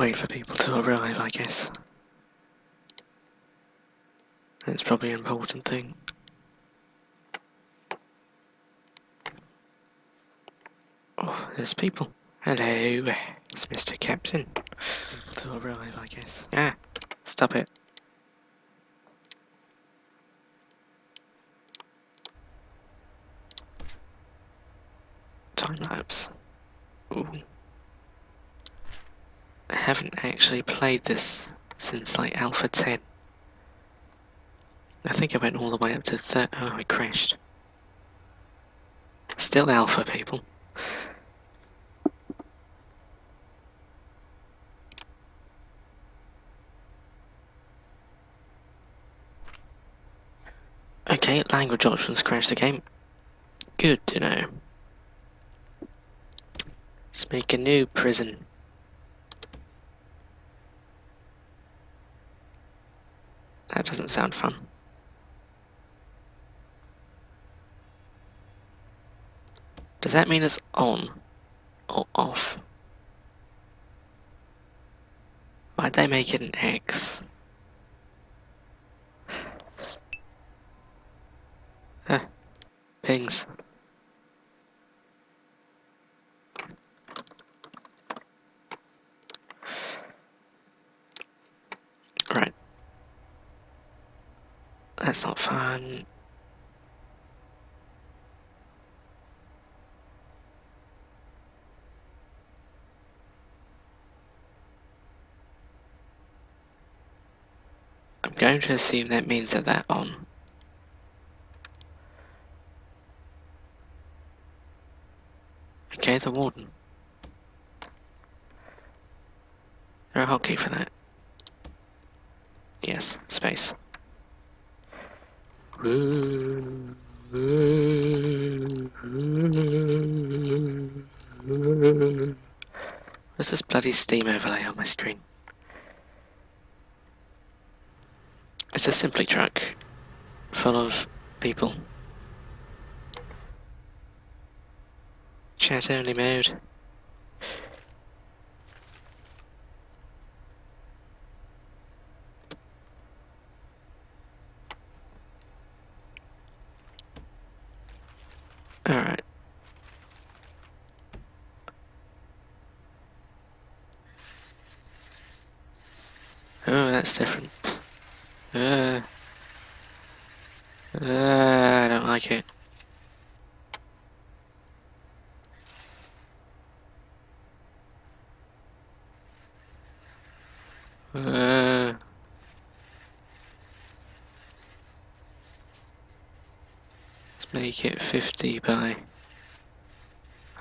wait for people to arrive, I guess. That's probably an important thing. Oh, there's people. Hello, it's Mr. Captain. People to arrive, I guess. Ah, stop it. Time lapse. Ooh. I haven't actually played this since like Alpha 10. I think I went all the way up to oh, I crashed. Still Alpha, people. Okay, language options crashed the game. Good to know. Let's make a new prison. That doesn't sound fun. Does that mean it's on or off? Why'd they make it an X? Pings. Right. That's not fun. I'm going to assume that means that they're on. Okay, the warden. There a hotkey for that? Yes, space. What's this bloody Steam overlay on my screen? It's a Simply truck full of people. Chat only mode. Alright. Oh, that's different. I don't like it. Let's make it 50 by,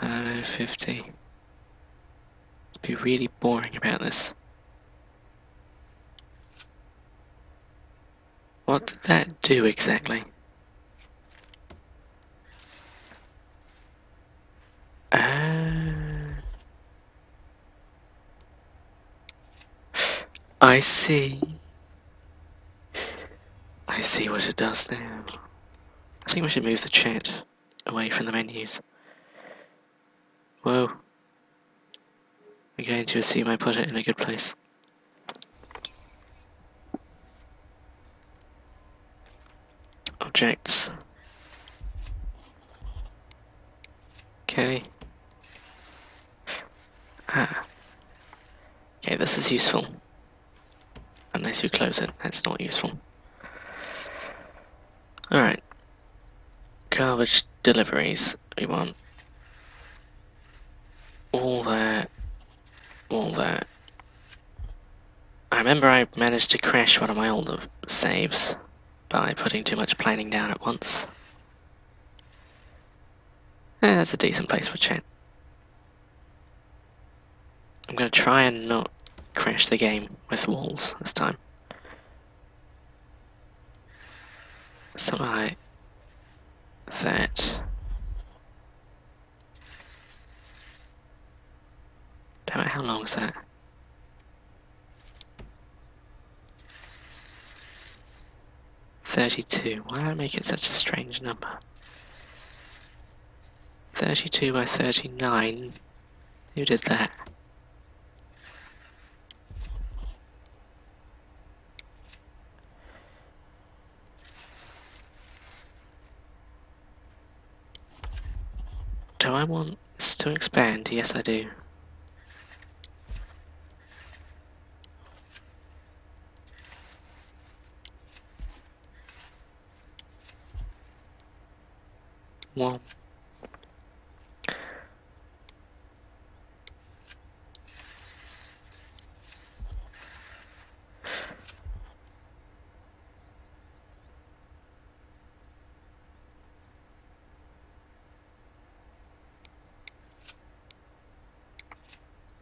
I don't know, 50. Let's be really boring about this. What did that do exactly? I see. I see what it does now. I think we should move the chat away from the menus. Whoa. I'm going to assume I put it in a good place. Objects. Okay. Okay, this is useful. Unless you close it, that's not useful. Alright. Garbage deliveries. We want all that. All that. I remember I managed to crash one of my older saves by putting too much planning down at once. That's a decent place for chat. I'm gonna try and not crash the game with walls this time. Something like that. Damn it, how long is that? 32. Why did I make it such a strange number? 32 by 39. Who did that? Do I want this to expand? Yes, I do. Well,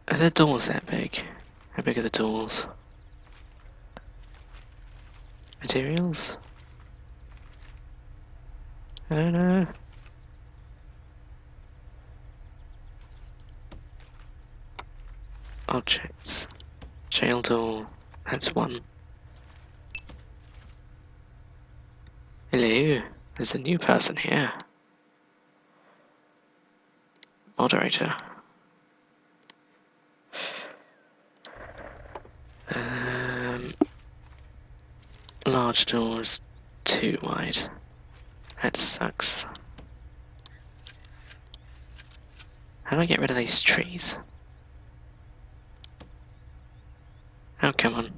are the doors that big? How big are the doors? Materials? I don't know. Objects. Jail door. That's one. Hello. There's a new person here. Moderator. Large doors too wide. That sucks. How do I get rid of these trees? Oh, come on.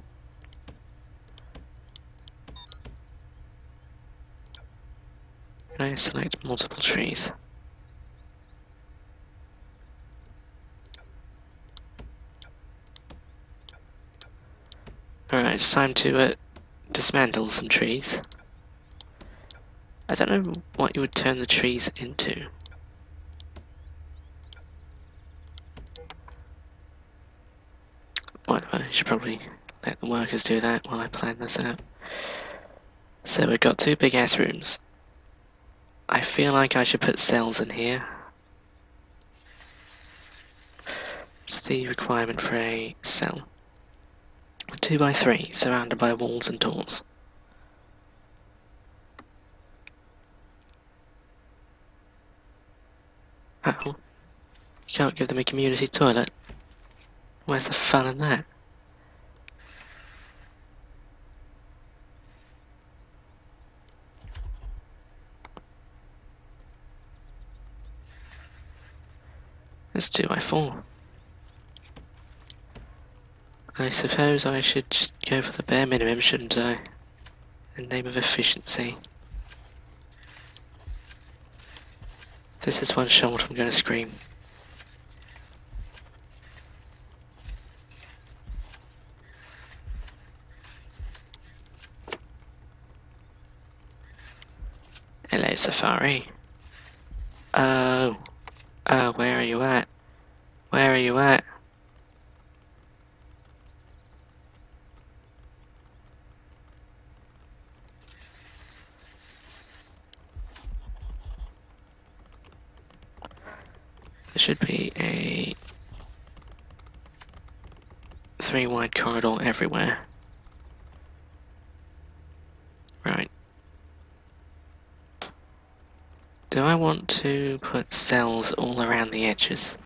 Can I select multiple trees? Alright, it's time to dismantle some trees. I don't know what you would turn the trees into. Well, I should probably let the workers do that while I plan this out. So we've got two big ass rooms. I feel like I should put cells in here. What's the requirement for a cell? 2 by 3, surrounded by walls and doors. Oh. You can't give them a community toilet. Where's the fun in that? It's 2 by 4. I suppose I should just go for the bare minimum, shouldn't I? In the name of efficiency. If this is one short, I'm gonna scream. Hello, Safari. Oh. Oh, where are you at? Where are you at? There should be a 3 wide corridor everywhere. Right. Do I want to put cells all around the edges?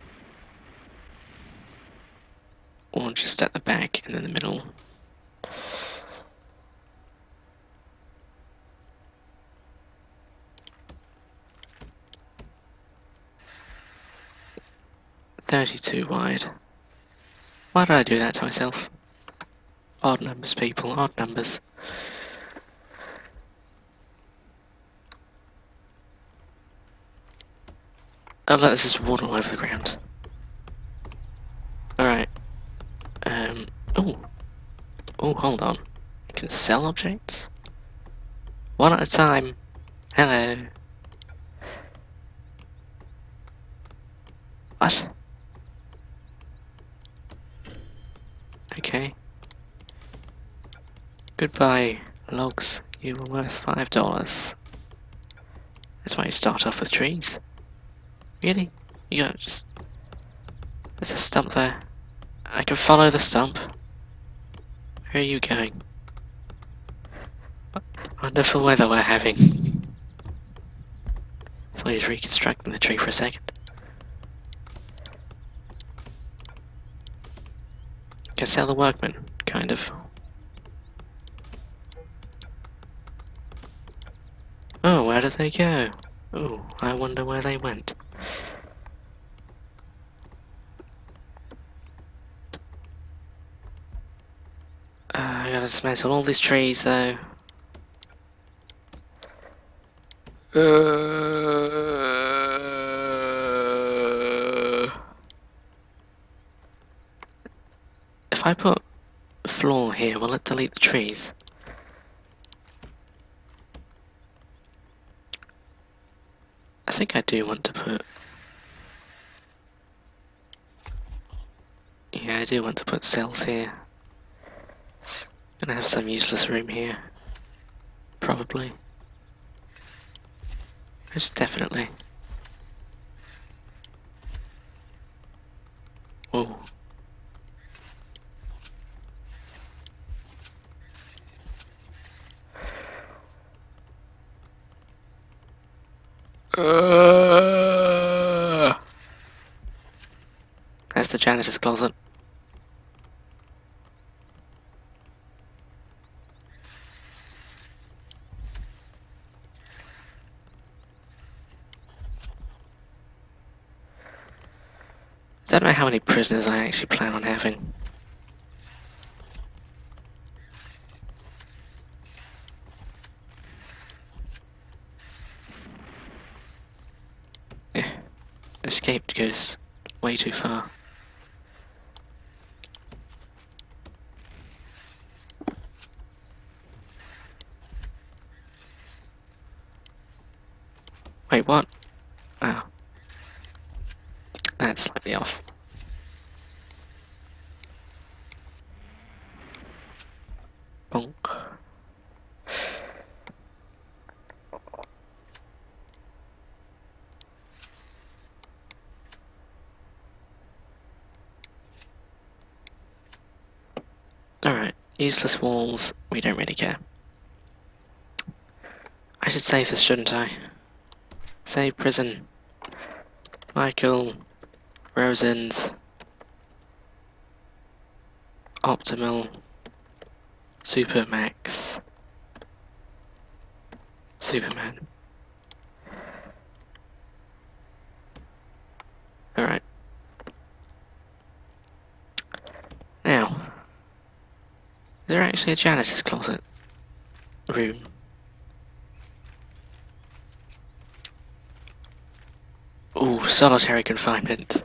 Or just at the back and in the middle? $32 wide. Why did I do that to myself? Odd numbers, people, odd numbers. Oh, look, there's just water all over the ground. Alright. Oh. Oh, hold on. You can sell objects? One at a time. Hello. What? Okay. Goodbye, logs. You were worth $5. That's why you start off with trees. Really? You got just... There's a stump there. I can follow the stump. Where are you going? Wonderful weather we're having. Thought he was reconstructing the tree for a second. Can sell the workmen, kind of. Oh, where did they go? Oh, I wonder where they went. Gotta dismantle all these trees though. If I put a floor here, will it delete the trees? I think I do want to put... Yeah, I do want to put cells here. Gonna have some useless room here. Probably. Most definitely. Whoa. That's the janitor's closet. Don't know how many prisoners I actually plan on having. Yeah, escaped goes way too far. Wait, what? Oh. That's slightly off. Bonk. Alright, useless walls, we don't really care. I should save this, shouldn't I? Save prison. Michael, Rosens, Optimal, Supermax, Superman. Alright. Now, is there actually a janitor's closet? Room? Ooh, solitary confinement.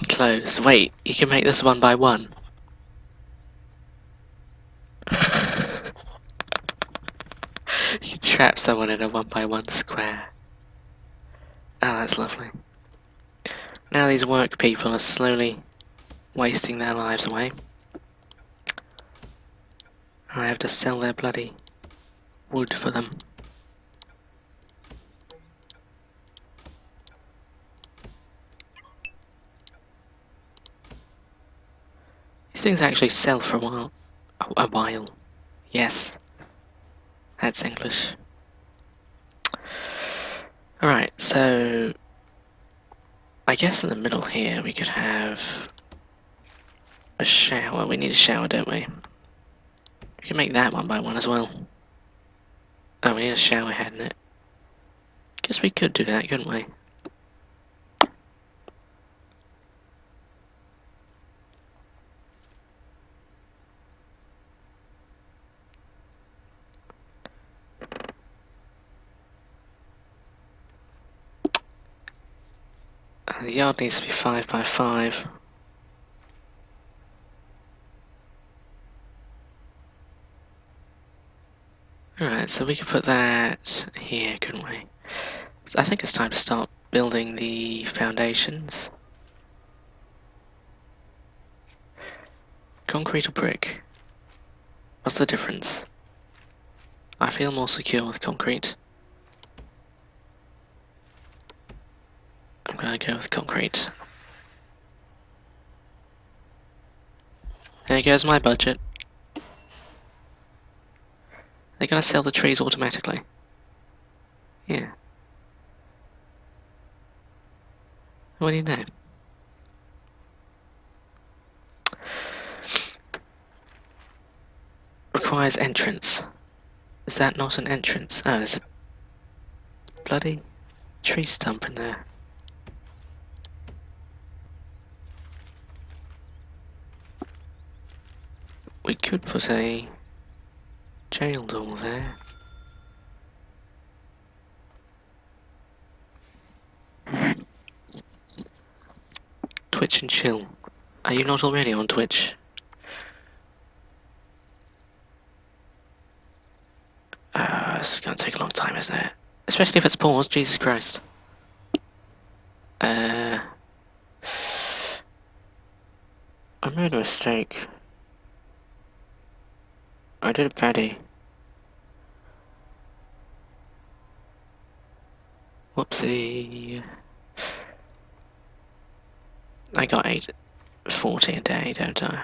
Close. Wait, you can make this 1 by 1. You trap someone in a 1 by 1 square. Oh, that's lovely. Now these work people are slowly wasting their lives away. I have to sell their bloody wood for them. These things actually sell for a while. A while. Yes. That's English. Alright, so... I guess in the middle here we could have... a shower. We need a shower, don't we? We can make that 1 by 1 as well. Oh, we need a shower head in it. Guess we could do that, couldn't we? The yard needs to be 5 by 5. Alright, so we could put that here, couldn't we? So I think it's time to start building the foundations. Concrete or brick? What's the difference? I feel more secure with concrete. I'm gonna go with concrete. There goes my budget. They're gonna sell the trees automatically. Yeah. What do you know? Requires entrance. Is that not an entrance? Oh, there's a bloody tree stump in there. We could put a jail door there. Twitch and chill. Are you not already on Twitch? It's gonna take a long time, isn't it? Especially if it's paused, Jesus Christ. I made a mistake. I did a baddie. Whoopsie. I got 840 a day, don't I?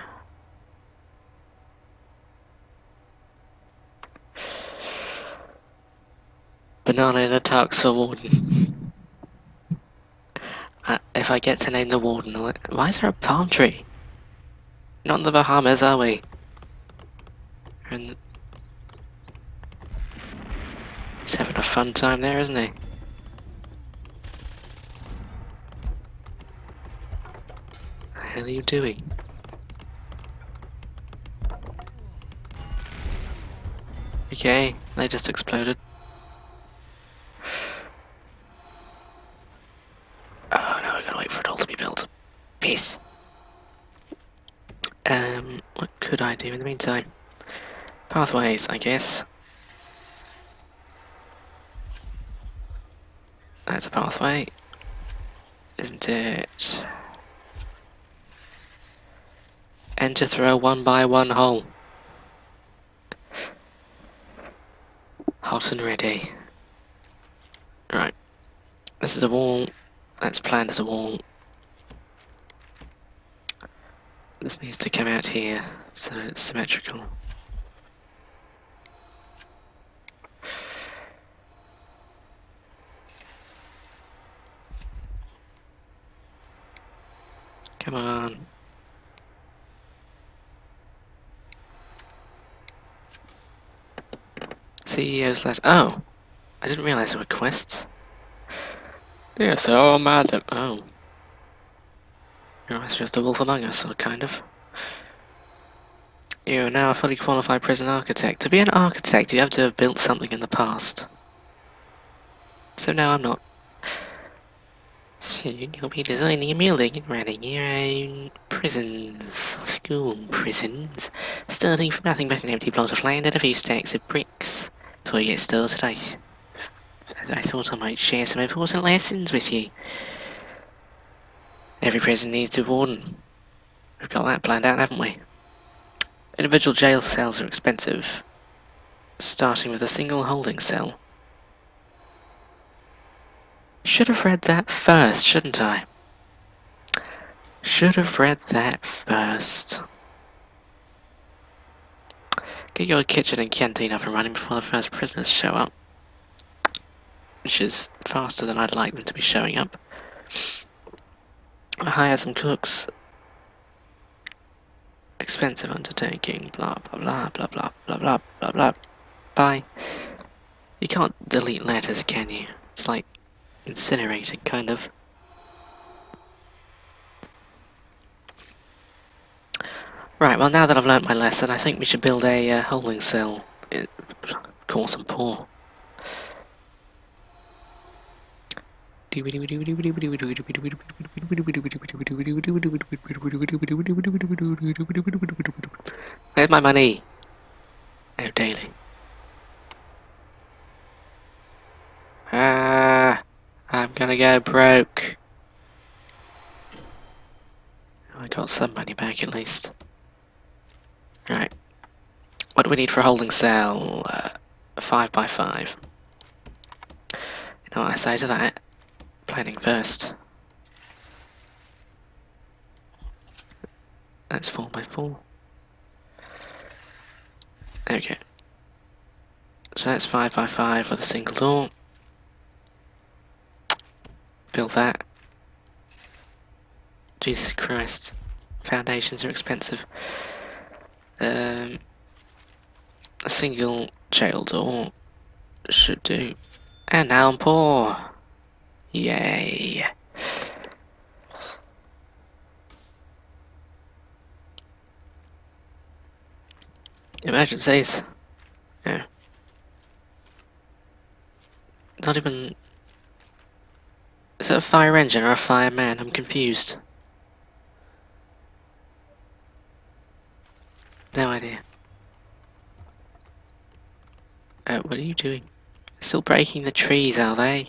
Banana in a tux for warden. If I get to name the warden, why is there a palm tree? Not in the Bahamas, are we? And he's having a fun time there, isn't he? What the hell are you doing? Okay, they just exploded. Oh no, we gotta wait for it all to be built. Peace. What could I do in the meantime? Pathways, I guess. That's a pathway, isn't it? Enter through a 1x1 hole. Hot and ready. Right. This is a wall. That's planned as a wall. This needs to come out here so that it's symmetrical. Come on. CEO's last. Oh! I didn't realise there were quests. Yes, oh madam. Oh. Reminds me of the Wolf Among Us, or kind of. You are now a fully qualified prison architect. To be an architect, you have to have built something in the past. So now I'm not. Soon you'll be designing and building and running your own prisons. School prisons. Starting from nothing but an empty plot of land and a few stacks of bricks. Before you get started, I thought I might share some important lessons with you. Every prison needs a warden. We've got that planned out, haven't we? Individual jail cells are expensive. Starting with a single holding cell. Should have read that first, shouldn't I? Should have read that first. Get your kitchen and canteen up and running before the first prisoners show up. Which is faster than I'd like them to be showing up. Hire some cooks. Expensive undertaking. Blah blah blah blah blah blah blah blah blah. Bye. You can't delete letters, can you? It's like incinerating, kind of. Right, well now that I've learnt my lesson, I think we should build a holding cell. Coarse and poor. Where's my money? Oh, daily. I'm gonna go broke. I got some money back at least. Right. What do we need for a holding cell? 5x5. You know what I say to that? Planning first. That's 4x4. Okay. So that's 5x5 with a single door. Build that. Jesus Christ. Foundations are expensive. A single jail door should do. And now I'm poor. Yay. Emergencies. Yeah. Not even... Is it a fire engine or a fireman? I'm confused. No idea. What are you doing? Still breaking the trees, are they?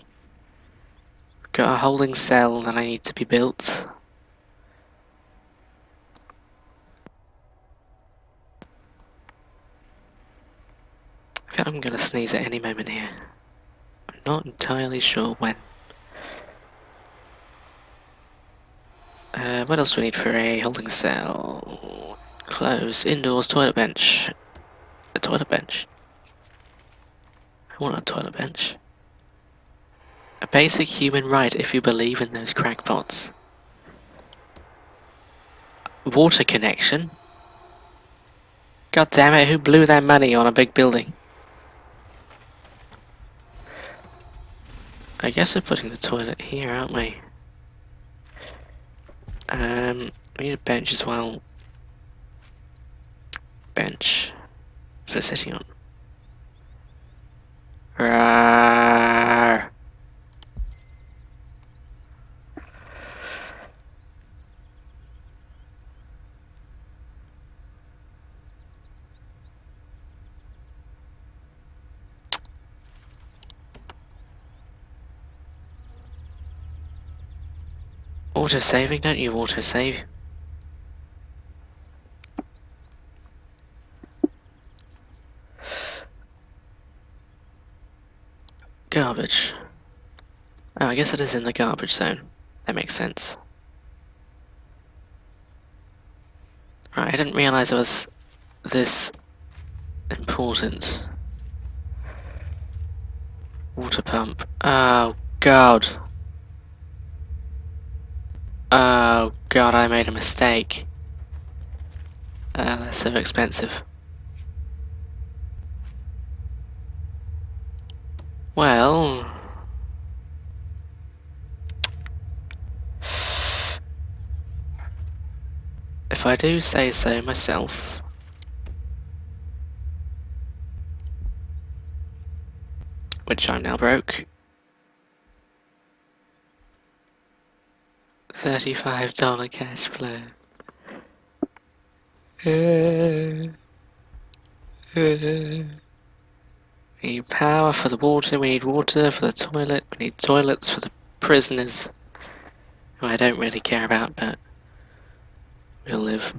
Got a holding cell that I need to be built. I feel I'm gonna sneeze at any moment here. I'm not entirely sure when. What else do we need for a holding cell? Close. Indoors toilet bench. A toilet bench? I want a toilet bench. A basic human right if you believe in those crackpots. Water connection? God damn it, who blew their money on a big building? I guess we're putting the toilet here, aren't we? We need a bench as well. Bench. For sitting on. Rawr. Auto saving, don't you auto save? Garbage. Oh, I guess it is in the garbage zone. That makes sense. Right, I didn't realise it was this important. Water pump. Oh god. Oh god, I made a mistake. That's so expensive. Well... if I do say so myself... which I'm now broke... $35 cash flow. We need power for the water, we need water for the toilet, we need toilets for the prisoners. Who I don't really care about, but we'll live.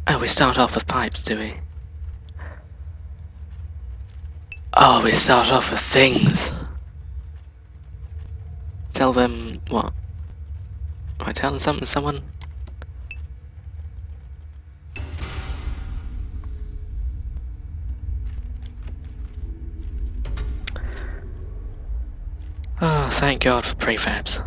Oh, we start off with pipes, do we? Oh, we start off with things. Tell them what? Am I telling something to someone? Oh, thank God for prefabs.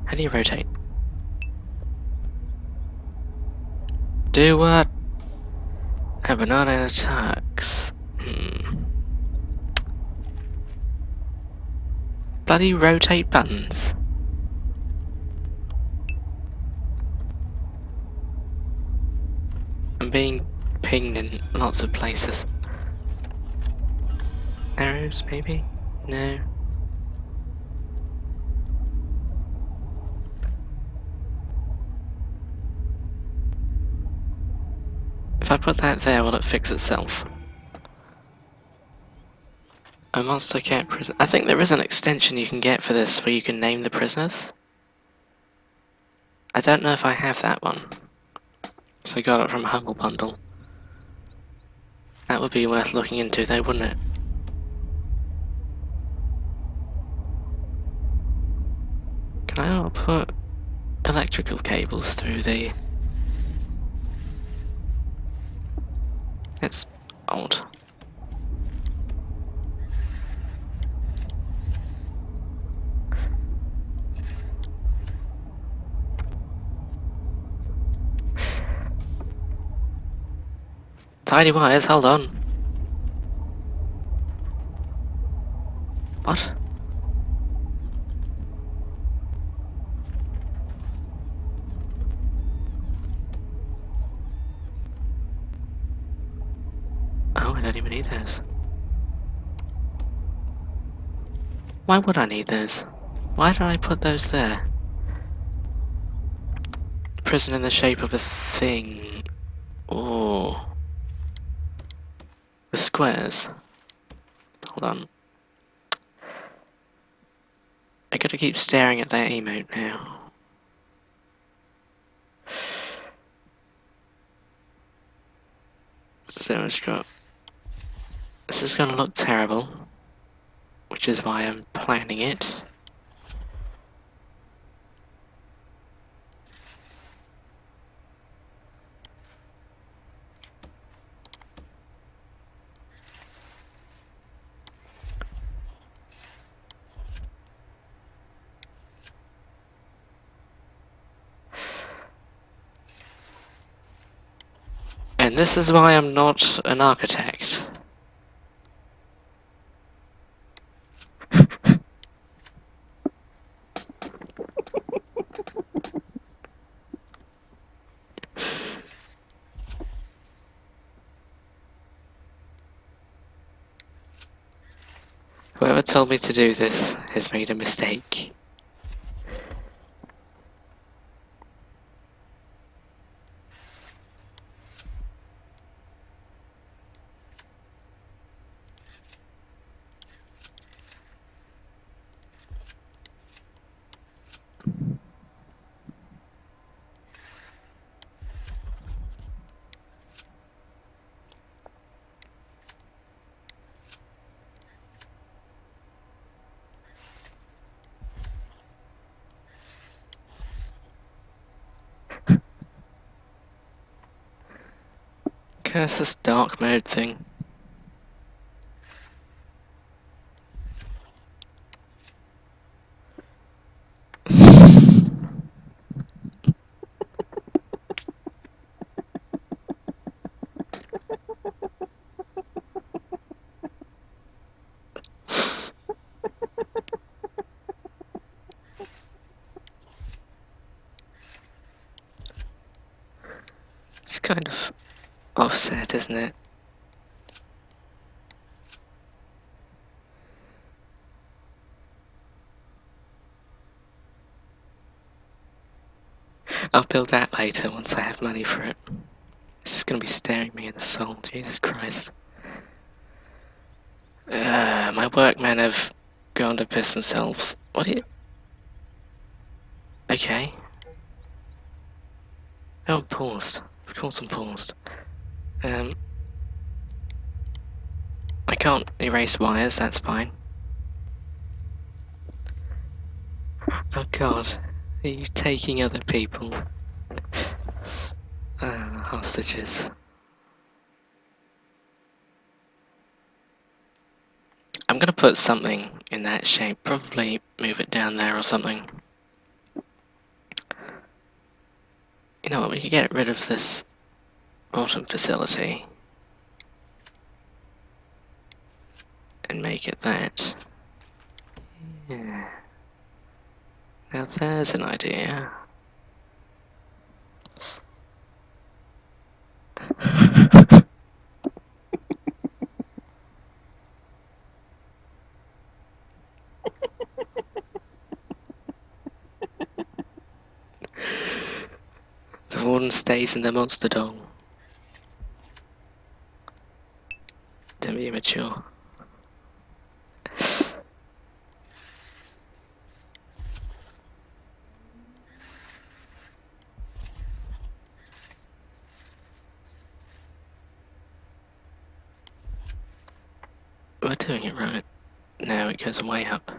How do you rotate? Do what? A banana in a tux. Bloody rotate buttons. I'm being pinged in lots of places. Arrows, maybe? No. If I put that there, will it fix itself? A monster cat prison. I think there is an extension you can get for this where you can name the prisoners. I don't know if I have that one. So I got it from Humble Bundle. That would be worth looking into though, wouldn't it? Can I not put electrical cables through the... It's old. Tiny wires, hold on. What? Oh, I don't even need those. Why would I need those? Why did I put those there? Prison in the shape of a thing. Oh. The squares. Hold on. I gotta keep staring at that emote now. So it's got... This is gonna look terrible. Which is why I'm planning it. And this is why I'm not an architect. Whoever told me to do this has made a mistake. Curse this dark mode thing. It's kind of offset, isn't it? I'll build that later once I have money for it. It's just gonna be staring me in the soul, Jesus Christ. My workmen have gone to piss themselves. What are you... Okay. Oh, I'm paused. Of course I'm paused. I can't erase wires, that's fine. Oh god. Are you taking other people? Hostages. I'm gonna put something in that shape. Probably move it down there or something. You know what, we could get rid of this bottom facility. And make it that. Yeah. Now there's an idea. The warden stays in the monster dome. Don't be immature. We're doing it right. Now it goes way up.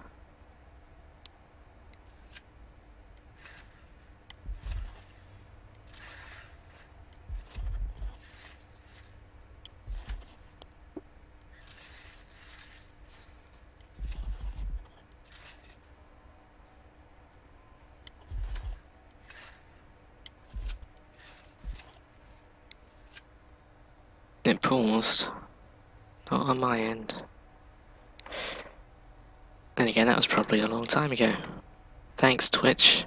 paused. Not on my end. Then again, that was probably a long time ago. Thanks, Twitch.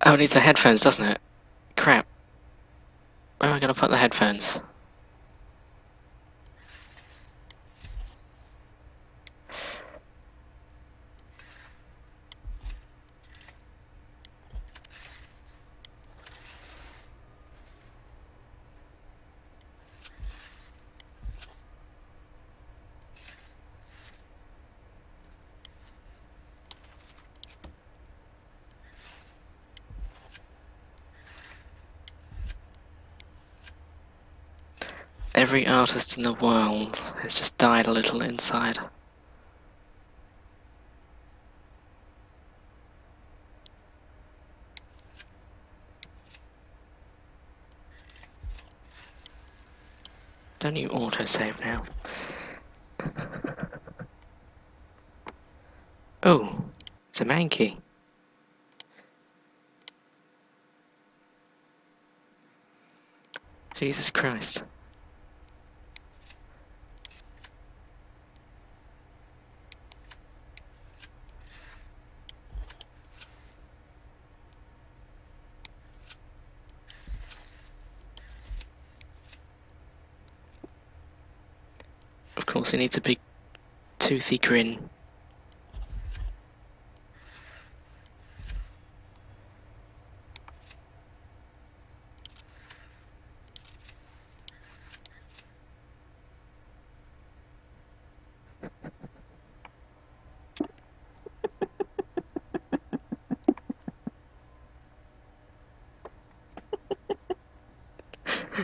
Oh, it needs the headphones, doesn't it? Crap. Where am I going to put the headphones? Every artist in the world has just died a little inside. Don't you autosave now? Oh, it's a Mankey. Jesus Christ. Of course, he needs a big toothy grin.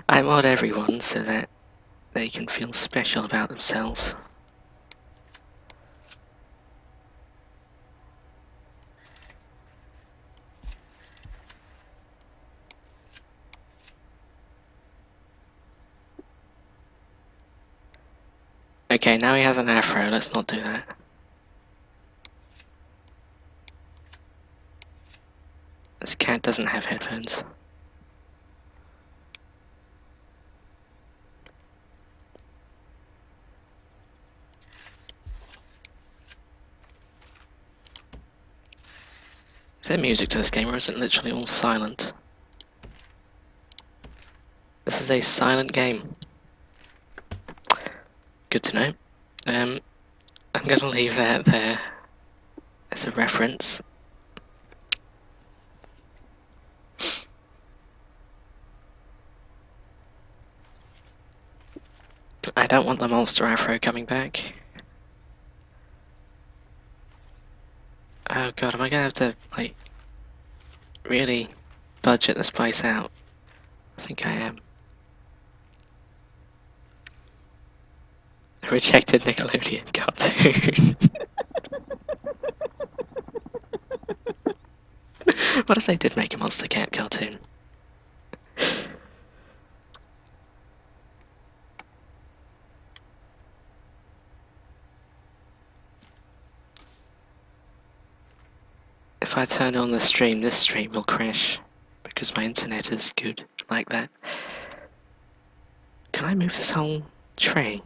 I mod everyone so that they can feel special about themselves. Okay, now he has an afro, let's not do that. This cat doesn't have headphones. Is there music to this game, or is it literally all silent? This is a silent game. Good to know. I'm gonna leave that there as a reference. I don't want the monster afro coming back. Oh god, am I gonna have to, like, really budget this place out? I think I am. A rejected Nickelodeon cartoon. What if they did make a Monster Cat cartoon? If I turn on the stream, this stream will crash because my internet is good like that. Can I move this whole tray?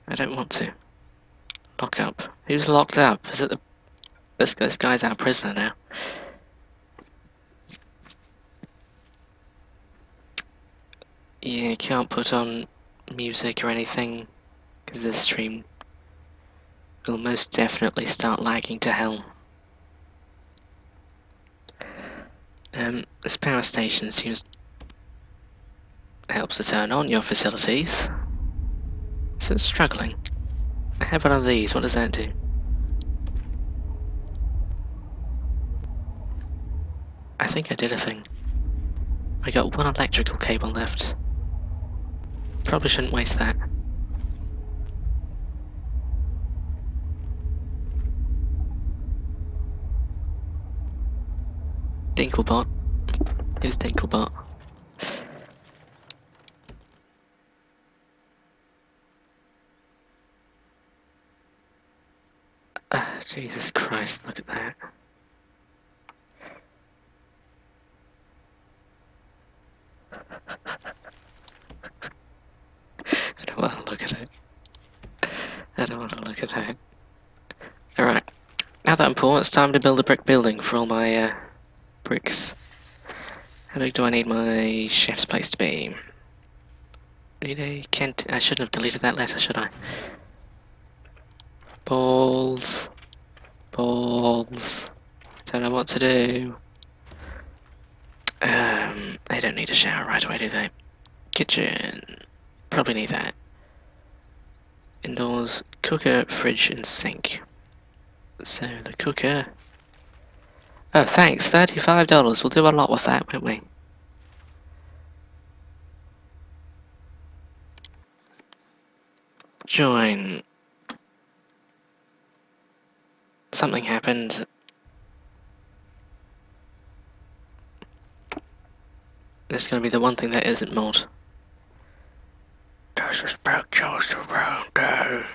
I don't want to. Lock up. Who's locked up? Is it the... This guy's our prisoner now. Yeah, you can't put on music or anything because this stream will most definitely start lagging to hell. This power station seems helps to turn on your facilities. So it's struggling. I have one of these, what does that do? I think I did a thing. I got one electrical cable left. Probably shouldn't waste that. Dinklebot. Who's Dinklebot? Jesus Christ, look at that. I don't want to look at it. I don't want to look at that. Alright, now that I'm poor, it's time to build a brick building for all my bricks. How big do I need my chef's place to be? Need a Kent. I shouldn't have deleted that letter, should I? Balls. Balls. Don't know what to do. They don't need a shower right away, do they? Kitchen. Probably need that. Indoors, cooker, fridge, and sink. So the cooker. Oh, thanks. $35. We'll do a lot with that, won't we? Join. Something happened. This is going to be the one thing that isn't mod. This is back just around those.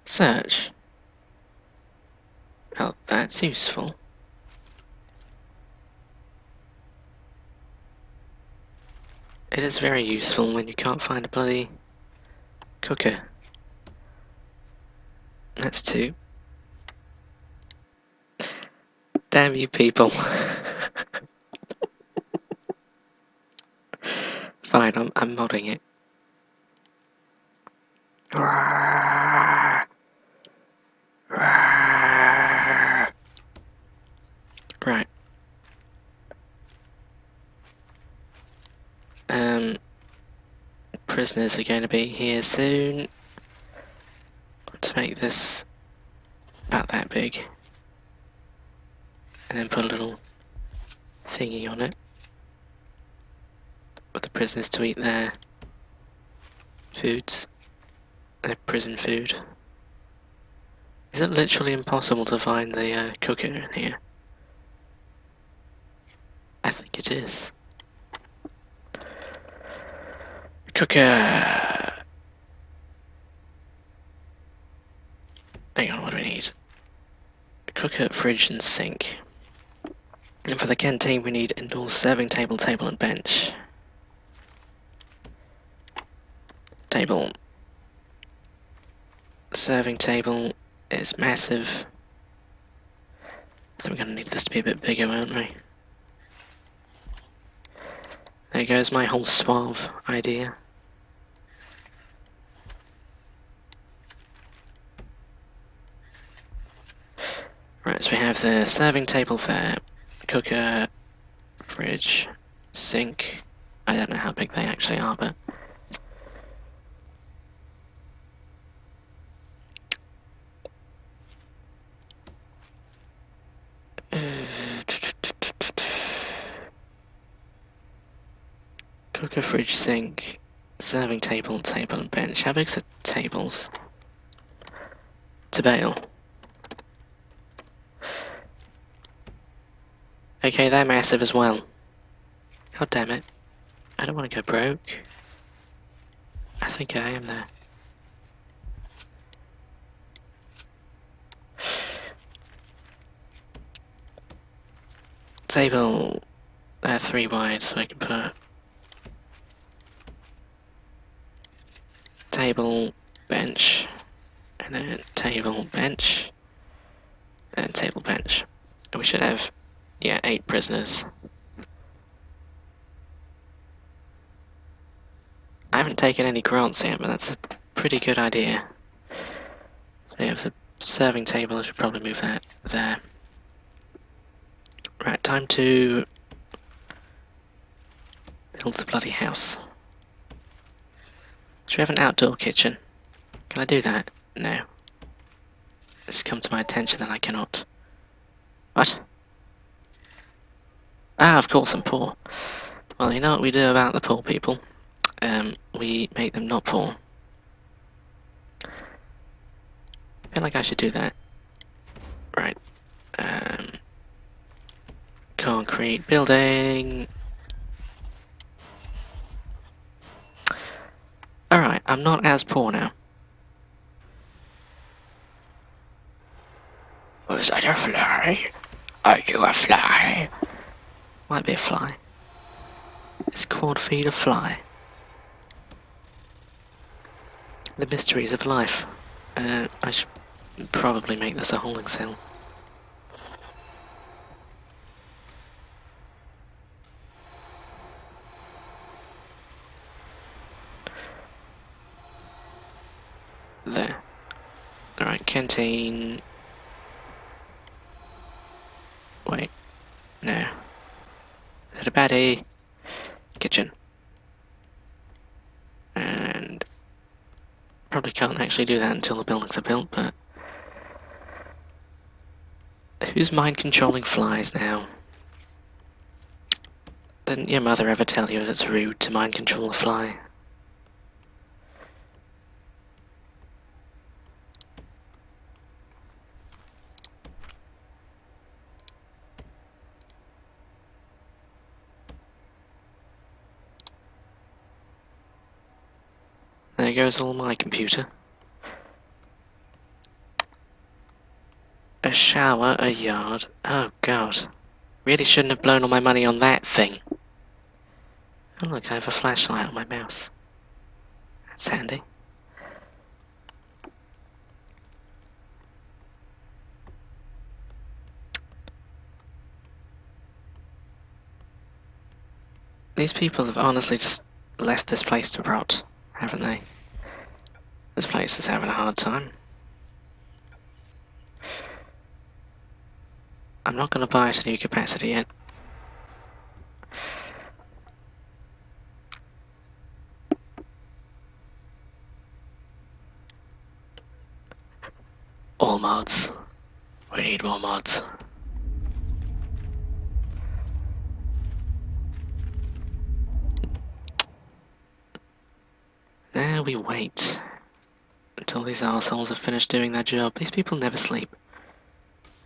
Search. Oh, that's useful. It is very useful when you can't find a bloody cooker. That's 2. Damn you people. Fine, I'm modding it. Right. Prisoners are going to be here soon. To make this about that big. And then put a little thingy on it. For the prisoners to eat their foods. Their prison food. Is it literally impossible to find the cooker in here? I think it is. Cooker! Hang on, what do we need? Cooker, fridge, and sink. And for the canteen we need indoor serving table, and bench. Table. Serving table is massive. So we're gonna need this to be a bit bigger, aren't we? There goes my whole suave idea. Right, so we have the serving table there, cooker, fridge, sink. I don't know how big they actually are, but... Cooker, fridge, sink, serving table, and bench. How big's the tables? To bail. Okay, they're massive as well. God damn it. I don't want to go broke. I think I am there. Table, 3 wide, so I can put table, bench, and then table, bench, and table, bench. And we should have, yeah, 8 prisoners. I haven't taken any grants yet, but that's a pretty good idea. So yeah, for the serving table, I should probably move that there. Right, time to build the bloody house. Should we have an outdoor kitchen? Can I do that? No. It's come to my attention that I cannot. What? Ah, of course I'm poor. Well, you know what we do about the poor people. we make them not poor. I feel like I should do that. Right. Concrete building. Alright, I'm not as poor now. Was that a fly? Are you a fly? Might be a fly. It's called Feed a Fly. The mysteries of life. I should probably make this a holding cell. There. Alright, canteen. Wait. No. Little baddie. Kitchen. And probably can't actually do that until the buildings are built, but who's mind controlling flies now? Didn't your mother ever tell you that it's rude to mind control a fly? There goes all my computer. A shower, a yard. Oh god. Really shouldn't have blown all my money on that thing. Oh look, I have a flashlight on my mouse. That's handy. These people have honestly just left this place to rot, haven't they? This place is having a hard time. I'm not going to buy it a new capacity yet. All mods. We need more mods. Now we wait until these assholes have finished doing their job. These people never sleep.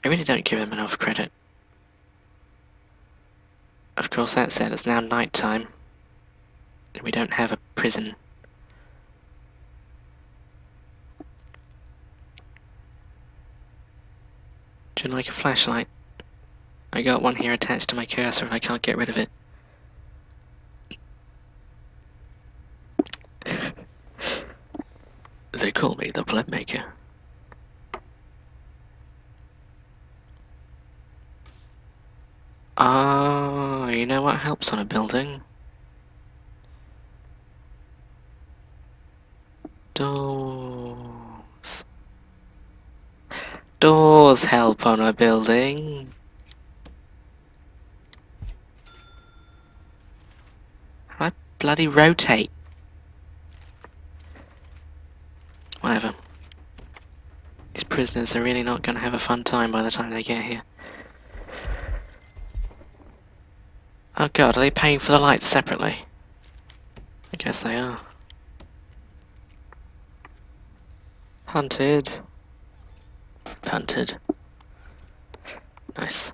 I really don't give them enough credit. Of course, that said, it's now night time, and we don't have a prison. Do you like a flashlight? I got one here attached to my cursor and I can't get rid of it. They call me the Blood Maker. Oh, you know what helps on a building? Doors. Doors help on a building. How do I bloody rotate? Whatever. These prisoners are really not going to have a fun time by the time they get here. Oh god, are they paying for the lights separately? I guess they are. Hunted. Hunted. Nice.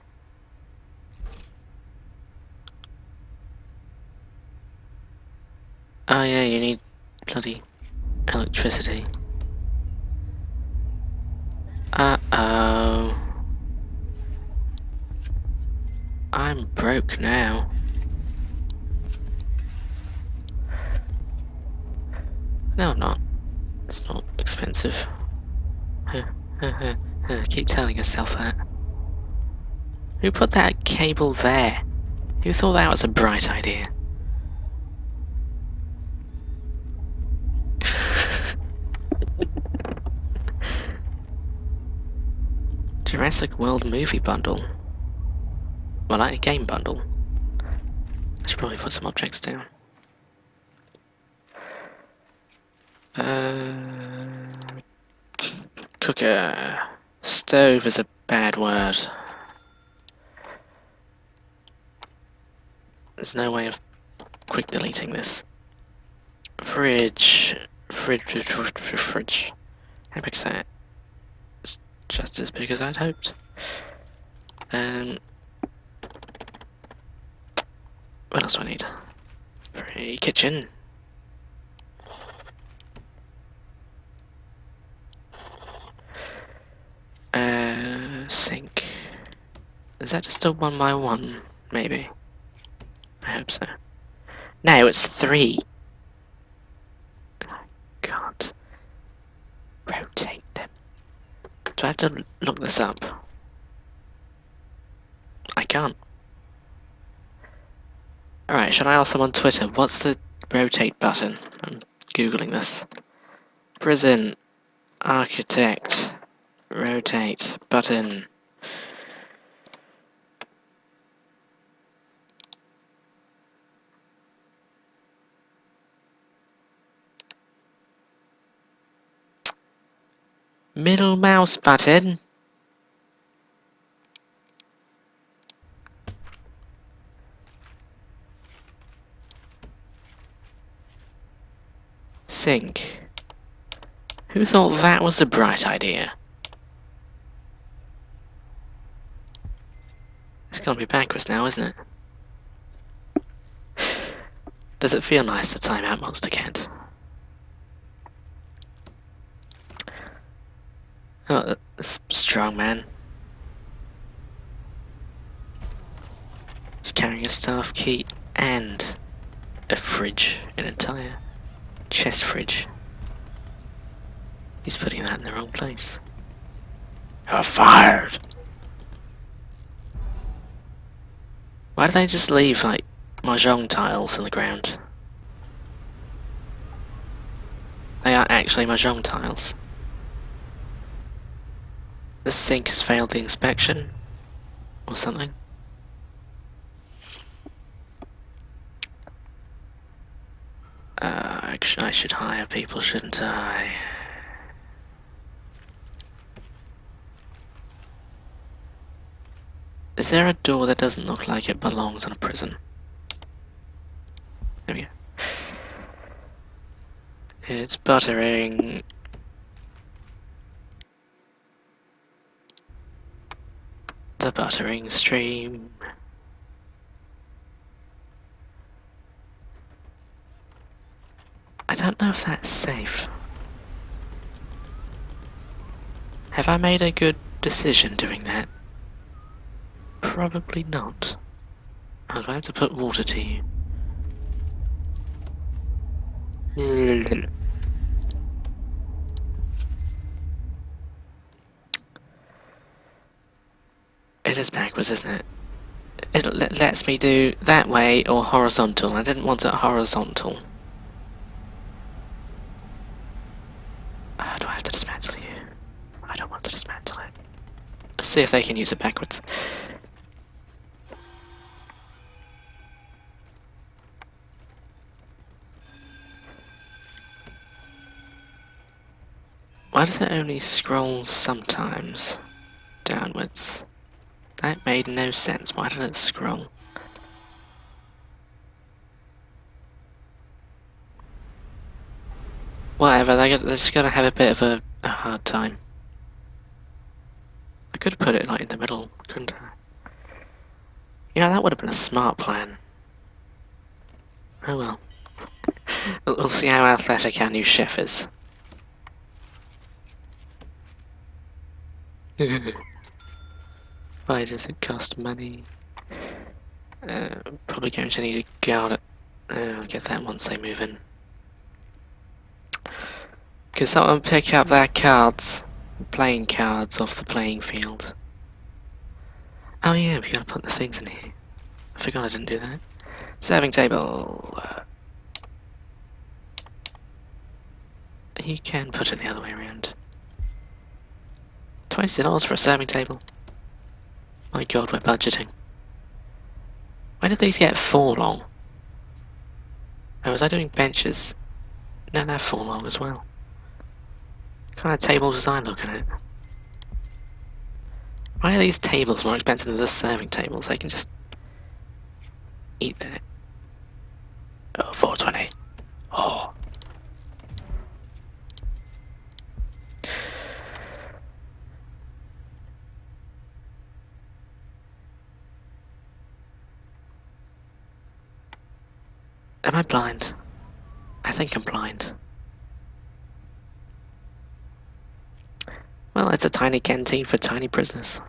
Oh yeah, you need bloody electricity. Uh-oh. I'm broke now. No, I'm not. It's not expensive. Keep telling yourself that. Who put that cable there? Who thought that was a bright idea? Jurassic World movie bundle. Well, like a game bundle. I should probably put some objects down. Cooker. Stove is a bad word. There's no way of quick deleting this. Fridge. Fridge. How big's that? It's just as big as I'd hoped. What else do I need? Free kitchen. Sink. Is that just a 1 by 1? Maybe. I hope so. No, it's 3. I can't rotate them. Do I have to look this up? I can't. Alright, should I ask them on Twitter? What's the rotate button? I'm googling this. Prison. Architect. Rotate button. Middle mouse button. Sink. Who thought that was a bright idea? It's gonna be backwards now, isn't it? Does it feel nice to time out Monster Cat? Oh, strong man. He's carrying a staff key and a fridge, an entire chest fridge. He's putting that in the wrong place. You're fired! Why do they just leave, like, mahjong tiles on the ground? They are actually mahjong tiles. The sink has failed the inspection, or something. I should hire people, shouldn't I? Is there a door that doesn't look like it belongs in a prison? There we go. It's buttering. The buttering stream. I don't know if that's safe. Have I made a good decision doing that? Probably not. I'm going to have to put water to you. It is backwards, isn't it? It lets me do that way or horizontal. I didn't want it horizontal. Do I have to dismantle you? I don't want to dismantle it. Let's see if they can use it backwards. Why does it only scroll sometimes downwards? That made no sense. Why did it scroll? Whatever, they're just gonna have a bit of a hard time. I could have put it like in the middle, couldn't I? You know, that would have been a smart plan. Oh well. We'll see how athletic our new chef is. Why does it cost money? Probably going to need a guard it. I'll get that once they move in. Could someone pick up their cards? Playing cards off the playing field. Oh yeah, we gotta put the things in here. I forgot I didn't do that. Serving table. You can put it the other way around. $20 for a serving table. My god, we're budgeting. Why did these get 4 long? Oh, was I doing benches? No, they're 4 long as well. What kind of table design look at it? Why are these tables more expensive than the serving tables? They can just eat that. Oh, 420. Oh, Am I blind? I think I'm blind. Well, it's a tiny canteen for tiny prisoners.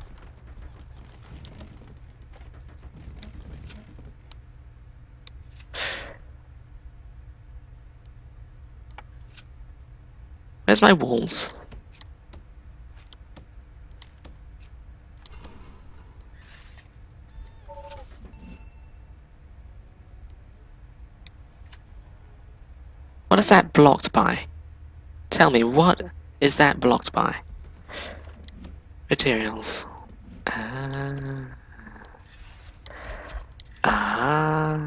Where's my walls? What is that blocked by? Tell me, what is that blocked by? Materials. Ah. Ah.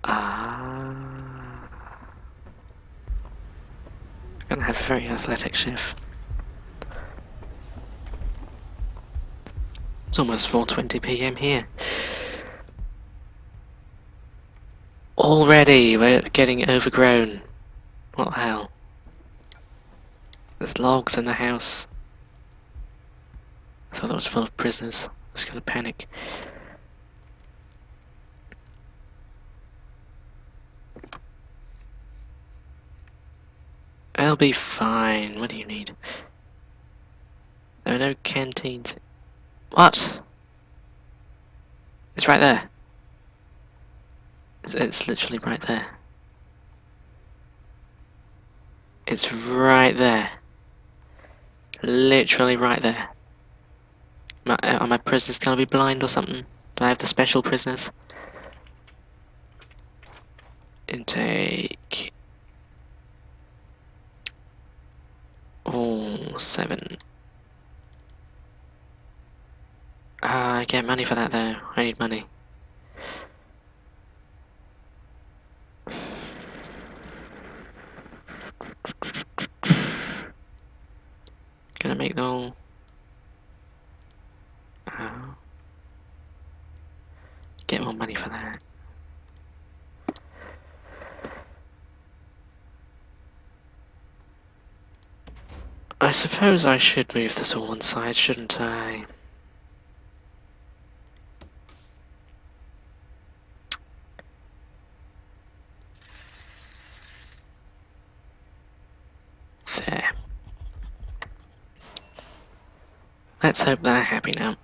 Ah. I'm gonna have a very athletic shift. It's almost 4:20 PM here. Already we're getting overgrown. What the hell? There's logs in the house. I thought that was full of prisoners. I was gonna panic. I'll be fine. What do you need? There are no canteens. What? It's right there. It's literally right there. It's right there. Literally right there. Are my prisoners gonna be blind or something? Do I have the special prisoners? Intake. Oh, 7. I get money for that though. I need money. Gonna make them all. Get more money for that. I suppose I should move this all one side, shouldn't I? There. Let's hope they're happy now.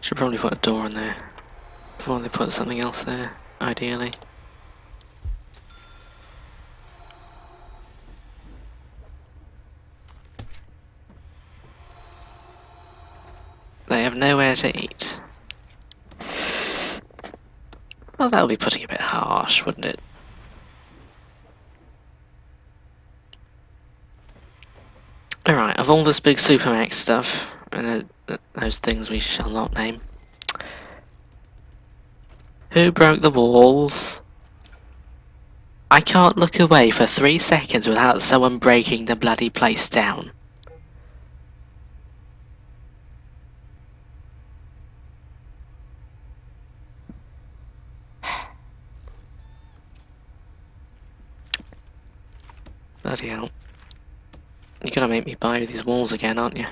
Should probably put a door in there before they put something else there, ideally. They have nowhere to eat. Well, that would be putting it a bit harsh, wouldn't it? Alright, of all this big Supermax stuff, and those things we shall not name, who broke the walls? I can't look away for 3 seconds without someone breaking the bloody place down. Bloody hell. You're gonna make me buy these walls again, aren't you?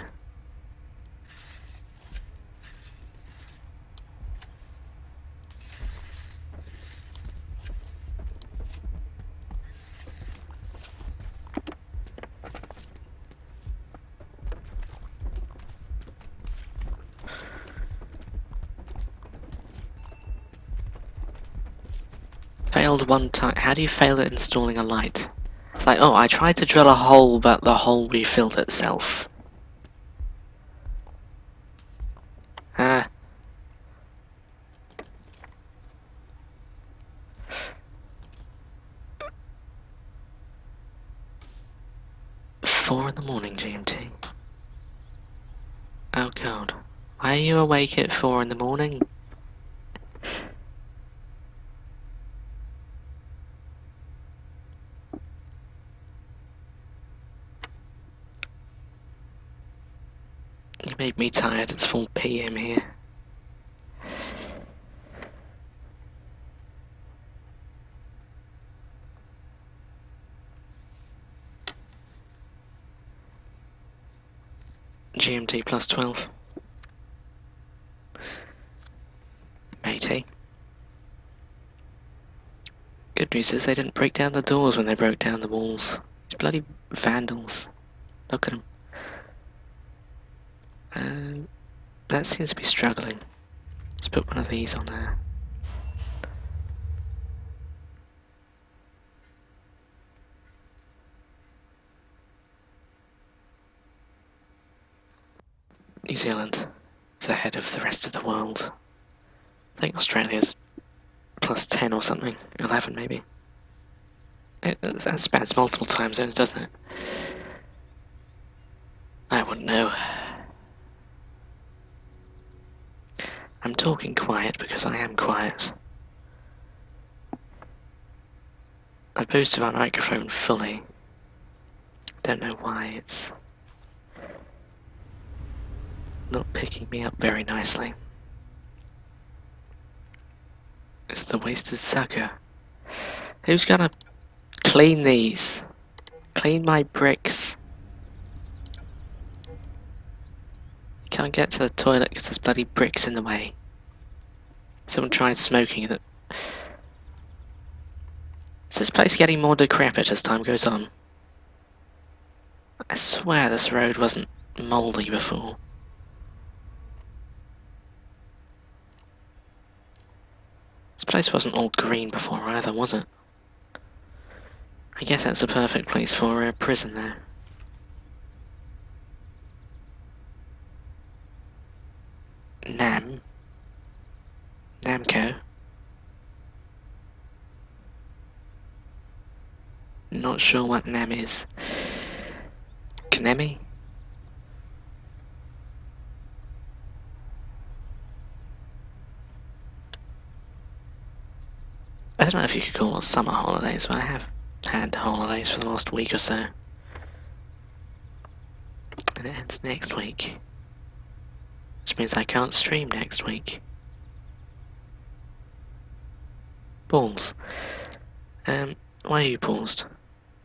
Failed one time. How do you fail at installing a light? It's like, oh, I tried to drill a hole, but the hole refilled itself. Ah. 4 in the morning, GMT. Oh god. Why are you awake at 4 in the morning? You made me tired, it's 4 PM here. GMT plus 12. Matey. Good news is they didn't break down the doors when they broke down the walls. These bloody vandals. Look at them. That seems to be struggling. Let's put one of these on there. New Zealand is ahead of the rest of the world. I think Australia's plus 10 or something. 11 maybe. That spans multiple time zones, doesn't it? I wouldn't know. I'm talking quiet because I am quiet. I've boosted my microphone fully. Don't know why it's not picking me up very nicely. It's the wasted sucker. Who's gonna clean these? Clean my bricks. Can't get to the toilet because there's bloody bricks in the way. Someone tried smoking it. Is this place getting more decrepit as time goes on? I swear this road wasn't mouldy before. This place wasn't all green before either, was it? I guess that's a perfect place for a prison there. Namco. Not sure what Nam is. Kanemi? I don't know if you could call it summer holidays, but I have had holidays for the last week or so. And it ends next week. Which means I can't stream next week. Balls. Why are you paused?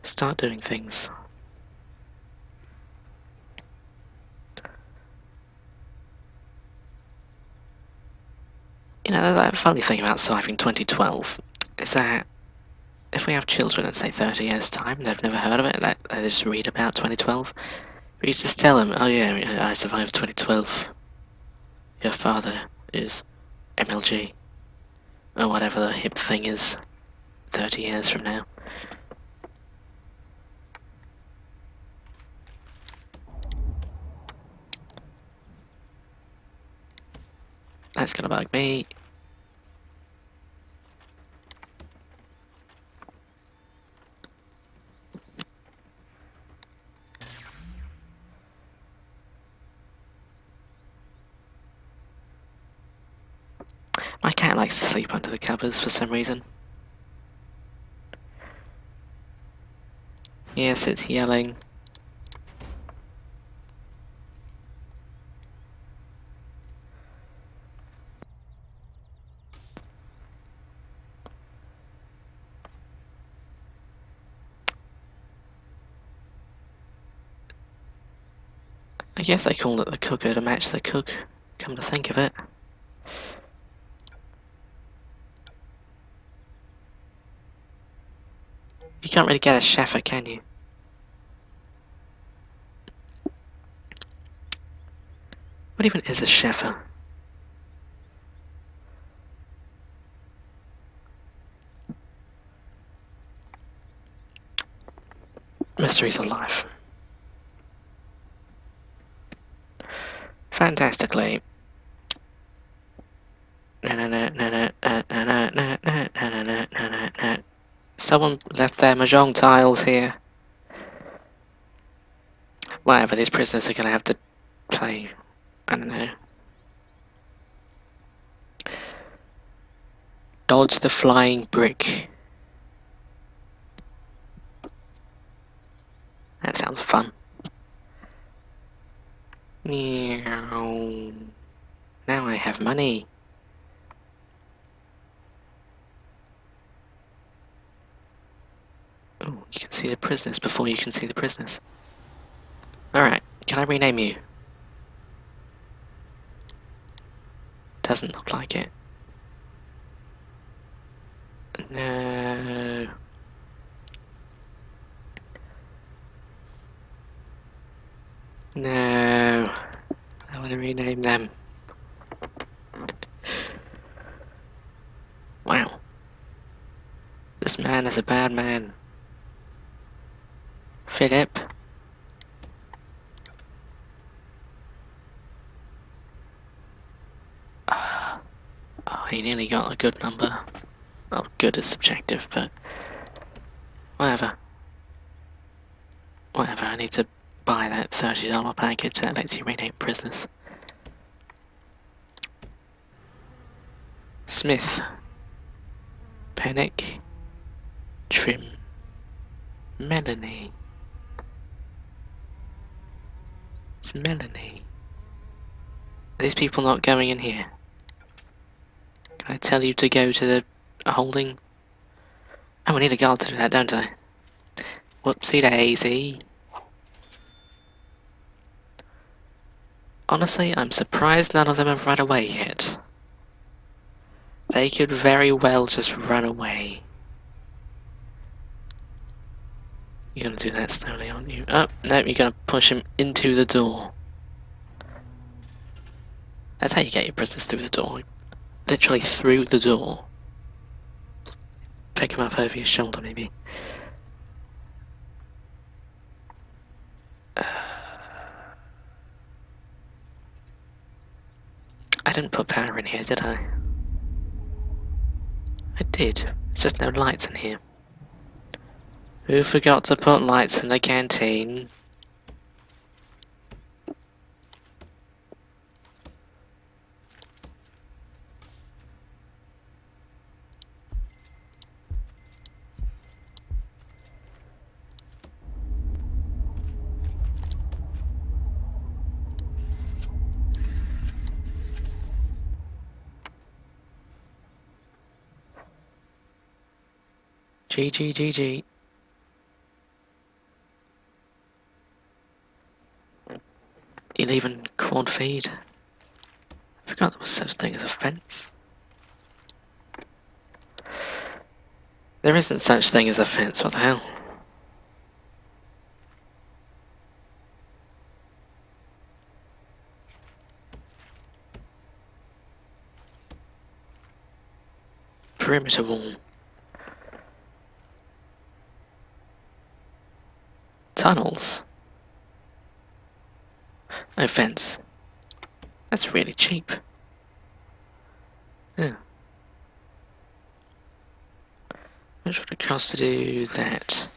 Start doing things. You know, that funny thing about Cyphering 2012 is that if we have children in, say, 30 years' time, they've never heard of it, they just read about 2012, we just tell them, oh yeah, I survived 2012. Your father is MLG. Or whatever the hip thing is 30 years from now. That's gonna bug me. My cat likes to sleep under the covers for some reason. Yes, it's yelling. I guess they called it the cooker to match the cook, come to think of it. You can't really get a cheffer, can you? What even is a cheffer? Mysteries of life. Fantastically. Someone left their mahjong tiles here. Whatever, these prisoners are gonna have to play. I don't know. Dodge the flying brick. That sounds fun. Meow. Now I have money. Oh, you can see the prisoners before you can see the prisoners. Alright, can I rename you? Doesn't look like it. No. No. I want to rename them. Wow. This man is a bad man. Philip. Oh, he nearly got a good number. Well, good is subjective, but whatever. Whatever, I need to buy that $30 package that lets you rename prisoners. Smith. Panic. Trim. Melanie. It's Melanie. Are these people not going in here? Can I tell you to go to the holding? Oh, I need a guard to do that, don't I? Whoopsie daisy. Honestly, I'm surprised none of them have run away yet. They could very well just run away. You're gonna do that slowly, aren't you? Oh, no, you're gonna push him into the door. That's how you get your prisoners through the door. Literally through the door. Pick him up over your shoulder, maybe. I didn't put power in here, did I? I did. There's just no lights in here. Who forgot to put lights in the canteen? GG. You leaving quad feed? I forgot there was such thing as a fence. There isn't such thing as a fence, what the hell? Perimeter wall. Tunnels? No fence. That's really cheap. Yeah. How much would it cost to do that?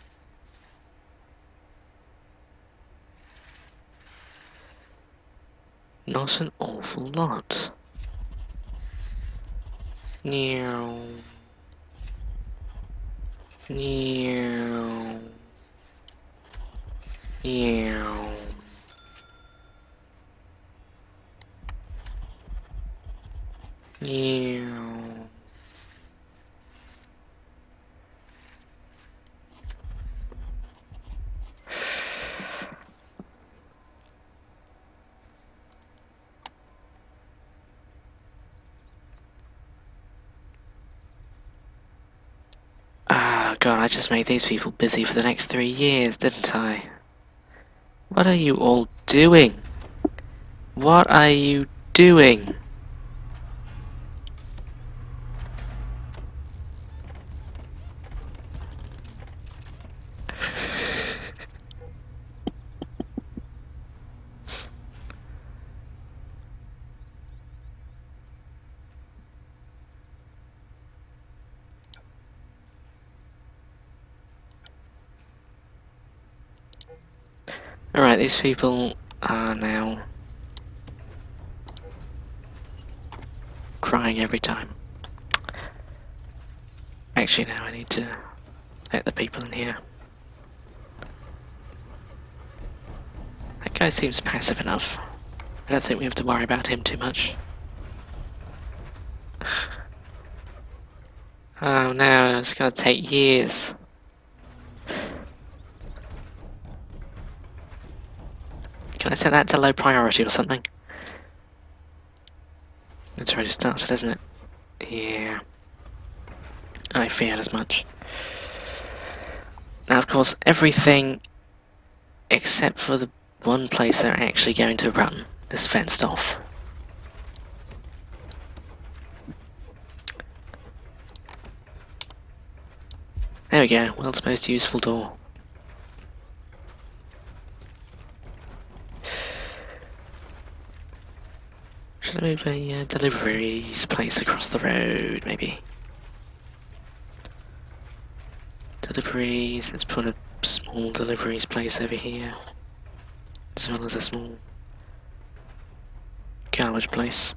Not an awful lot. Meow. Meow. Meow. Meow. Ah, God, I just made these people busy for the next 3 years, didn't I? What are you all doing? What are you doing? Alright, these people are now crying every time. Actually, now I need to let the people in here. That guy seems passive enough. I don't think we have to worry about him too much. Oh no, it's gonna take years. Can I set that to low priority or something? It's already started, isn't it? Yeah. I feared as much. Now, of course, everything except for the one place they're actually going to run is fenced off. There we go, world's most useful door. Should I move a deliveries place across the road, maybe? Deliveries, let's put a small deliveries place over here, as well as a small garbage place.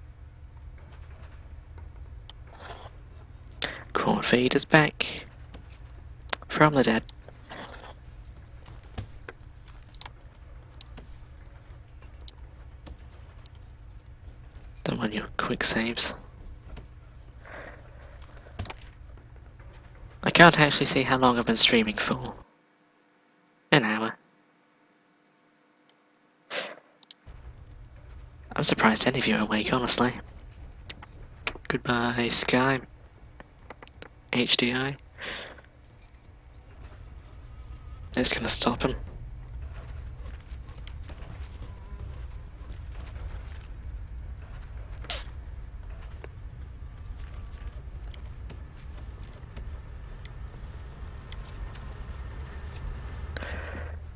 Corn feed is back from the dead. Don't want your quick saves. I can't actually see how long I've been streaming for. An hour. I'm surprised any of you are awake, honestly. Goodbye, Sky. HDI. It's gonna stop him.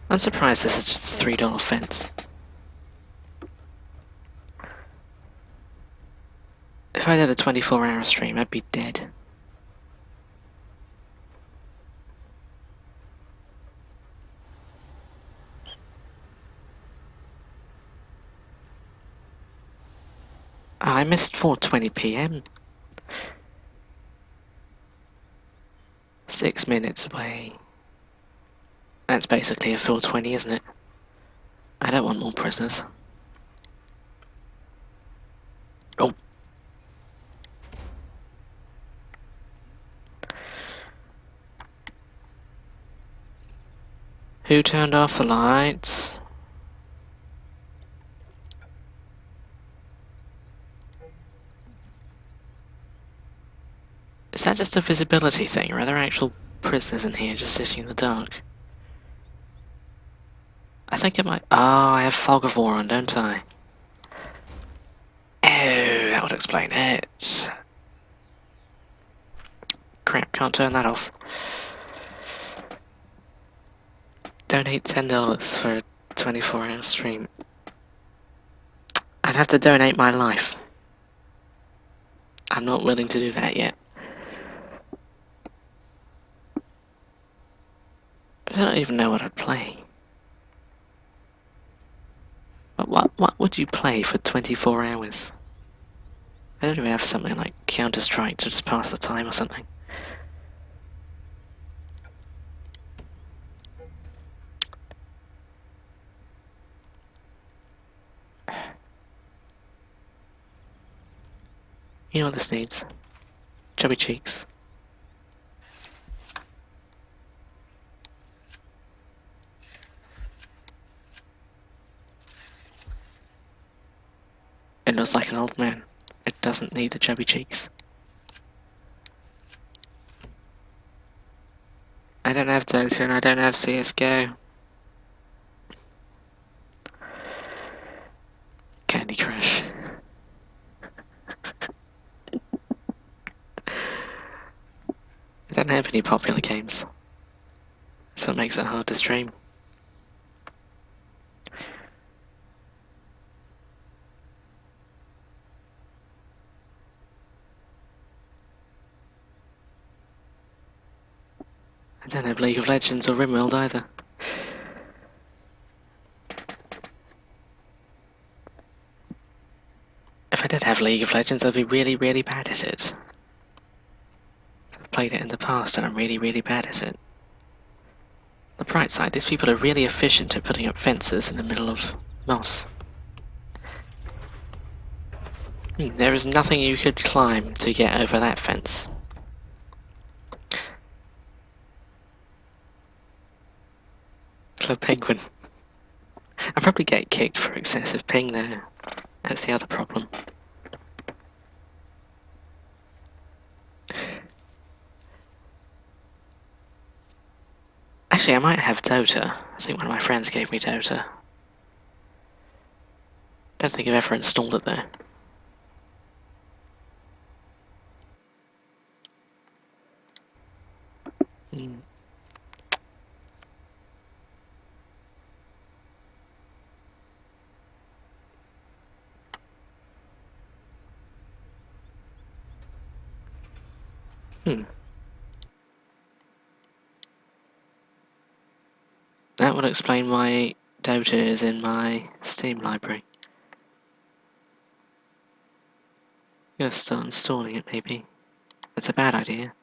I'm surprised this is just a $3 fence. If I did a 24-hour stream, I'd be dead. I missed 4:20 PM. 6 minutes away. That's basically a 4:20, isn't it? I don't want more prisoners. Oh. Who turned off the lights? Is that just a visibility thing, or are there actual prisoners in here just sitting in the dark? I think it might. Oh, I have fog of war on, don't I? Oh, that would explain it. Crap, can't turn that off. Donate $10 for a 24-hour stream. I'd have to donate my life. I'm not willing to do that yet. I don't even know what I'd play. But what would you play for 24 hours? I don't even have something like Counter-Strike to just pass the time or something. You know what this needs? Chubby cheeks. It looks like an old man. It doesn't need the chubby cheeks. I don't have Dota and I don't have CSGO. Candy Crush. I don't have any popular games. That's what makes it hard to stream. I don't have League of Legends or RimWorld either. If I did have League of Legends, I'd be really, really bad at it. I've played it in the past and I'm really, really bad at it. The bright side, these people are really efficient at putting up fences in the middle of moss. There is nothing you could climb to get over that fence. Club Penguin. I'll probably get kicked for excessive ping there. That's the other problem. Actually, I might have Dota. I think one of my friends gave me Dota. Don't think I've ever installed it though. Hmm. That would explain why Dota is in my Steam library. Gotta start installing it maybe. That's a bad idea.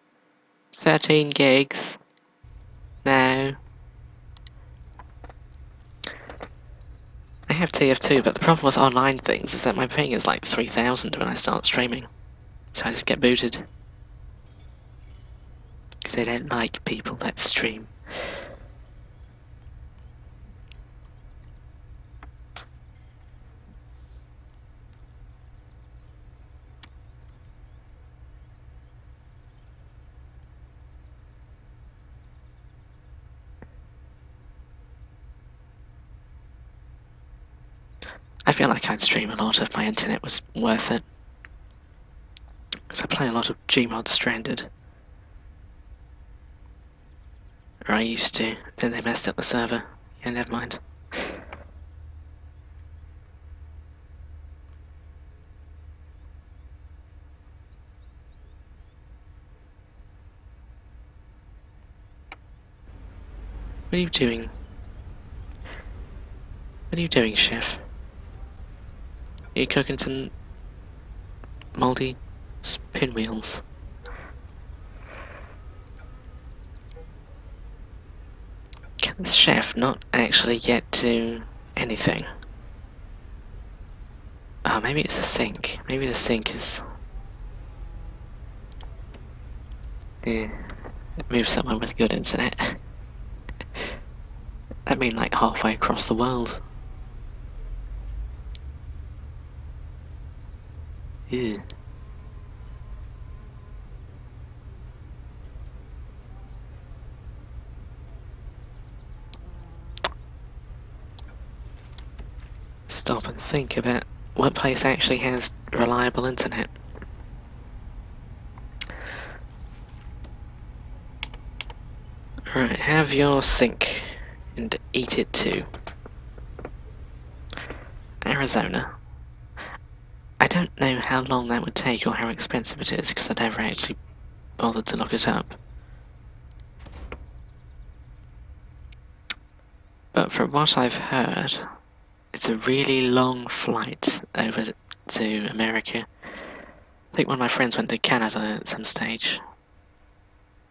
13 gigs. No. I have TF2, but the problem with online things is that my ping is like 3000 when I start streaming. So I just get booted. Because they don't like people that stream. I feel like I'd stream a lot if my internet was worth it. Because I play a lot of Gmod Stranded. Or I used to, then they messed up the server. Yeah, never mind. What are you doing? What are you doing, chef? Are you cooking some mouldy pinwheels? Can this chef not actually get to anything? Oh, maybe it's the sink. Maybe the sink is... Yeah, it moves somewhere with good internet. I mean like halfway across the world. Yeah. Stop and think about what place actually has reliable internet. Right, have your sink and eat it too. Arizona. I don't know how long that would take or how expensive it is because I never actually bothered to look it up. But from what I've heard, it's a really long flight over to America. I think one of my friends went to Canada at some stage.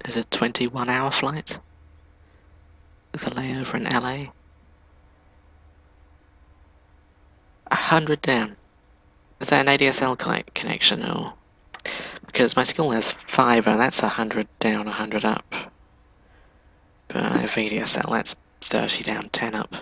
It's a 21-hour flight. There's a layover in LA. 100 down. Is that an ADSL connection or? Because my school has fibre, that's 100 down, 100 up. But I have ADSL, that's 30 down, 10 up.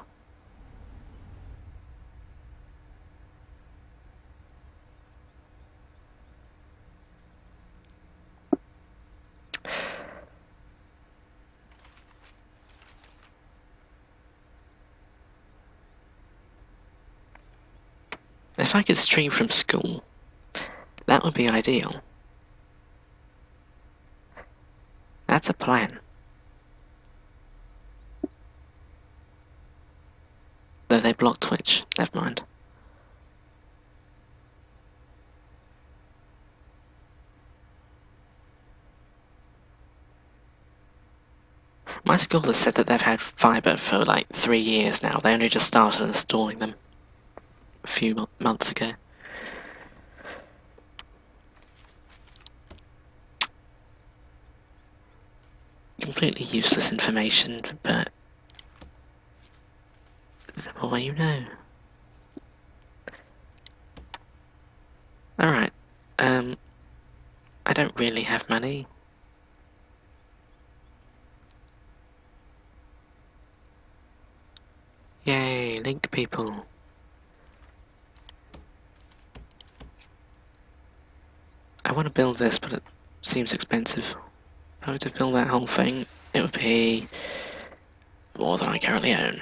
If I could stream from school, that would be ideal. That's a plan. Though they blocked Twitch, never mind. My school has said that they've had fibre for like 3 years now. They only just started installing them a few months ago. Completely useless information, but the more you know. Alright, I don't really have money. Yay, link people. I want to build this, but it seems expensive. If I were to build that whole thing, it would be more than I currently own.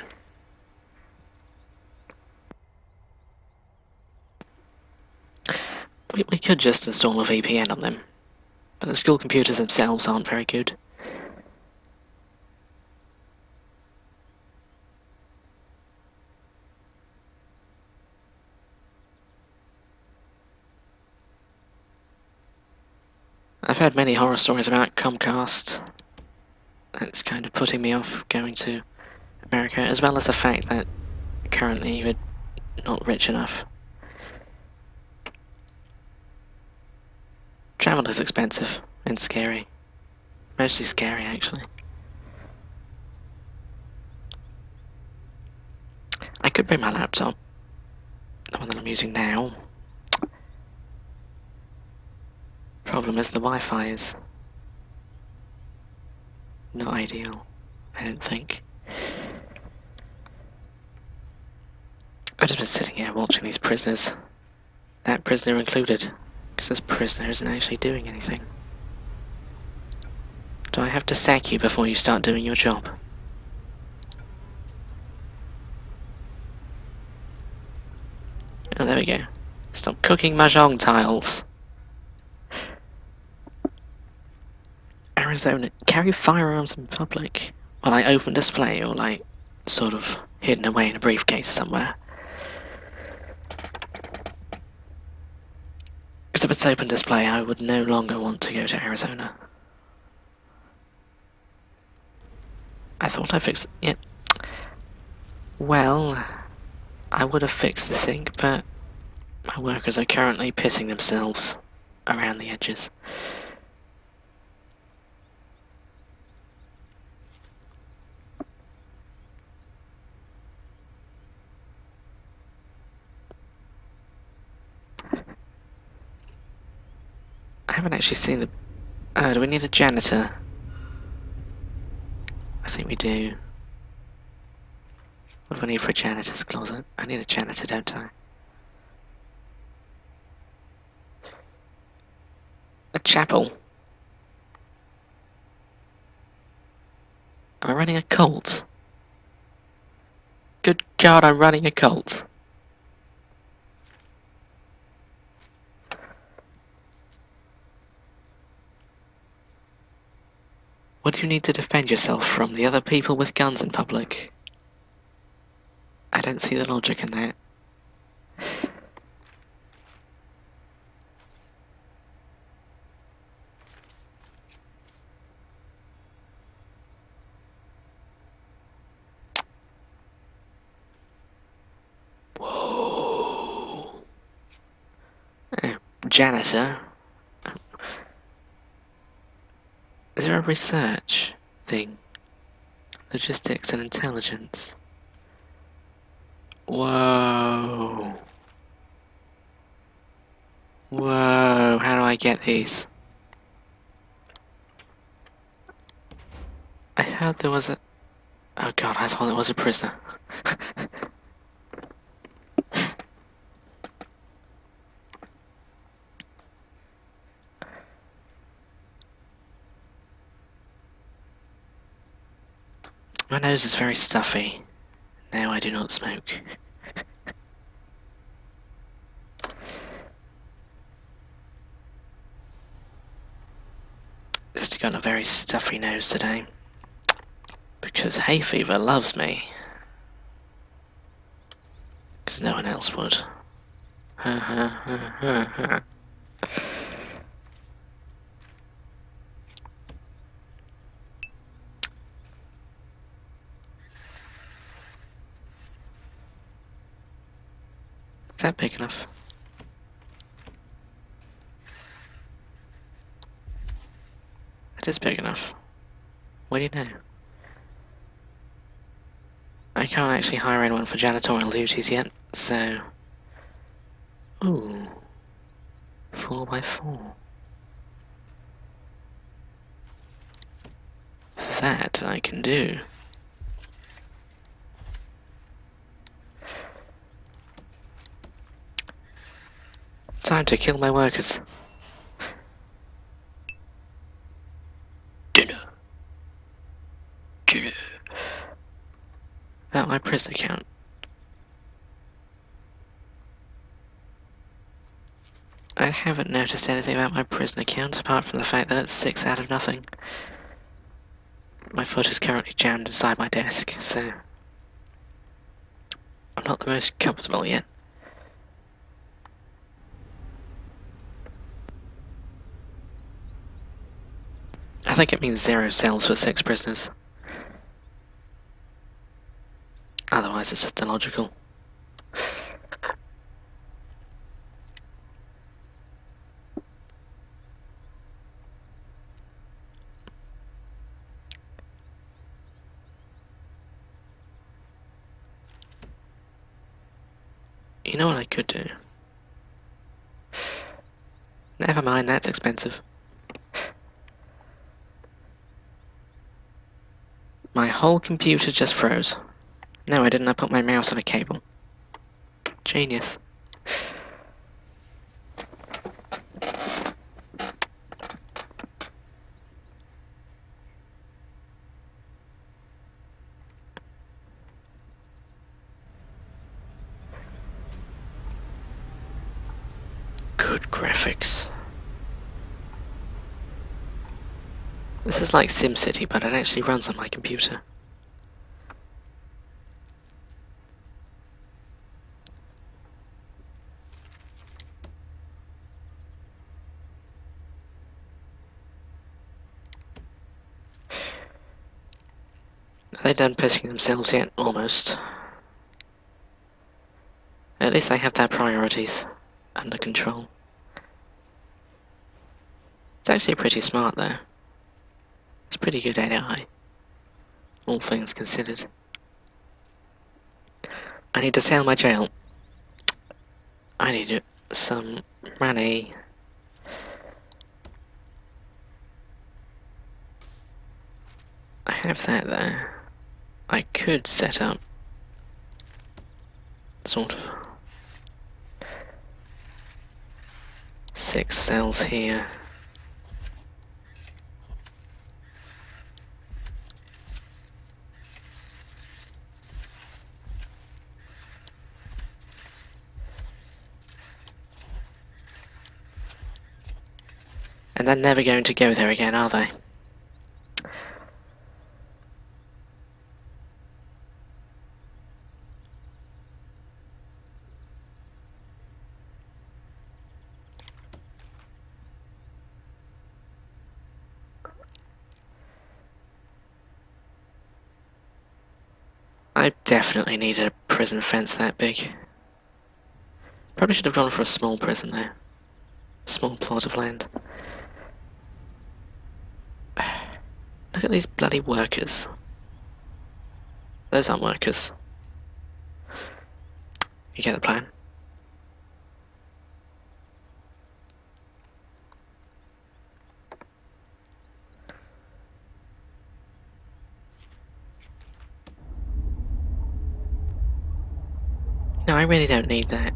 We could just install a VPN on them, but the school computers themselves aren't very good. I've heard many horror stories about Comcast. That's kind of putting me off going to America, as well as the fact that currently we're not rich enough. Travel is expensive and scary. Mostly scary, actually. I could bring my laptop, the one that I'm using now. Problem is the Wi-Fi is not ideal, I don't think. I've just been sitting here watching these prisoners. That prisoner included, because this prisoner isn't actually doing anything. Do I have to sack you before you start doing your job? Oh, there we go. Stop cooking mahjong tiles. Arizona. Carry firearms in public. Well, like open display or like sort of hidden away in a briefcase somewhere. Because if it's open display, I would no longer want to go to Arizona. I thought I fixed it. Yep. Well, I would have fixed the sink, but my workers are currently pissing themselves around the edges. I haven't actually seen the... do we need a janitor? I think we do. What do I need for a janitor's closet? I need a janitor, don't I? A chapel. Am I running a cult? Good God, I'm running a cult. What do you need to defend yourself from the other people with guns in public? I don't see the logic in that. Whoa. Janitor. Is there a research thing? Logistics and intelligence. Whoa. Whoa, how do I get these? I heard there was a... Oh God, I thought there was a prisoner. My nose is very stuffy. Now I do not smoke. Just got a very stuffy nose today. Because hay fever loves me. Because no one else would. Ha ha ha ha ha. Is that big enough? It is big enough. What do you know? I can't actually hire anyone for janitorial duties yet, so... Ooh. 4x4. That I can do. Time to kill my workers. Dinner. Dinner. my prisoner count. I haven't noticed anything about my prisoner count apart from the fact that it's 6 out of nothing. My foot is currently jammed inside my desk, so I'm not the most comfortable yet. I think it means 0 cells for 6 prisoners. Otherwise it's just illogical. You know what I could do? Never mind, that's expensive. My whole computer just froze. No, I didn't. I put my mouse on a cable. Genius. Good graphics. This is like SimCity, but it actually runs on my computer. Are they done pissing themselves yet? Almost. At least they have their priorities under control. It's actually pretty smart though. It's pretty good AI, all things considered. I need to sell my jail. I need some money. I have that there. I could set up sort of 6 cells here. And they're never going to go there again, are they? I definitely needed a prison fence that big. Probably should have gone for a small prison there. A small plot of land. Look at these bloody workers. Those aren't workers. You get the plan? No, I really don't need that.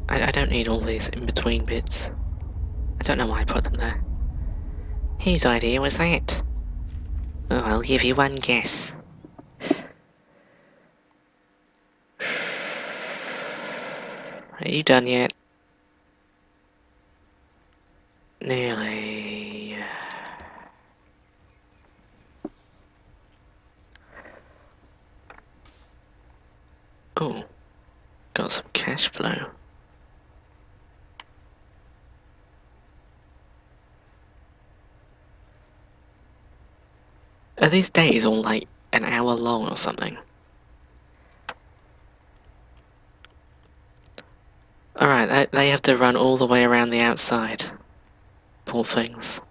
I don't need all these in-between bits. I don't know why I put them there. Whose idea was that? Oh, I'll give you one guess. Are you done yet? Nearly. Oh, got some cash flow. Are these days all like an hour long or something? Alright, they have to run all the way around the outside. Poor things.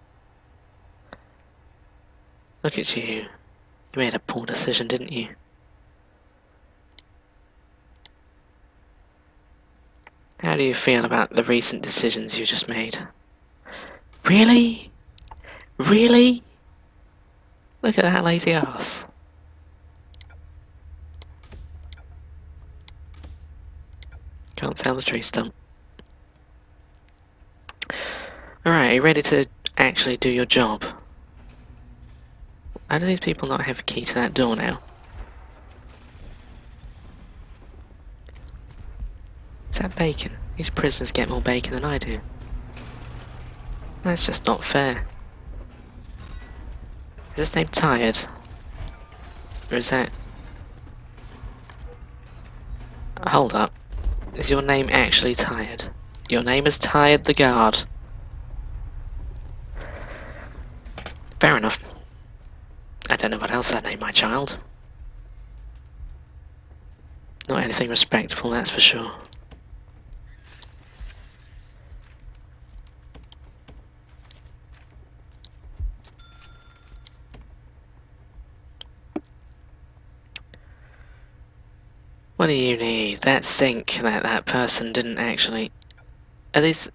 Look at you. You made a poor decision, didn't you? How do you feel about the recent decisions you just made? Really? Really? Look at that lazy ass. Can't sell the tree stump. Alright, are you ready to actually do your job? How do these people not have a key to that door now? Is that bacon? These prisoners get more bacon than I do. That's just not fair. Is this name Tired? Or is that... Hold up. Is your name actually Tired? Your name is Tired the Guard. Fair enough. I don't know what else I'd name my child. Not anything respectful, that's for sure. What do you need? That sink that person didn't actually... Are these...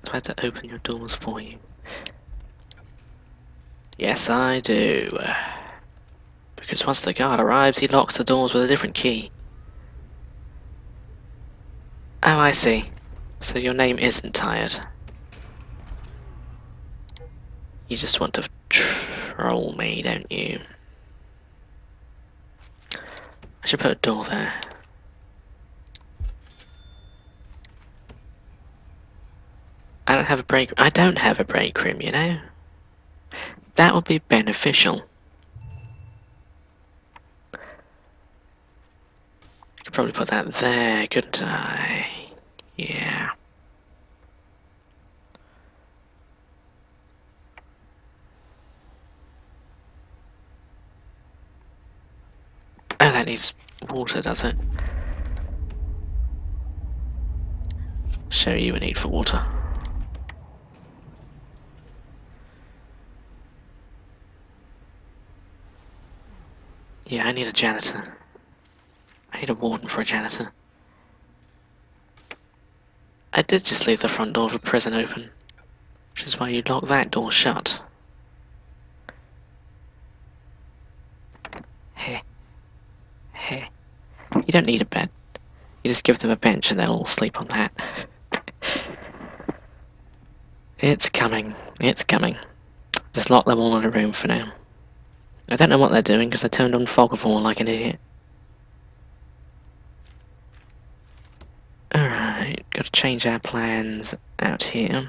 Do I have to open your doors for you? Yes, I do. Because once the guard arrives, he locks the doors with a different key. Oh, I see. So your name isn't Tired. You just want to troll me, don't you? I should put a door there. I don't have a break room, you know? That would be beneficial. I could probably put that there, couldn't I? Yeah. Oh, that needs water, does it? Show you a need for water. Yeah, I need a janitor. I need a warden for a janitor. I did just leave the front door of a prison open, which is why you lock that door shut. Heh. Heh. You don't need a bed. You just give them a bench and they'll all sleep on that. It's coming. It's coming. Just lock them all in a room for now. I don't know what they're doing because I turned on fog of war like an idiot. Alright, gotta change our plans out here.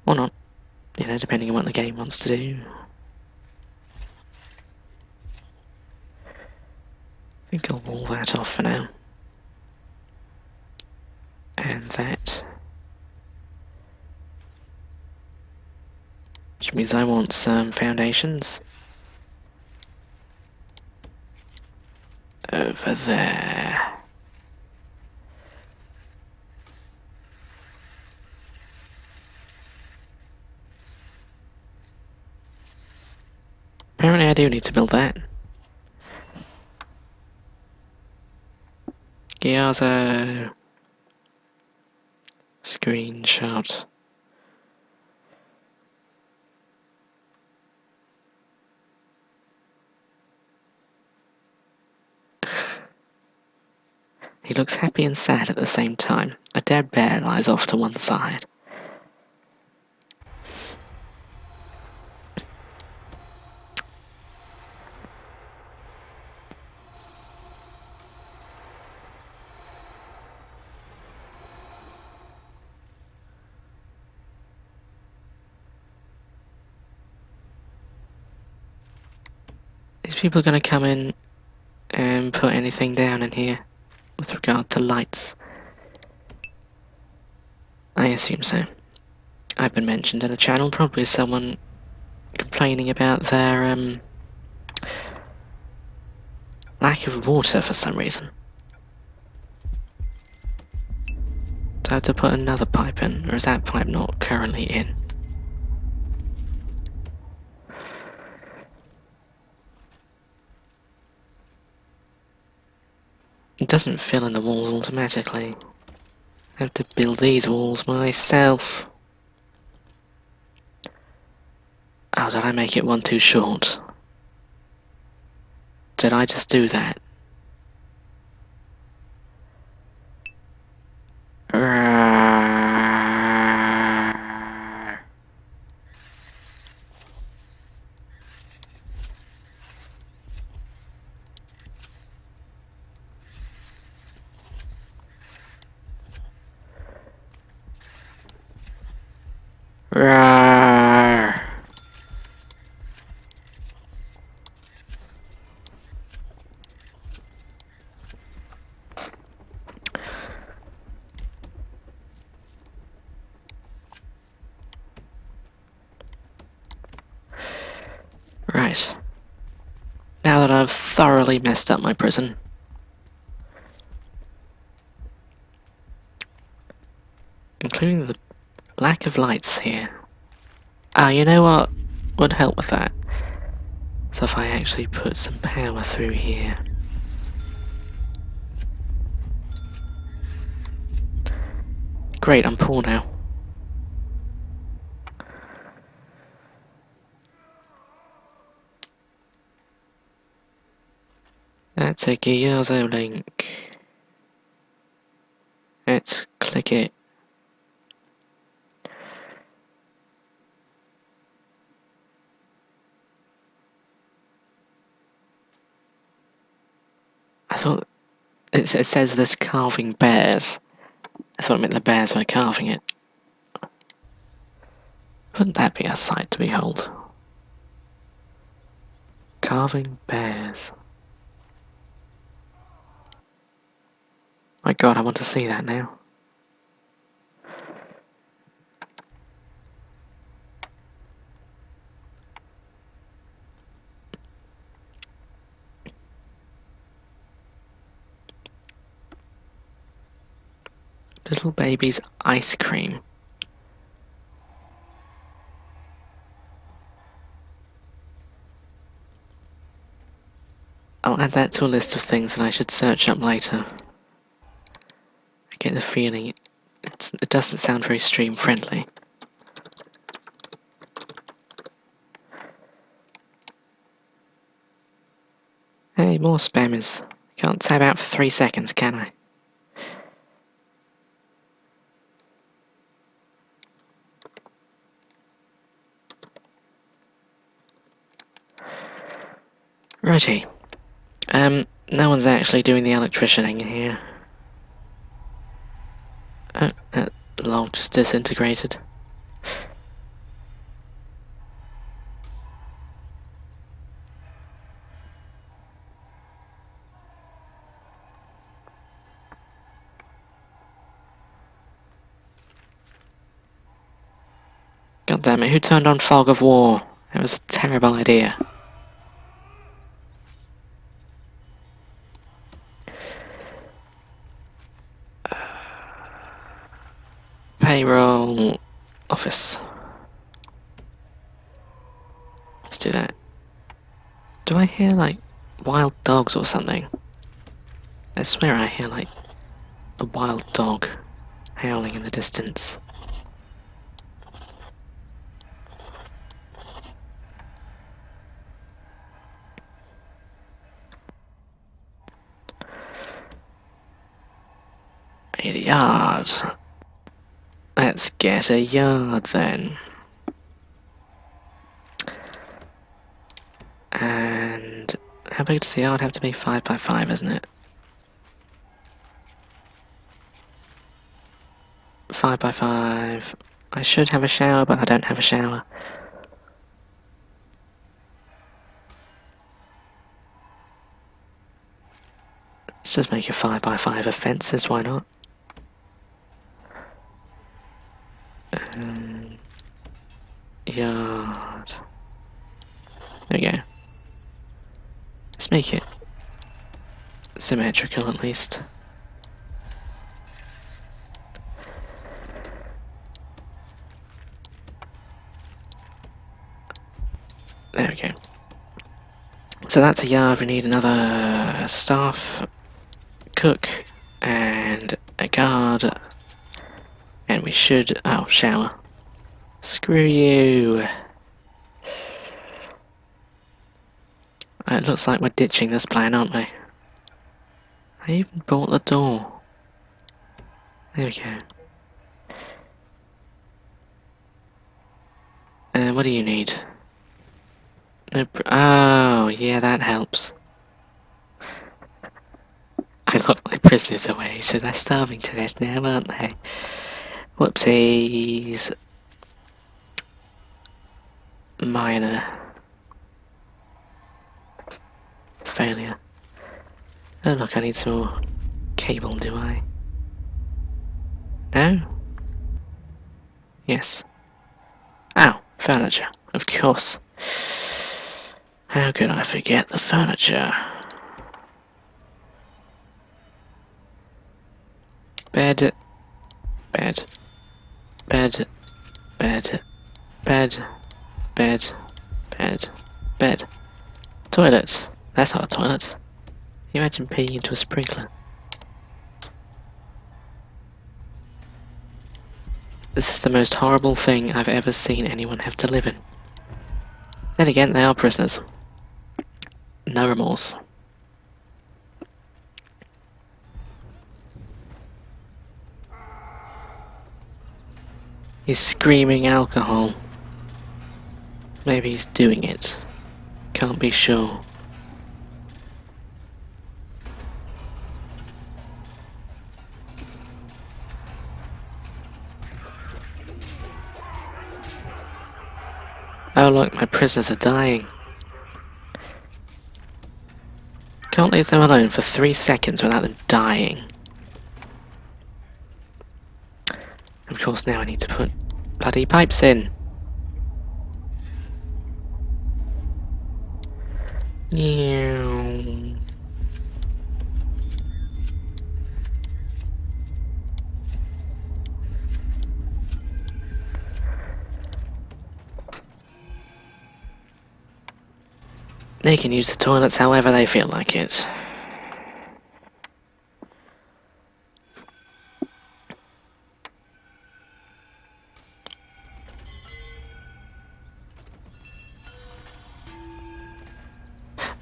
Or not. You know, depending on what the game wants to do. I think I'll wall that off for now. And that. Which means I want some foundations. Over there. Apparently I do need to build that. Giazzo. Screenshot. He looks happy and sad at the same time. A dead bear lies off to one side. These people are going to come in and put anything down in here with regard to lights. I assume so. I've been mentioned in a channel, probably someone complaining about their lack of water for some reason. Do I have to put another pipe in, or is that pipe not currently in? It doesn't fill in the walls automatically. I have to build these walls myself. Oh, did I make it one too short? Did I just do that? thoroughly messed up my prison. Including the lack of lights here. Ah, you know what would help with that? So if I actually put some power through here. Great, I'm poor now. That's a Gyazzo link. Let's click it. I thought it says there's carving bears. I thought it meant the bears were carving it. Wouldn't that be a sight to behold? Carving bears. My god, I want to see that now. Little baby's ice cream. I'll add that to a list of things that I should search up later. I get the feeling it doesn't sound very stream friendly. Hey, more spammers. Can't tab out for 3 seconds, can I? Righty. No one's actually doing the electricianing here. Log just disintegrated. God damn it, who turned on Fog of War? It was a terrible idea. Payroll office. Let's do that. Do I hear like wild dogs or something? I swear I hear like a wild dog howling in the distance. I need a yard. Let's get a yard then. And how big does the yard have to be? 5 by 5, isn't it? 5 by 5. I should have a shower, but I don't have a shower. Let's just make it 5 by 5 of fences, why not? Yard. There we go. Let's make it symmetrical at least. There we go. So that's a yard. We need another staff, cook, and a guard. And we should... oh, shower. Screw you! It looks like we're ditching this plan, aren't we? I even bought the door. There we go. What do you need? No oh, yeah, that helps. I locked my prisoners away, so they're starving to death now, aren't they? Whoopsies. Minor failure. Oh look, I need some more cable, do I? No? Yes. Ow, furniture, of course. How could I forget the furniture? Bed. Bed. Bed. Bed. Bed. Bed. Bed. Bed. Toilet. That's not a toilet. Can you imagine peeing into a sprinkler? This is the most horrible thing I've ever seen anyone have to live in. Then again, they are prisoners. No remorse. He's screaming alcohol. Maybe he's doing it. Can't be sure. Oh look, my prisoners are dying. Can't leave them alone for 3 seconds without them dying. Of course now I need to put bloody pipes in. They can use the toilets however they feel like it.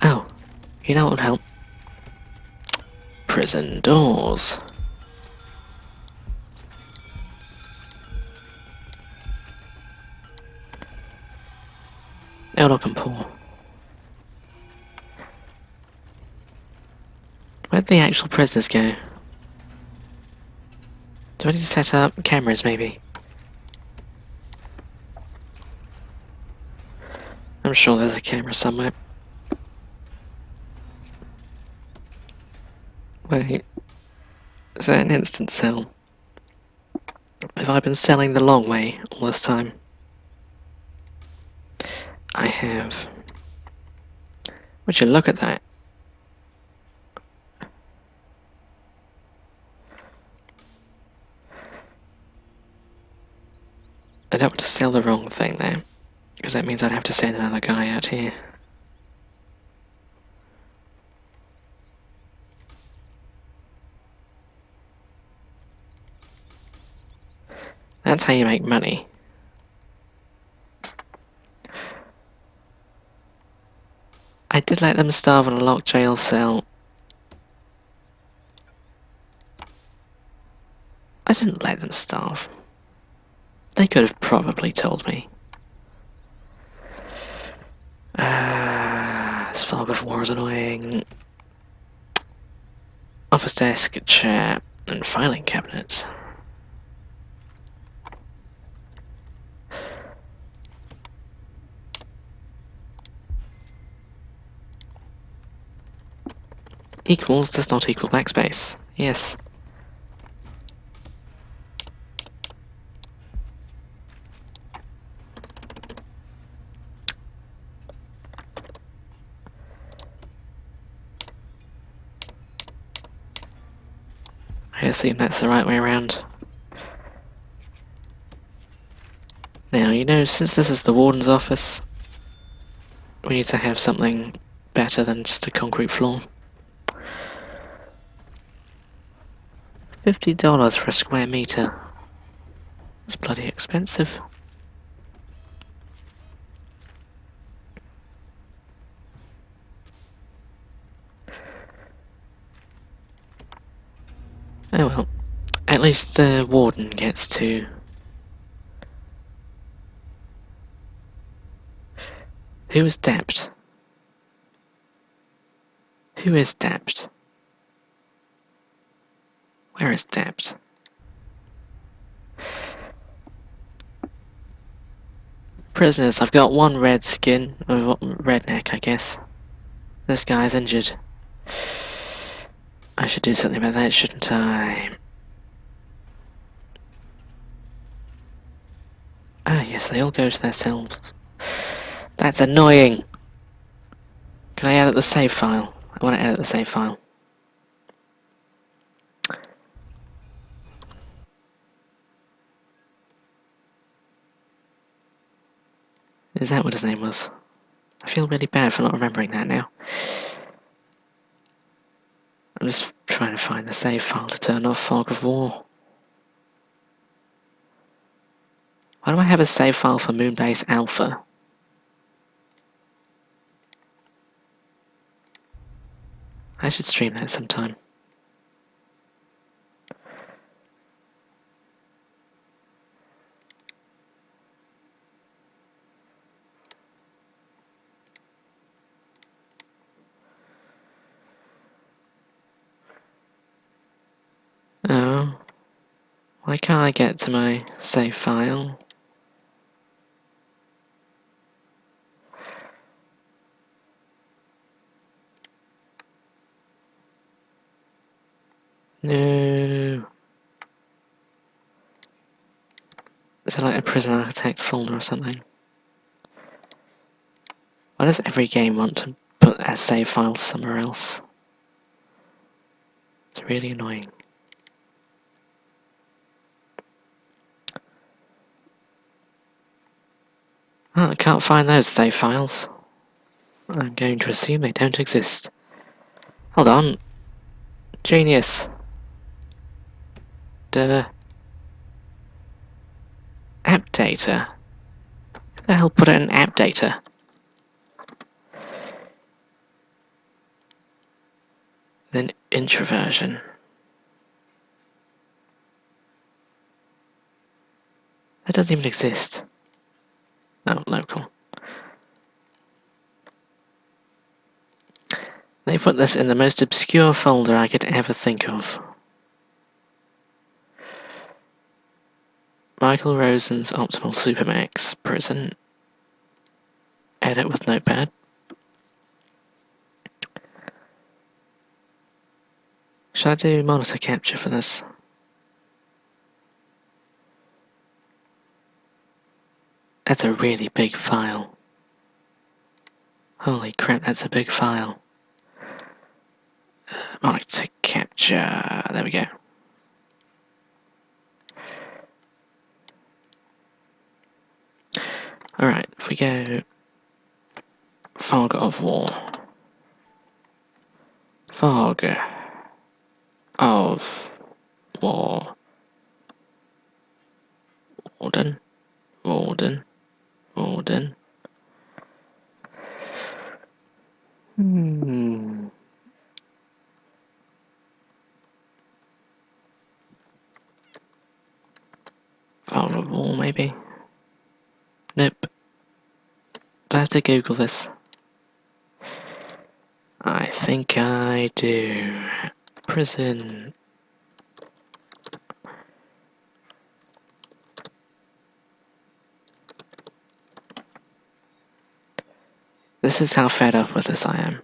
Oh, you know what would help? Prison doors. Now look and pour. Where'd the actual prisoners go? Do I need to set up cameras maybe? I'm sure there's a camera somewhere. Wait. Is that an instant sell? Have I been selling the long way all this time? I have. Would you look at that? I don't want to sell the wrong thing there, because that means I'd have to send another guy out here. That's how you make money. I did let them starve in a locked jail cell. I didn't let them starve. They could have probably told me. This fog of war is annoying. Office desk, chair, and filing cabinet. Equals does not equal backspace. Yes. I assume that's the right way around. Now, you know, since this is the warden's office, we need to have something better than just a concrete floor. $50 for a square meter. That's bloody expensive. Oh well, at least the warden gets to... Who is Dept? Who is Dept? Where is Dept? Prisoners, I've got one red skin, or redneck I guess. This guy's injured. I should do something about that, shouldn't I? Ah yes, they all go to their cells. That's annoying! Can I edit the save file? I want to edit the save file. Is that what his name was? I feel really bad for not remembering that now. I'm just trying to find the save file to turn off Fog of War. Why do I have a save file for Moonbase Alpha? I should stream that sometime. Oh. Why can't I get to my save file? No. Is it like a Prison Architect folder or something? Why does every game want to put a save file somewhere else? It's really annoying. Oh, I can't find those save files. I'm going to assume they don't exist. Hold on. Genius. Duh. App data. Who the hell put it in app data? Then introversion. That doesn't even exist. Oh, local. They put this in the most obscure folder I could ever think of. Michael Rosen's Optimal Supermax Prison. Edit with Notepad. Should I do monitor capture for this? That's a really big file. Holy crap, that's a big file. Monitor capture. There we go. Alright, if we go Fog of War. Fog of War. Warden. Warden. Warden. Fog of War, maybe? Nope. Do I have to Google this? I think I do. Prison. This is how fed up with this I am.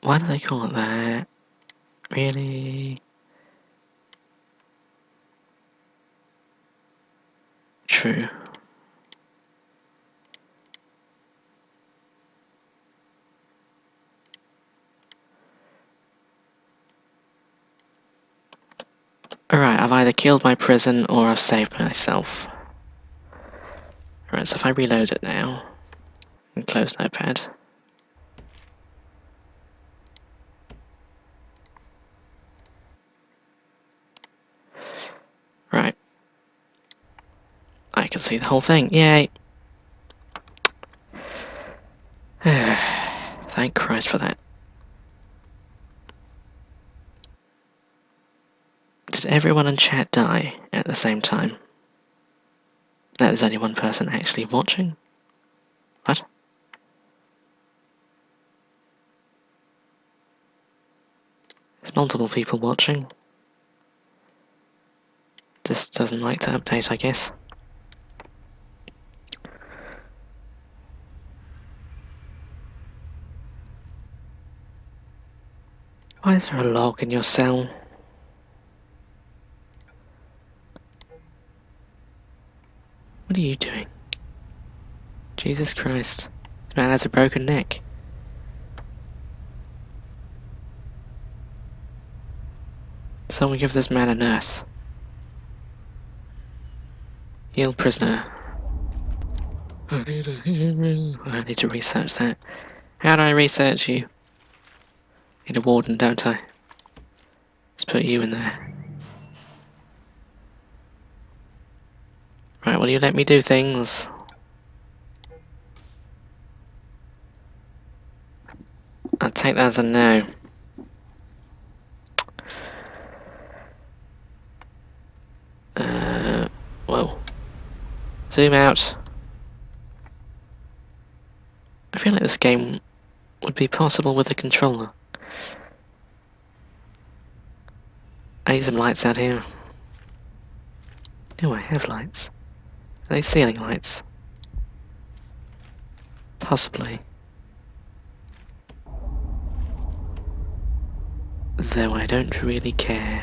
Why do they call it that? Really? True. Alright, I've either killed my prison or I've saved myself. Alright, so if I reload it now and close Notepad. Right. I can see the whole thing. Yay! Thank Christ for that. Did everyone in chat die at the same time? No, there's only one person actually watching? What? There's multiple people watching. Just doesn't like to update, I guess. Why is there a log in your cell? What are you doing? Jesus Christ. This man has a broken neck. Someone give this man a nurse. Heal prisoner. I need to research that. How do I research you? Need a warden, don't I? Let's put you in there. Right, will you let me do things? I'll take that as a no. Whoa. Zoom out. I feel like this game would be possible with a controller. I need some lights out here. Do I have lights? Are they ceiling lights? Possibly. Though I don't really care.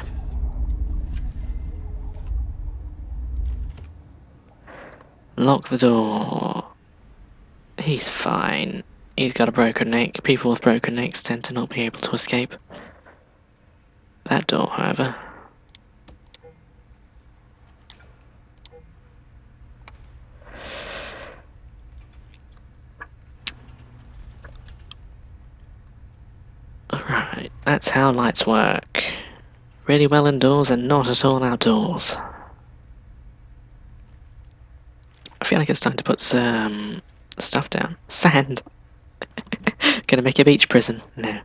Lock the door. He's fine. He's got a broken neck. People with broken necks tend to not be able to escape. That door, however. Alright, that's how lights work. Really well indoors and not at all outdoors. I feel like it's time to put some stuff down. Sand! Gonna make a beach prison? No.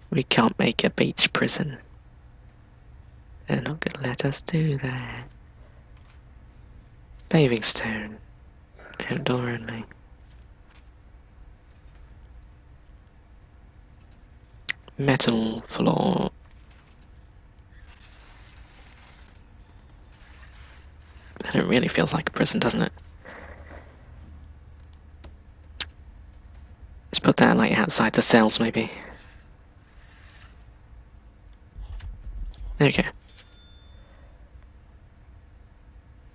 We can't make a beach prison. They're not gonna let us do that. Paving stone. Outdoor only. Metal floor. And it really feels like a prison, doesn't it? Let's put that like outside the cells, maybe. There we go.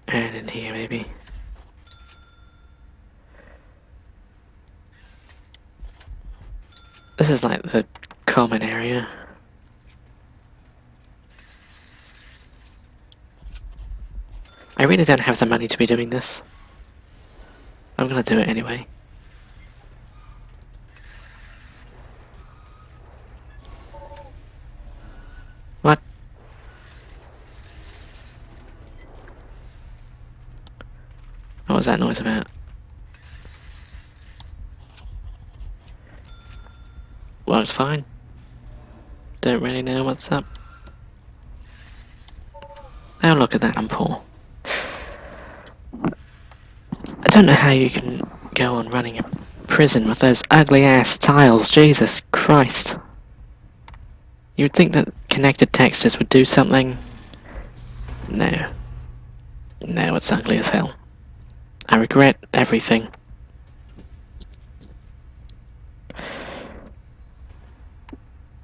And in here, maybe. This is like the common area. I really don't have the money to be doing this. I'm gonna do it anyway. What? What was that noise about? Well, it's fine. Don't really know what's up. Oh, look at that, I'm poor. I don't know how you can go on running a prison with those ugly ass tiles, Jesus Christ. You would think that connected textures would do something. No. No, it's ugly as hell. I regret everything.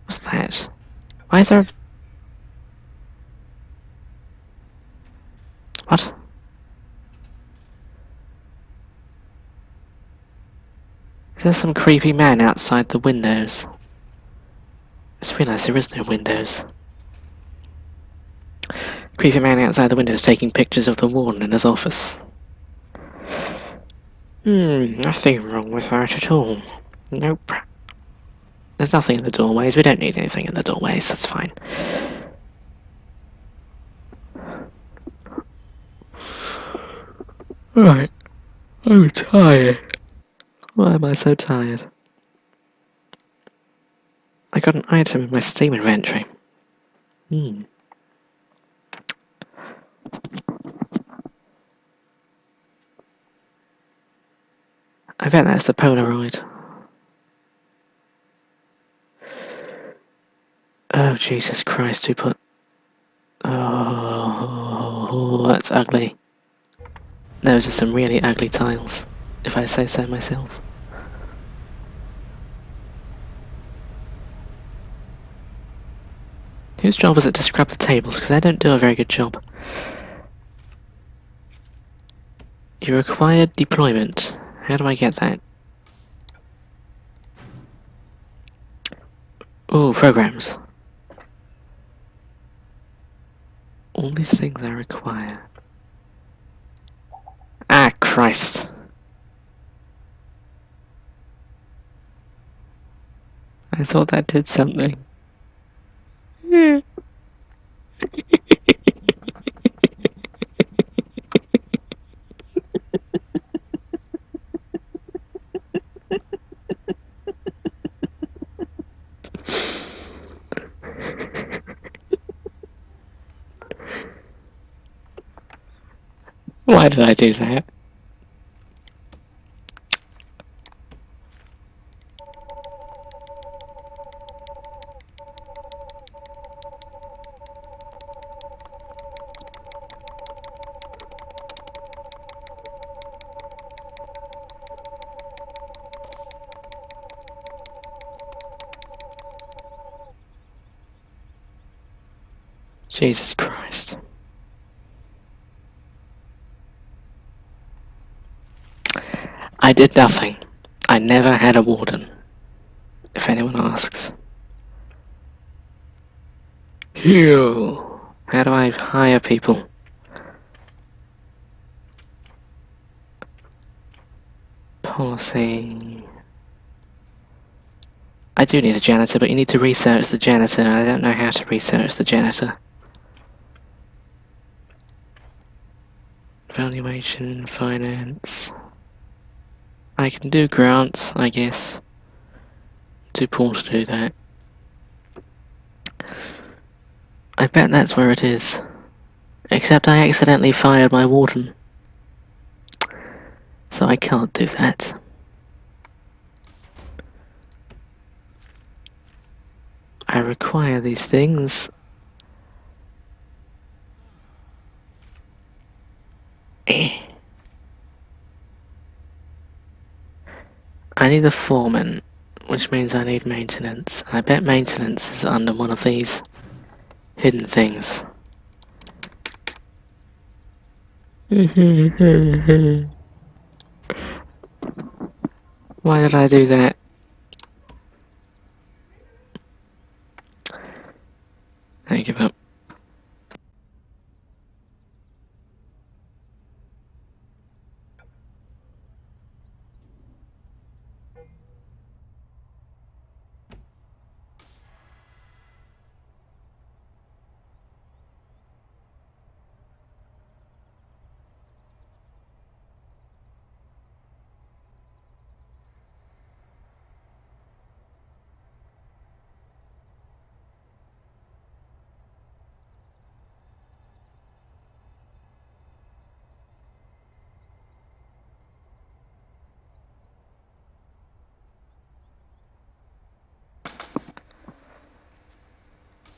What's that? Why is there... What? Is there some creepy man outside the windows? I just realised there is no windows. Creepy man outside the windows taking pictures of the warden in his office. Nothing wrong with that at all. Nope. There's nothing in the doorways. We don't need anything in the doorways. That's fine. Right. I'm tired. Why am I so tired? I got an item in my Steam inventory. I bet that's the Polaroid. Oh, Jesus Christ, who put... Oh, that's ugly. Those are some really ugly tiles, if I say so myself. Whose job is it to scrub the tables? Because they don't do a very good job. You required deployment. How do I get that? Oh, programs. All these things I require. Ah, Christ. I thought that did something. Why did I do that? Jesus Christ. I did nothing. I never had a warden. If anyone asks. Phew. How do I hire people? Policy. I do need a janitor, but you need to research the janitor. I don't know how to research the janitor. Valuation, finance. I can do grants, I guess. Too poor to do that. I bet that's where it is. Except I accidentally fired my warden. So I can't do that. I require these things. I need a foreman, which means I need maintenance. I bet maintenance is under one of these hidden things. Why did I do that? I give up.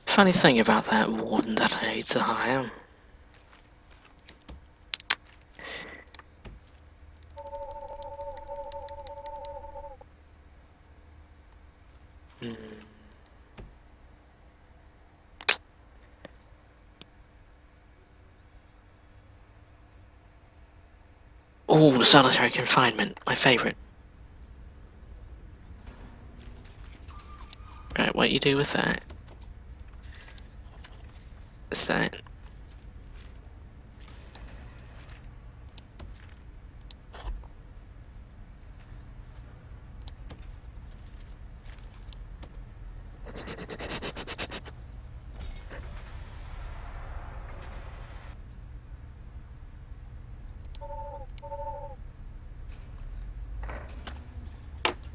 Funny thing about that warden that I need to hire. Oh, solitary confinement, my favourite. Right, what you do with that? Is that?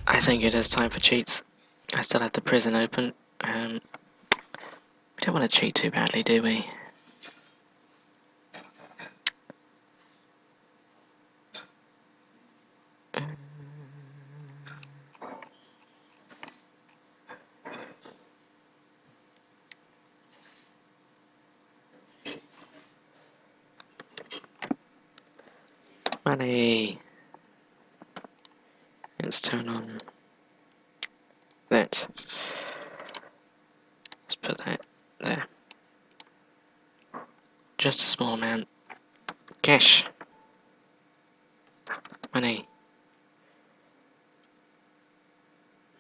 I think it is time for cheats. I still have the prison open. We don't want to cheat too badly, do we? Money. Let's turn on that. Let's put that there. Just a small amount. Cash. Money.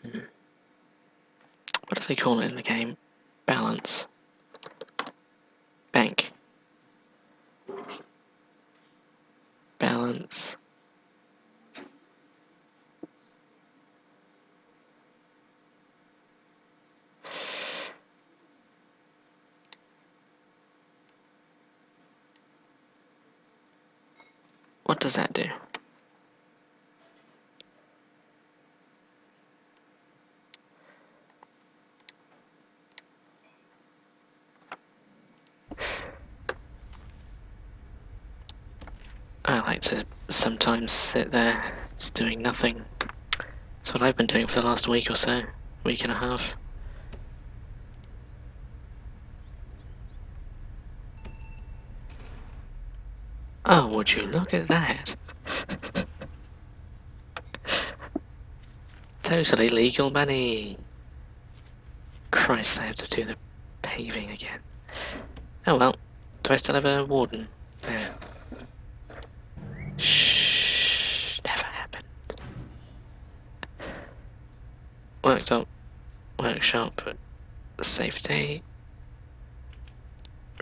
What do they call it in the game? Balance. Bank. Balance. What does that do? I like to sometimes sit there, just doing nothing. That's what I've been doing for the last week or so, week and a half. Oh, would you look at that? Totally legal money. Christ, I have to do the paving again. Oh well, do I still have a warden? Yeah. Shh, never happened. Workshop, safety,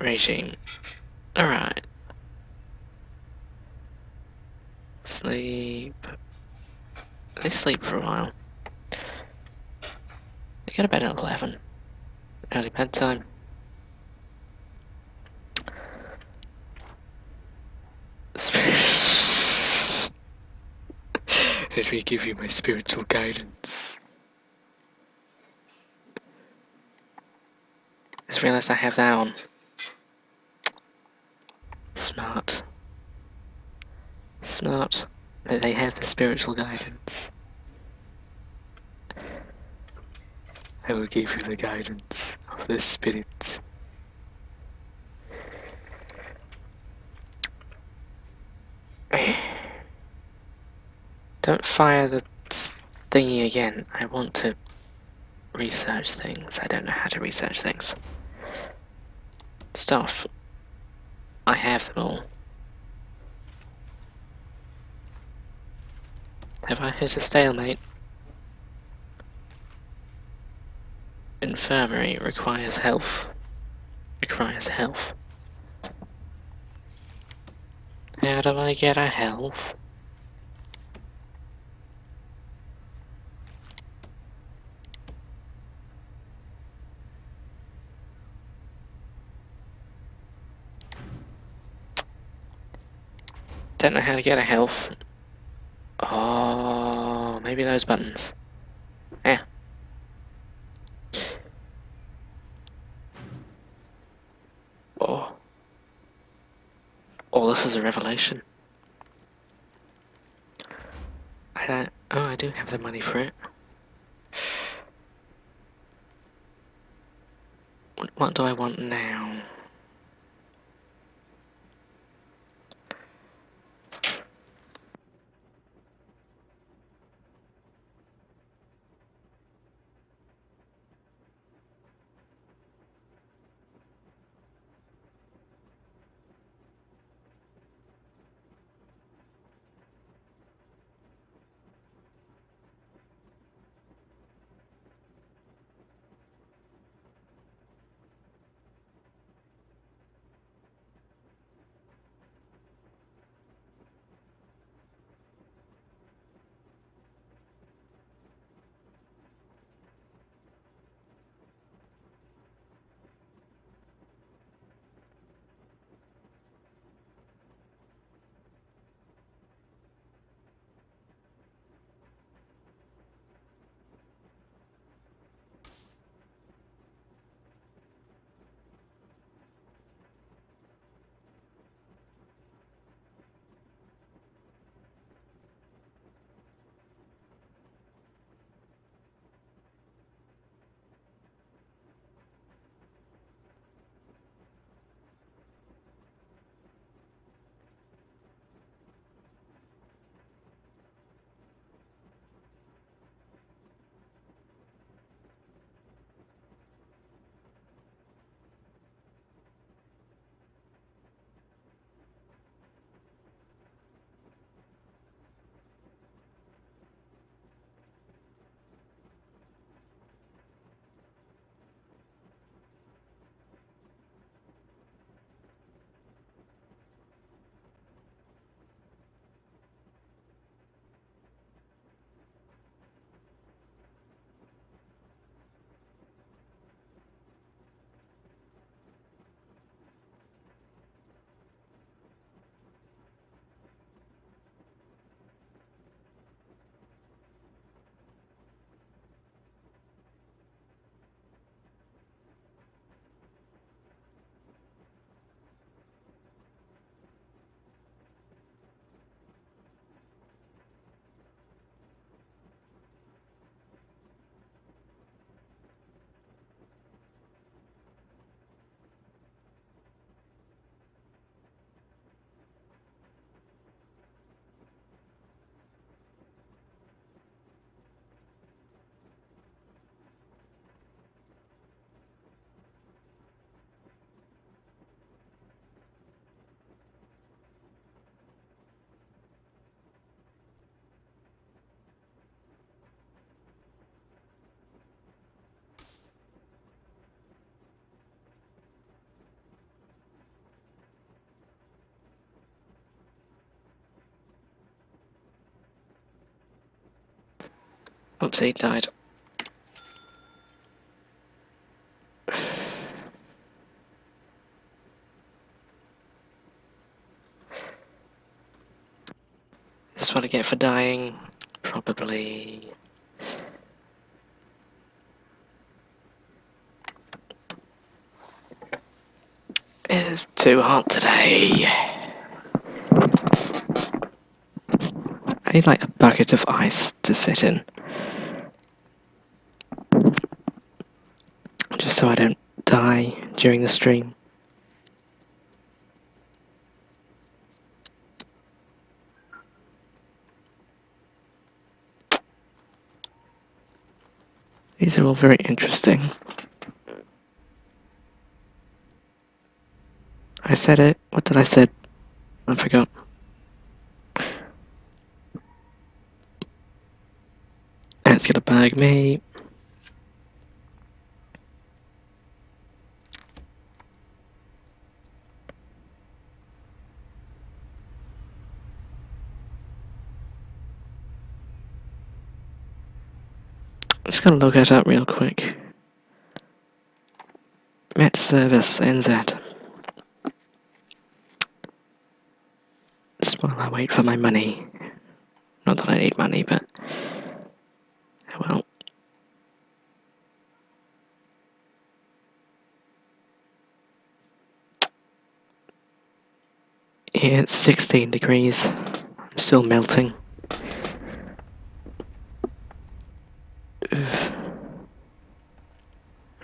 regime. Alright. Sleep. They sleep for a while. They go to bed at 11. Early bedtime. Let me give you my spiritual guidance. Just realised I have that on. Smart. Smart that they have the spiritual guidance. I will give you the guidance of the spirit. Don't fire the thingy again. I want to research things. I don't know how to research things. Stuff. I have them all. Have I hit a stalemate? Infirmary requires health. Requires health. How do I get a health? Don't know how to get a health. Oh, maybe those buttons. Yeah. Oh. Oh, this is a revelation. I don't... Oh, I do have the money for it. What do I want now? Oops, he died. This is what I get for dying. Probably. It is too hot today. I need like a bucket of ice to sit in. Just so I don't die during the stream. These are all very interesting. I said it. What did I say? I forgot. It's gonna bag me. I'm just gonna look it up real quick. Met service NZ. Just while I wait for my money. Not that I need money, but well. Yeah, it's 16 degrees. I'm still melting. I'm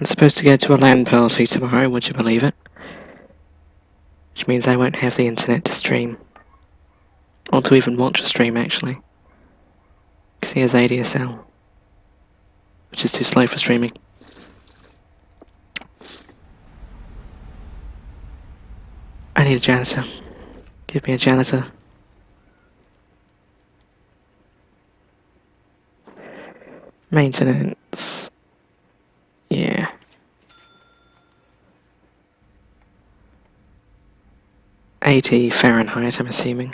supposed to go to a LAN party tomorrow, would you believe it? Which means I won't have the internet to stream. Or to even watch a stream, actually. Because he has ADSL. Which is too slow for streaming. I need a janitor. Give me a janitor. Maintenance. Yeah. 80 Fahrenheit, I'm assuming.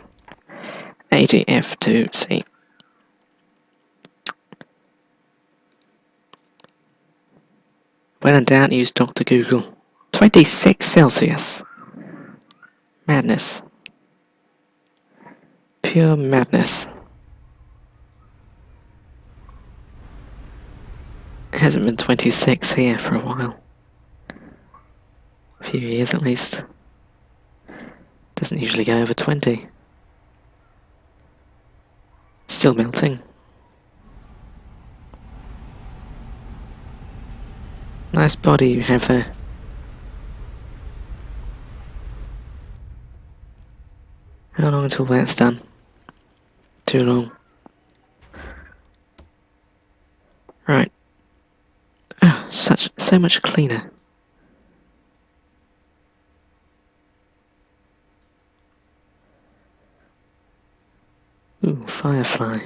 80 F2C. When in doubt, use Dr. Google. 26 Celsius. Madness. Pure madness. It hasn't been 26 here for a while. A few years at least. Doesn't usually go over 20. Still melting. Nice body you have there. How long until that's done? Too long. Right. Oh, so much cleaner. Ooh, firefly.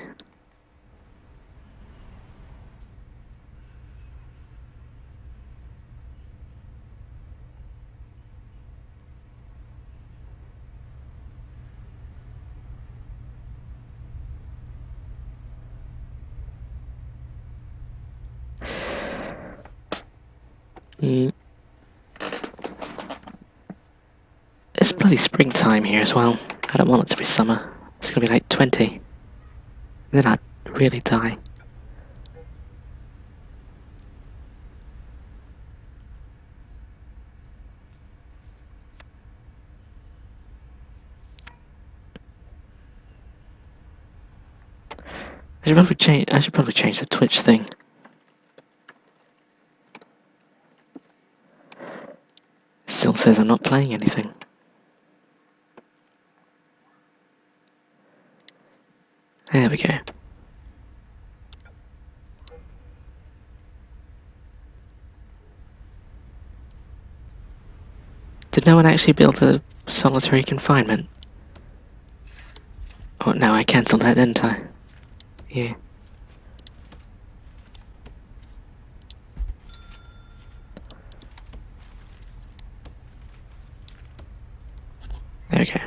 It's bloody springtime here as well. I don't want it to be summer. It's gonna be like 20. Then I'd really die. I should probably change the Twitch thing. Still says I'm not playing anything. There we go. Did no one actually build a solitary confinement? Oh no, I cancelled that, didn't I? Yeah. There we go.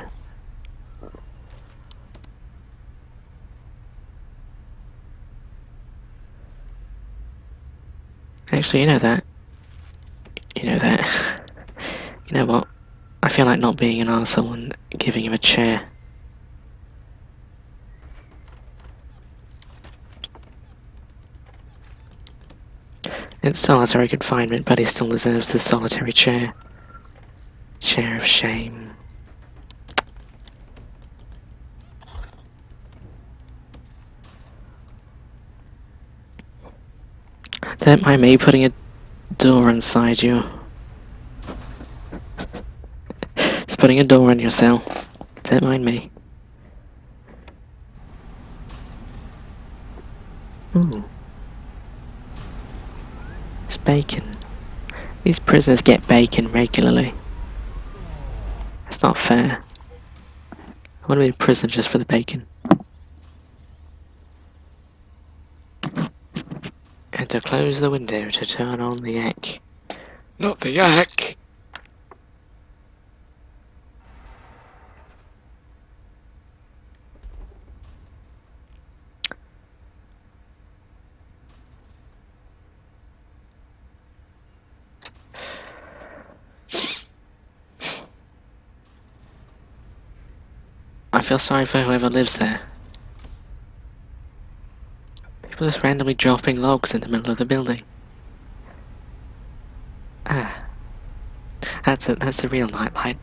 So you know that. You know that. You know what? I feel like not being an arsehole and giving him a chair. It's solitary confinement, but he still deserves the solitary chair. Chair of shame. Don't mind me putting a door inside you. It's putting a door in your cell. Don't mind me. Ooh. It's bacon. These prisoners get bacon regularly. That's not fair. I want to be in prison just for the bacon. And to close the window to turn on the yak. Not the yak! I feel sorry for whoever lives there. People just randomly dropping logs in the middle of the building. Ah. That's the real nightlight.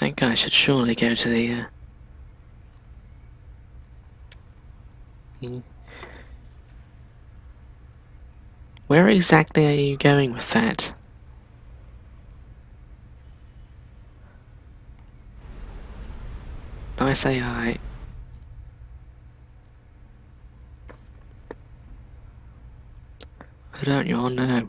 That guy should surely go to the, Where exactly are you going with that? I say I. Don't you all know?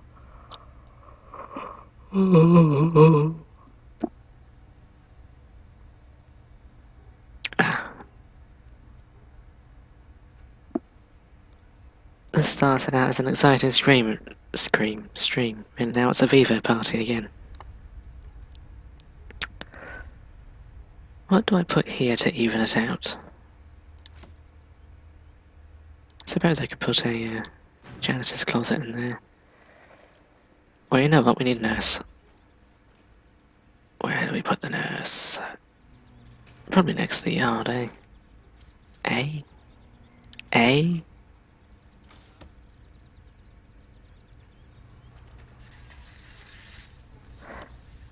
This started out as an exciting stream, and now it's a Vivo party again. What do I put here to even it out? I suppose I could put a janitor's closet in there. Well, you know what? We need a nurse. Where do we put the nurse? Probably next to the yard, eh? Eh? Eh?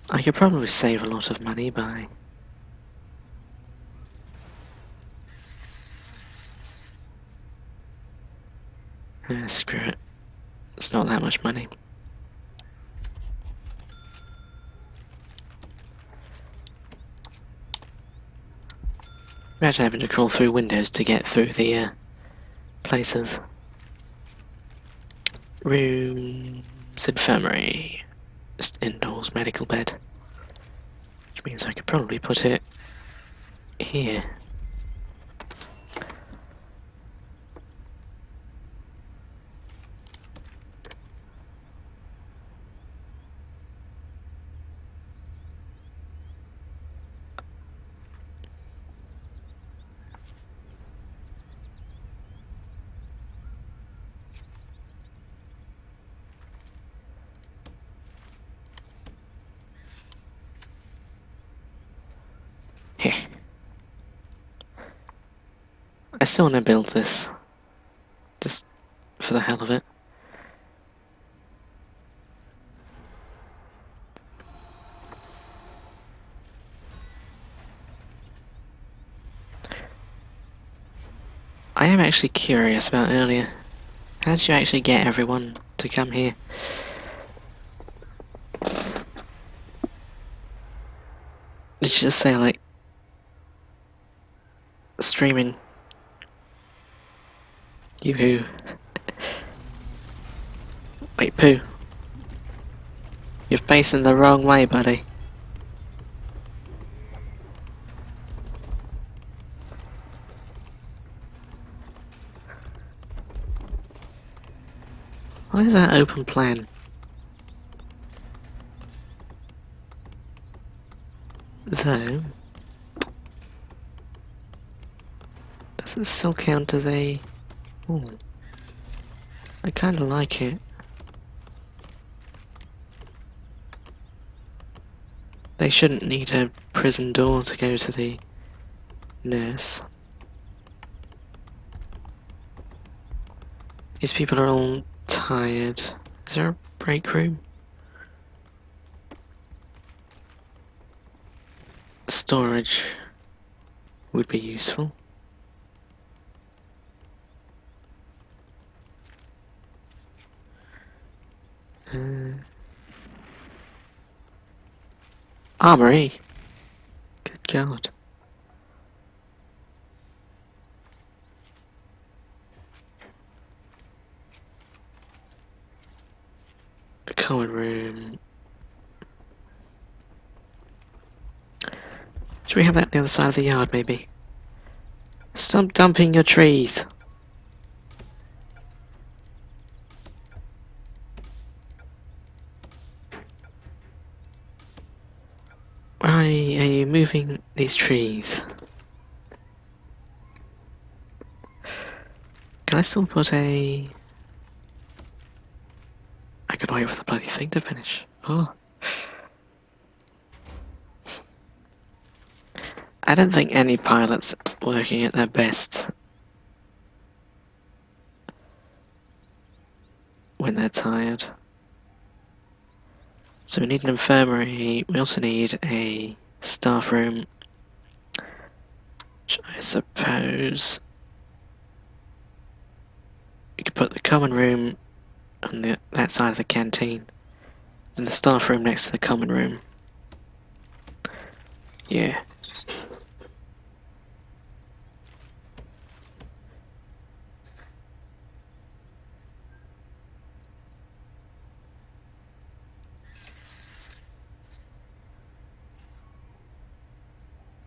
I could probably save a lot of money by... screw it. It's not that much money. Imagine having to crawl through windows to get through the places. Rooms, infirmary, just indoors medical bed. Which means I could probably put it here. Here. I still want to build this. Just for the hell of it. I am actually curious about earlier. How did you actually get everyone to come here? Did you just say, like, streaming? Yoo-hoo. Wait, Pooh. You're facing the wrong way, buddy. What is that open plan? Though, this still count as a... Ooh. I kinda like it. They shouldn't need a prison door to go to the nurse. These people are all tired. Is there a break room? Storage would be useful. Armory. Good God. The common room. Should we have that on the other side of the yard, maybe? Stop dumping your trees. Why are you moving these trees? Can I still put a... I could wait for the bloody thing to finish. Oh. I don't think any pilot's working at their best when they're tired. So we need an infirmary, we also need a staff room, which I suppose we could put the common room on that side of the canteen, and the staff room next to the common room. Yeah.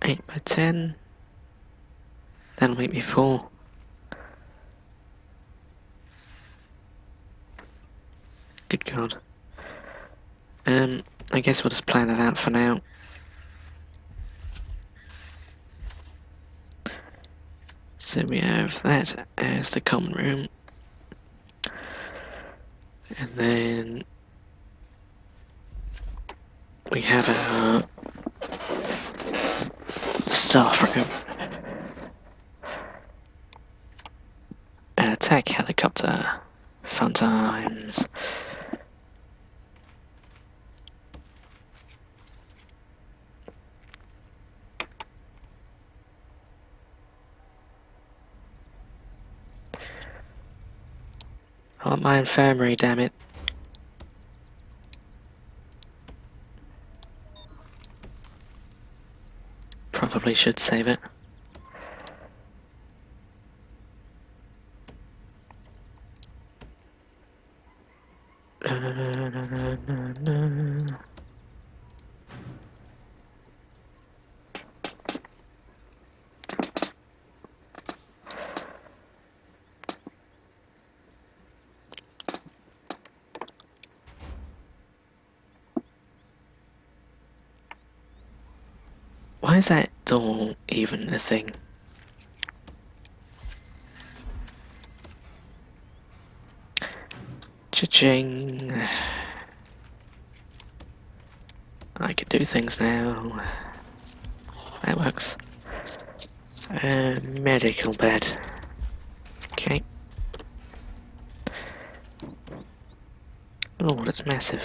Eight by 10. That'll make me 4. Good God. I guess we'll just plan it out for now. So we have that as the common room. And then we have our staff room. An attack helicopter. Fun times. I want my infirmary, damn it. Probably should save it. Why is that door even a thing? Cha-ching. I can do things now. That works. Medical bed. Okay. Oh, that's massive.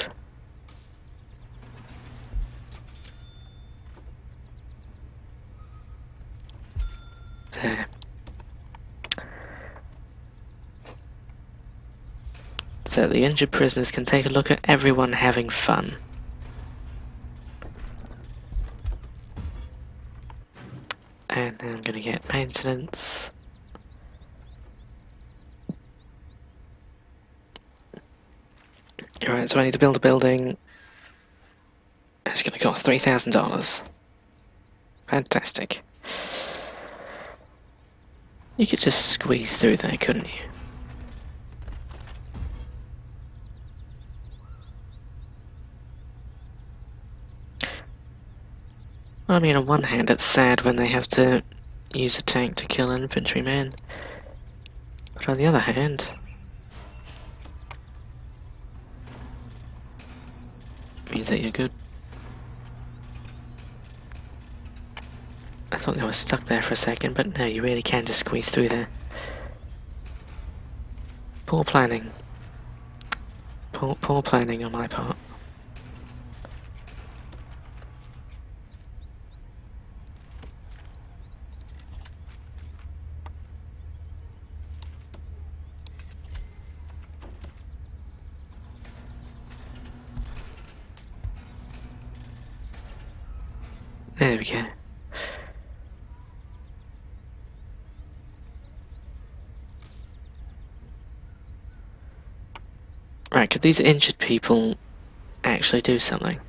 There. So the injured prisoners can take a look at everyone having fun. And I'm gonna get maintenance. Alright, so I need to build a building. It's gonna cost $3,000. Fantastic. You could just squeeze through there, couldn't you? Well, I mean, on one hand, it's sad when they have to use a tank to kill an infantryman. But on the other hand, means that you're good. I thought they were stuck there for a second, but no, you really can just squeeze through there. Poor planning. Poor planning on my part. There we go. Right, could these injured people actually do something?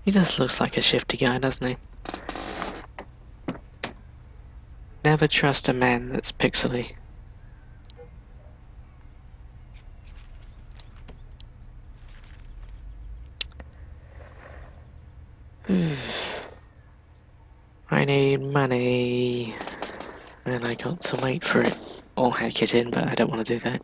He just looks like a shifty guy, doesn't he? Never trust a man that's pixely. I need money. And I got to wait for it or hack it in, but I don't want to do that.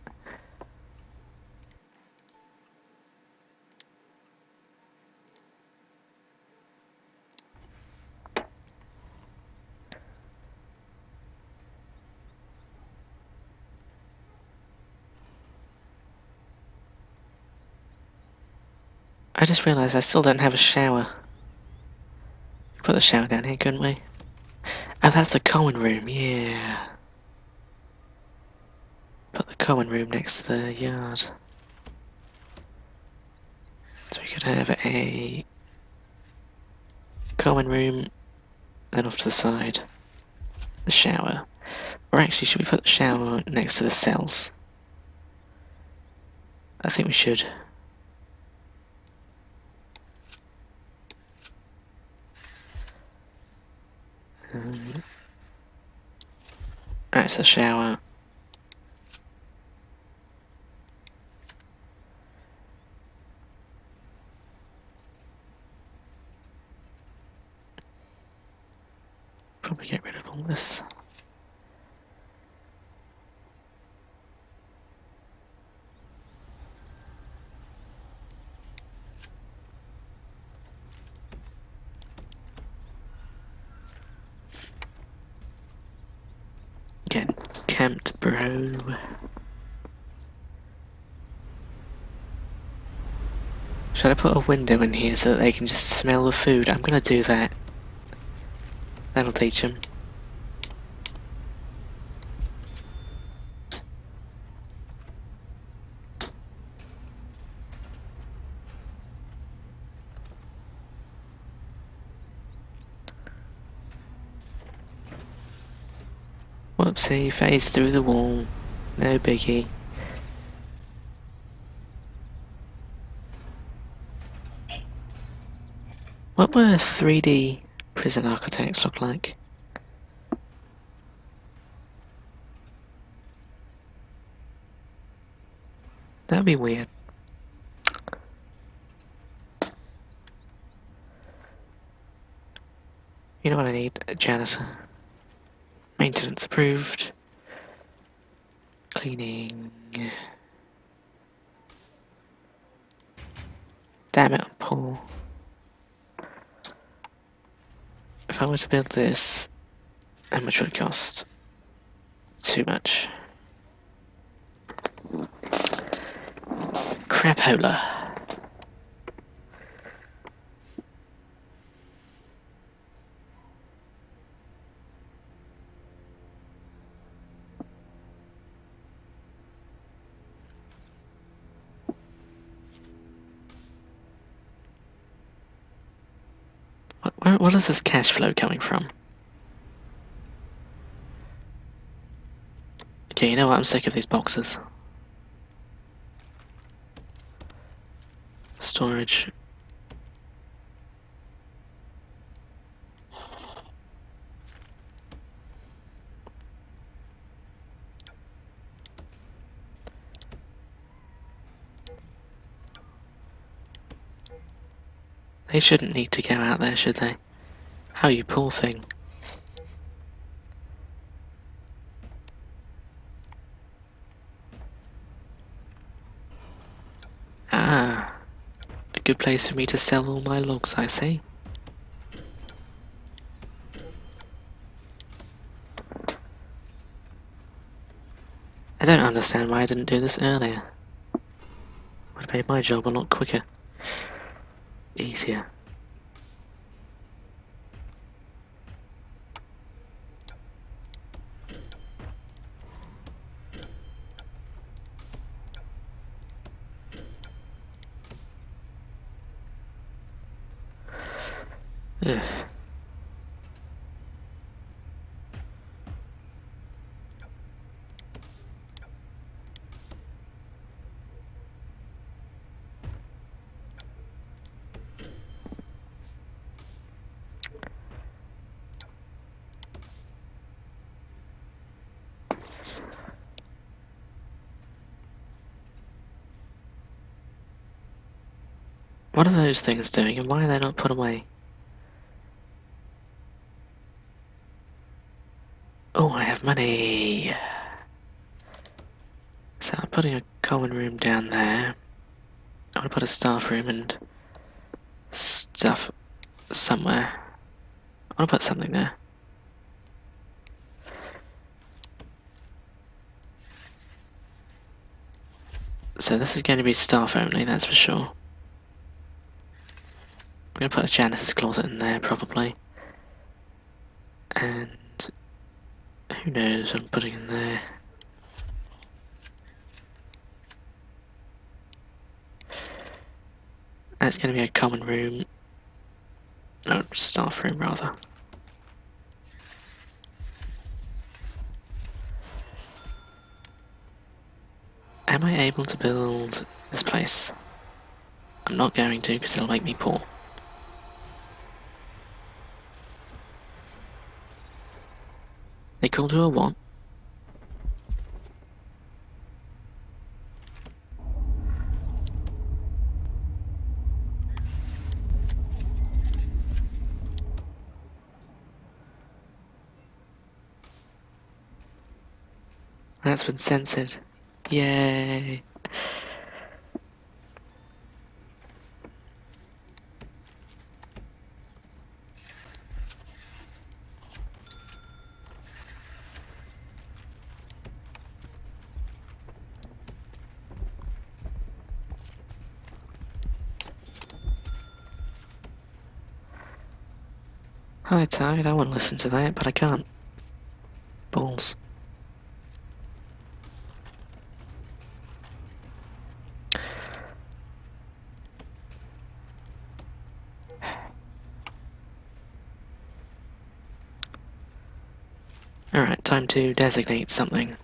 I just realised I still don't have a shower. Put the shower down here, couldn't we? Oh, that's the common room, yeah. Put the common room next to the yard. So we could have a common room, then off to the side, the shower. Or actually, should we put the shower next to the cells? I think we should. Right, so the shower. Probably get rid of all this. Get camped, bro. Should I put a window in here so that they can just smell the food? I'm gonna do that. That'll teach them. Whoopsie, phase through the wall. No biggie. What would 3D prison architects look like? That'd be weird. You know what I need? A janitor. Maintenance approved. Cleaning. Damn it, Paul. If I were to build this, how much would it cost? Too much. Crapola. What is this cash flow coming from? Okay, you know what? I'm sick of these boxes. Storage. They shouldn't need to go out there, should they? Oh, you poor thing. Ah, a good place for me to sell all my logs, I see. I don't understand why I didn't do this earlier. Would have made my job a lot quicker. Easier. Ugh. What are those things doing, and why are they not put away? Oh, I have money! So I'm putting a common room down there. I want to put a staff room and stuff somewhere. I want to put something there. So this is going to be staff only, that's for sure. I'm going to put a janitor's closet in there, probably. And who knows what I'm putting in there. That's going to be a common room. No, staff room, rather. Am I able to build this place? I'm not going to, because it'll make me poor. They called her a what? That's been censored. Yay! Hi Tide, I want to listen to that, but I can't. Balls. Alright, time to designate something.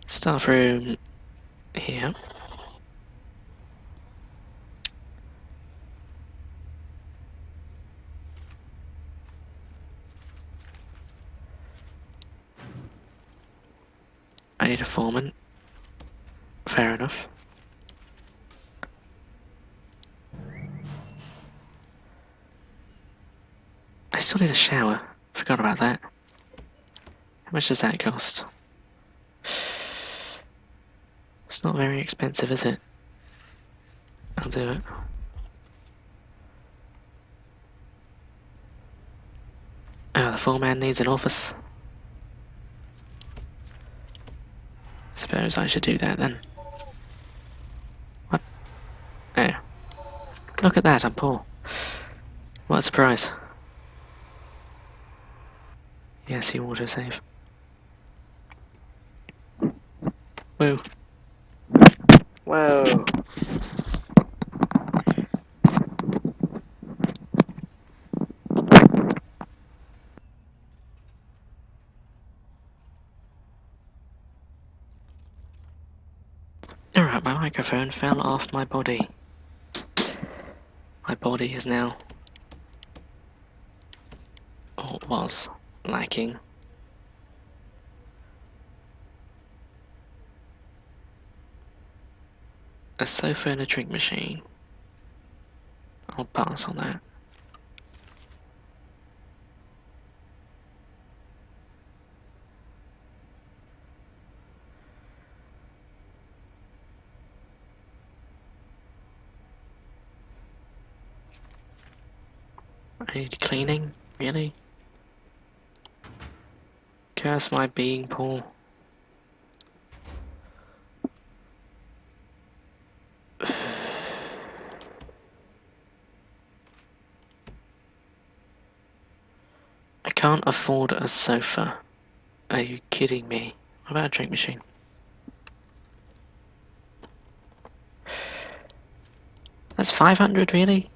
Staff room here. I need a foreman. Fair enough. I still need a shower. Forgot about that. How much does that cost? It's not very expensive, is it? I'll do it. Oh, the foreman needs an office. Suppose I should do that then. What? Oh. Look at that, I'm poor. What a surprise. Yes, he autosave. Whoa. Whoa. Alright, my microphone fell off my body. My body is now, or was, lacking. A sofa and a drink machine. I'll pass on that. I need cleaning? Really? Curse my being poor. I can't afford a sofa. Are you kidding me? What about a drink machine? That's 500, really?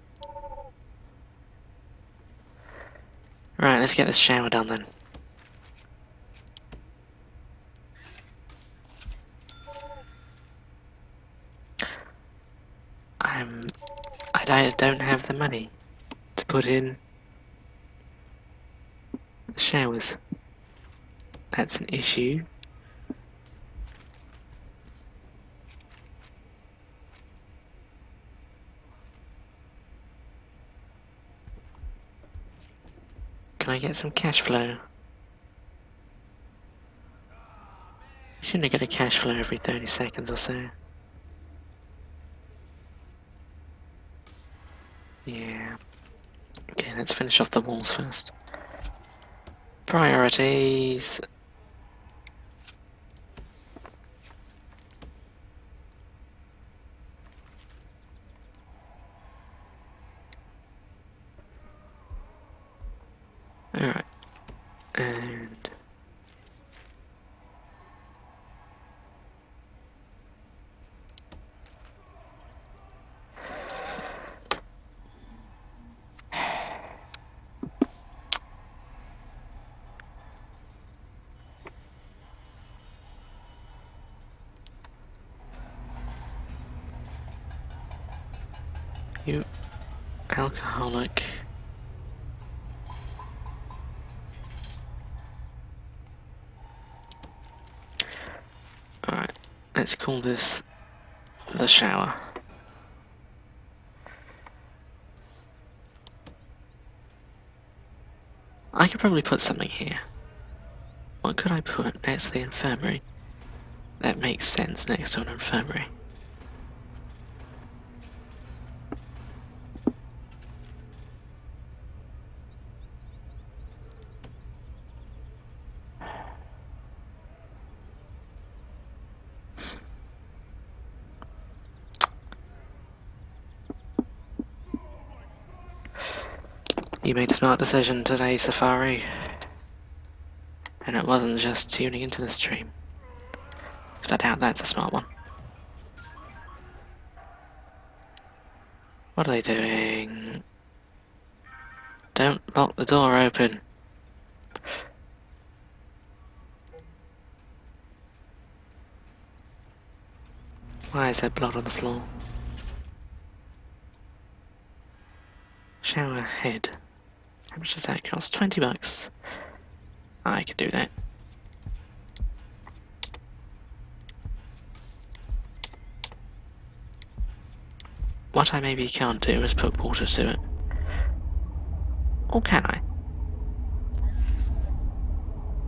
Right, let's get this shower done then. I don't have the money to put in the showers. That's an issue. Can I get some cash flow? Shouldn't I get a cash flow every 30 seconds or so? Yeah. Okay, let's finish off the walls first. Priorities. Alright. And you alcoholic. Alright, let's call this the shower. I could probably put something here. What could I put next to the infirmary? That makes sense next to an infirmary. You made a smart decision today, Safari. And it wasn't just tuning into the stream. Because I doubt that's a smart one. What are they doing? Don't lock the door open. Why is there blood on the floor? Shower head. How much does that cost? 20 bucks. I could do that. What I maybe can't do is put water to it. Or can I?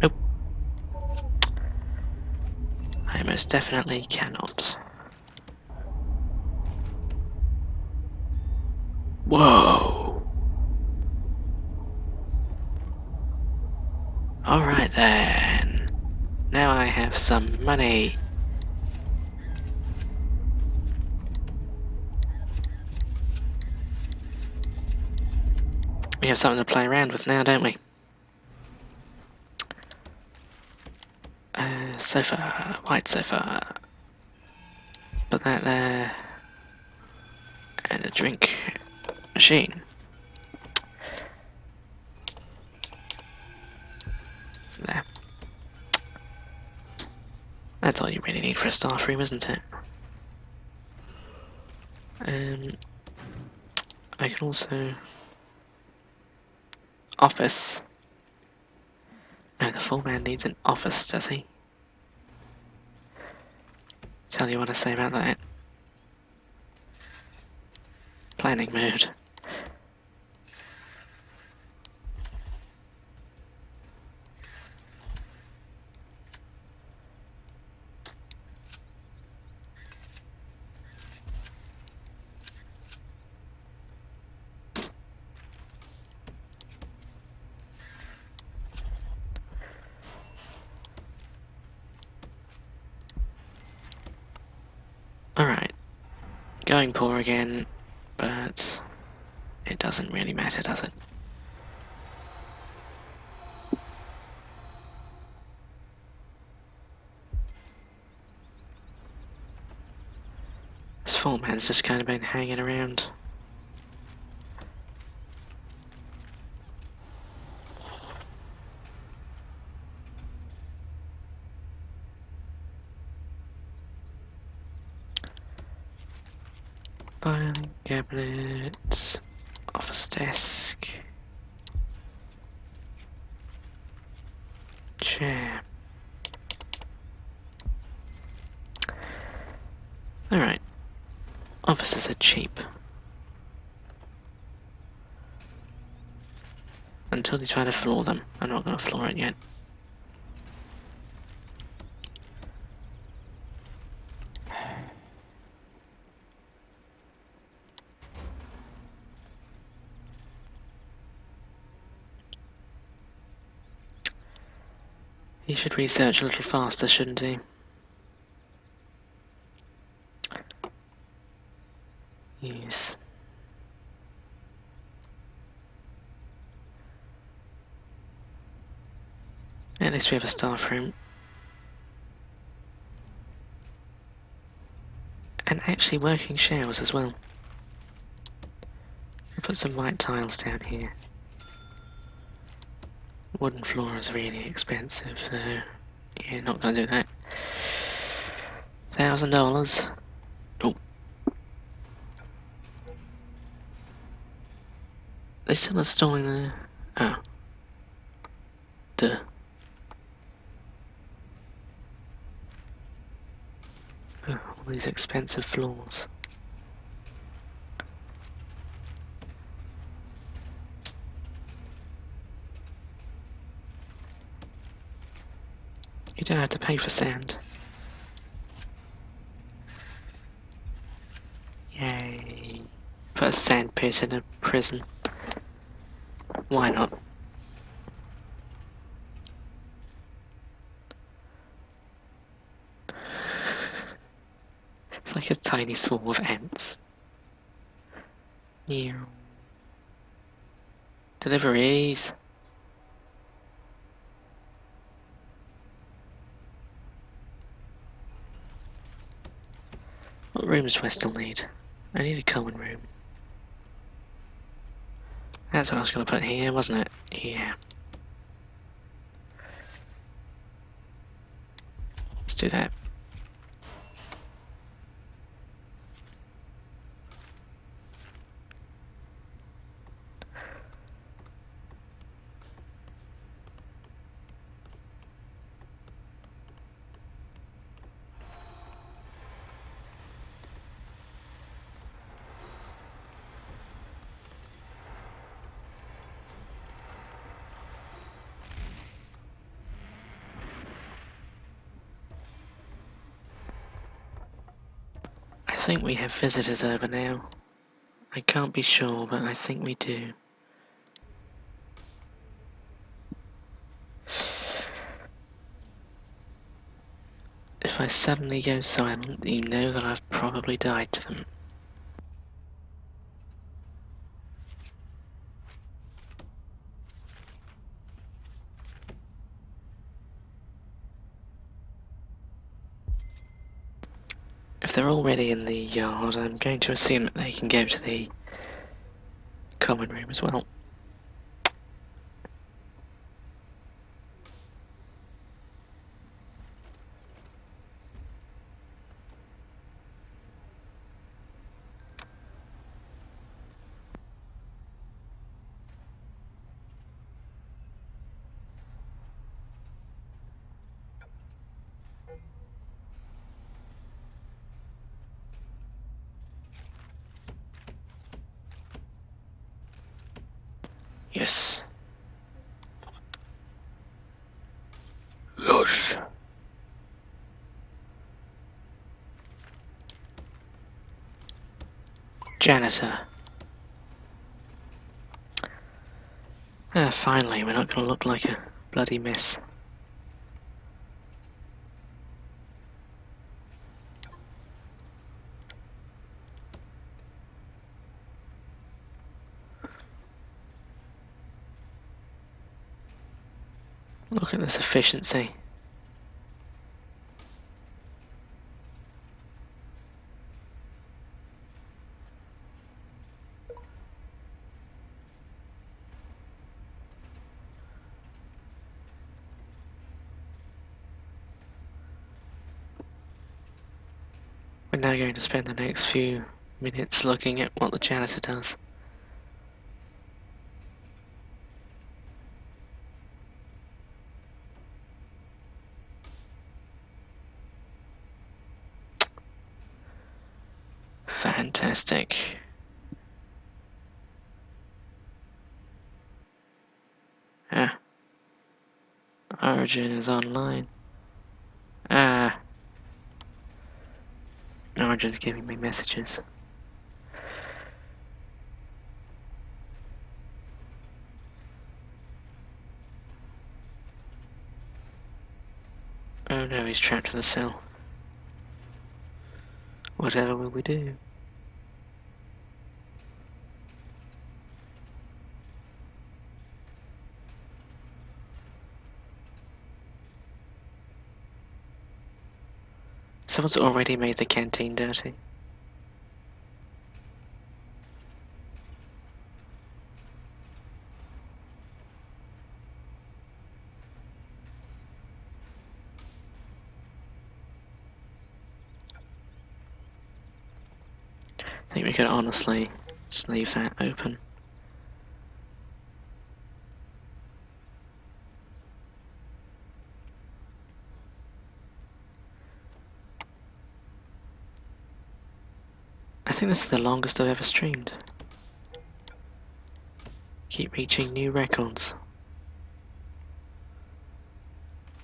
Nope. I most definitely cannot. Whoa! Alright then. Now I have some money. We have something to play around with now, don't we? Sofa, white sofa. Put that there. And a drink machine. There. That's all you really need for a staff room, isn't it? I can also... Office. Oh, the full man needs an office, does he? Tell you what I say about that. planning mode. Alright, going poor again, but it doesn't really matter, does it? This foreman's just kind of been hanging around. Filing cabinet, office desk, chair. Alright, offices are cheap. Until they try to floor them. I'm not going to floor it yet. He should research a little faster, shouldn't he? Yes. At least we have a staff room. And actually working showers as well. We'll put some white tiles down here. Wooden floor is really expensive, so yeah, not gonna do that. $1,000. Oh. They still installing the... oh. Duh. Oh, all these expensive floors. You don't have to pay for sand. Yay. Put a sand pit in a prison. Why not? It's like a tiny swarm of ants. Yeah. Deliveries. What rooms do I still need? I need a common room. That's what I was going to put here, wasn't it? Yeah. Let's do that. I think we have visitors over now. I can't be sure, but I think we do. If I suddenly go silent, you know that I've probably died to them. If they're already in the yard, I'm going to assume that they can go to the common room as well. Yes. Yes. Janitor. Ah, finally, we're not gonna look like a bloody mess. Look at this efficiency. We're now going to spend the next few minutes looking at what the janitor does. Fantastic. Ah. Origin is online. Ah. Origin's giving me messages. Oh no, he's trapped in the cell. Whatever will we do? Someone's already made the canteen dirty. I think we could honestly just leave that open. I think this is the longest I've ever streamed. Keep reaching new records.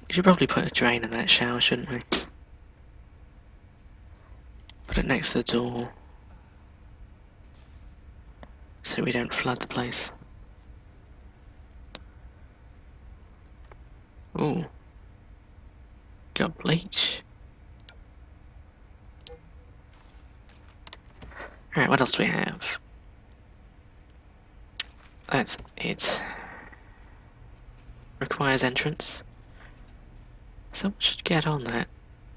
We should probably put a drain in that shower, shouldn't we? Put it next to the door, so we don't flood the place. Ooh. Got bleach. Alright, what else do we have? That's it. Requires entrance. Someone should get on that.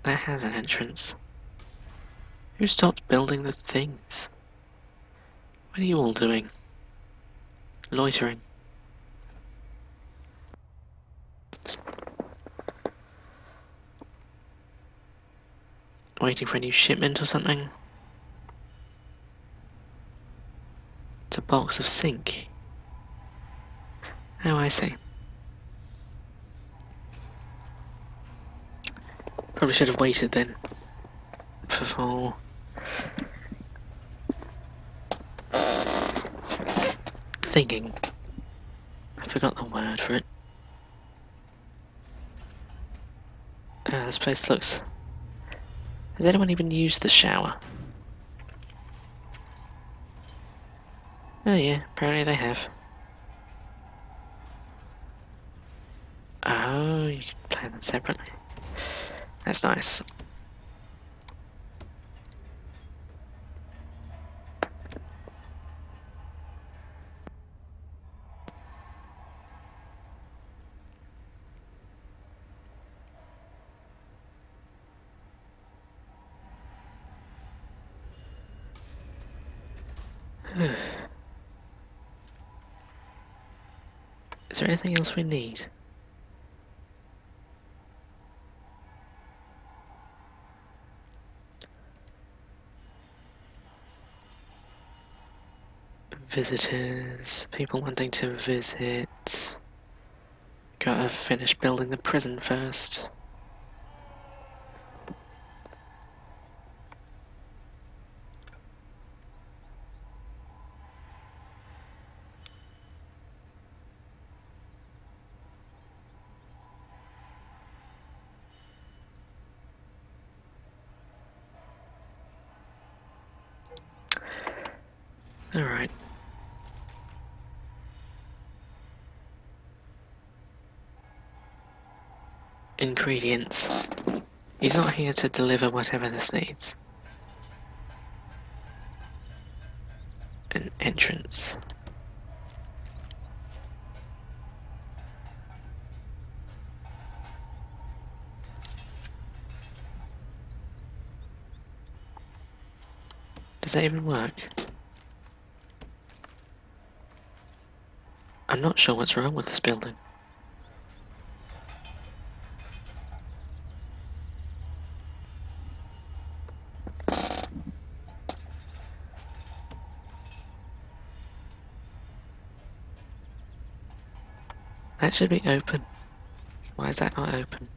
That has an entrance. Who stopped building the things? What are you all doing? Loitering. Waiting for a new shipment or something? It's a box of zinc. Oh, I see. Probably should have waited then. Before... thinking. I forgot the word for it. This place looks... Has anyone even used the shower? Oh yeah, apparently they have. Oh, you can plan them separately. That's nice. Is there anything else we need? Visitors, people wanting to visit. Gotta finish building the prison first. Alright. Ingredients. He's not here to deliver whatever this needs. An entrance. Does that even work? I'm not sure what's wrong with this building. That should be open. Why is that not open?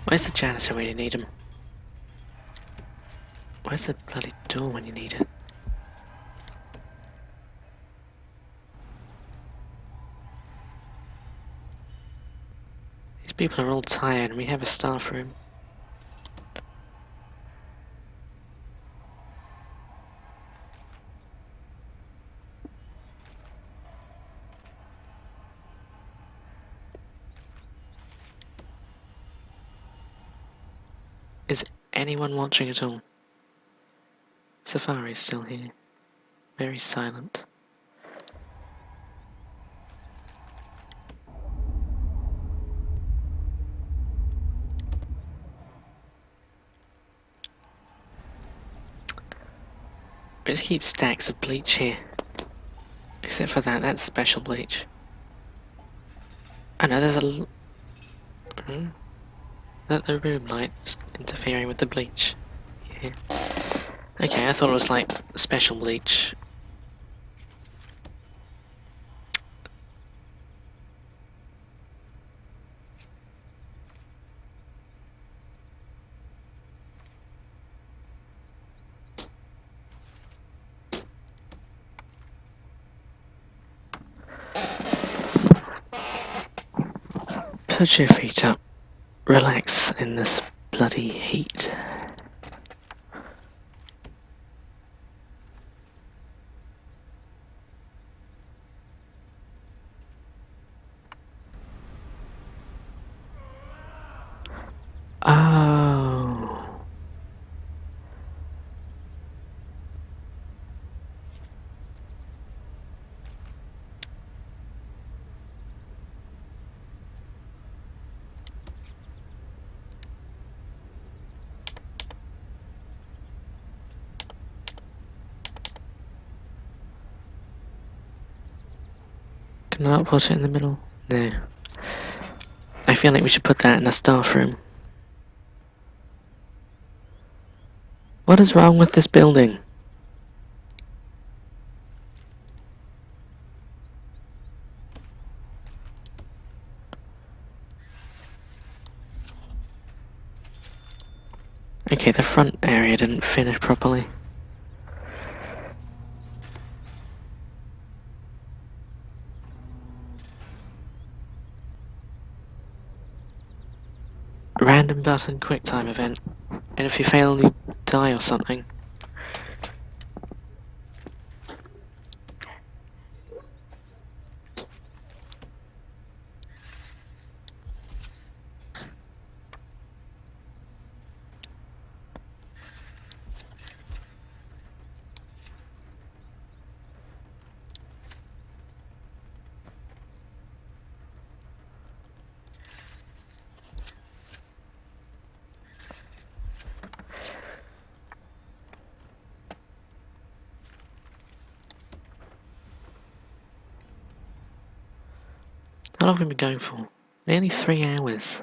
Where's the janitor when you need him? Where's the bloody door when you need it? These people are all tired and we have a staff room. Is anyone watching at all? Safari's still here. Very silent. We just keep stacks of bleach here. Except for that, that's special bleach. I know there's a... the room light just interfering with the bleach. Yeah. Okay, I thought it was like special bleach. Put your feet up. Relax in this bloody heat. Oh. Can I not put it in the middle? No. I feel like we should put that in the staff room. What is wrong with this building? Okay, the front area didn't finish properly. Random button quick time event. And if you fail, you die or something. How long have we been going for? Nearly 3 hours.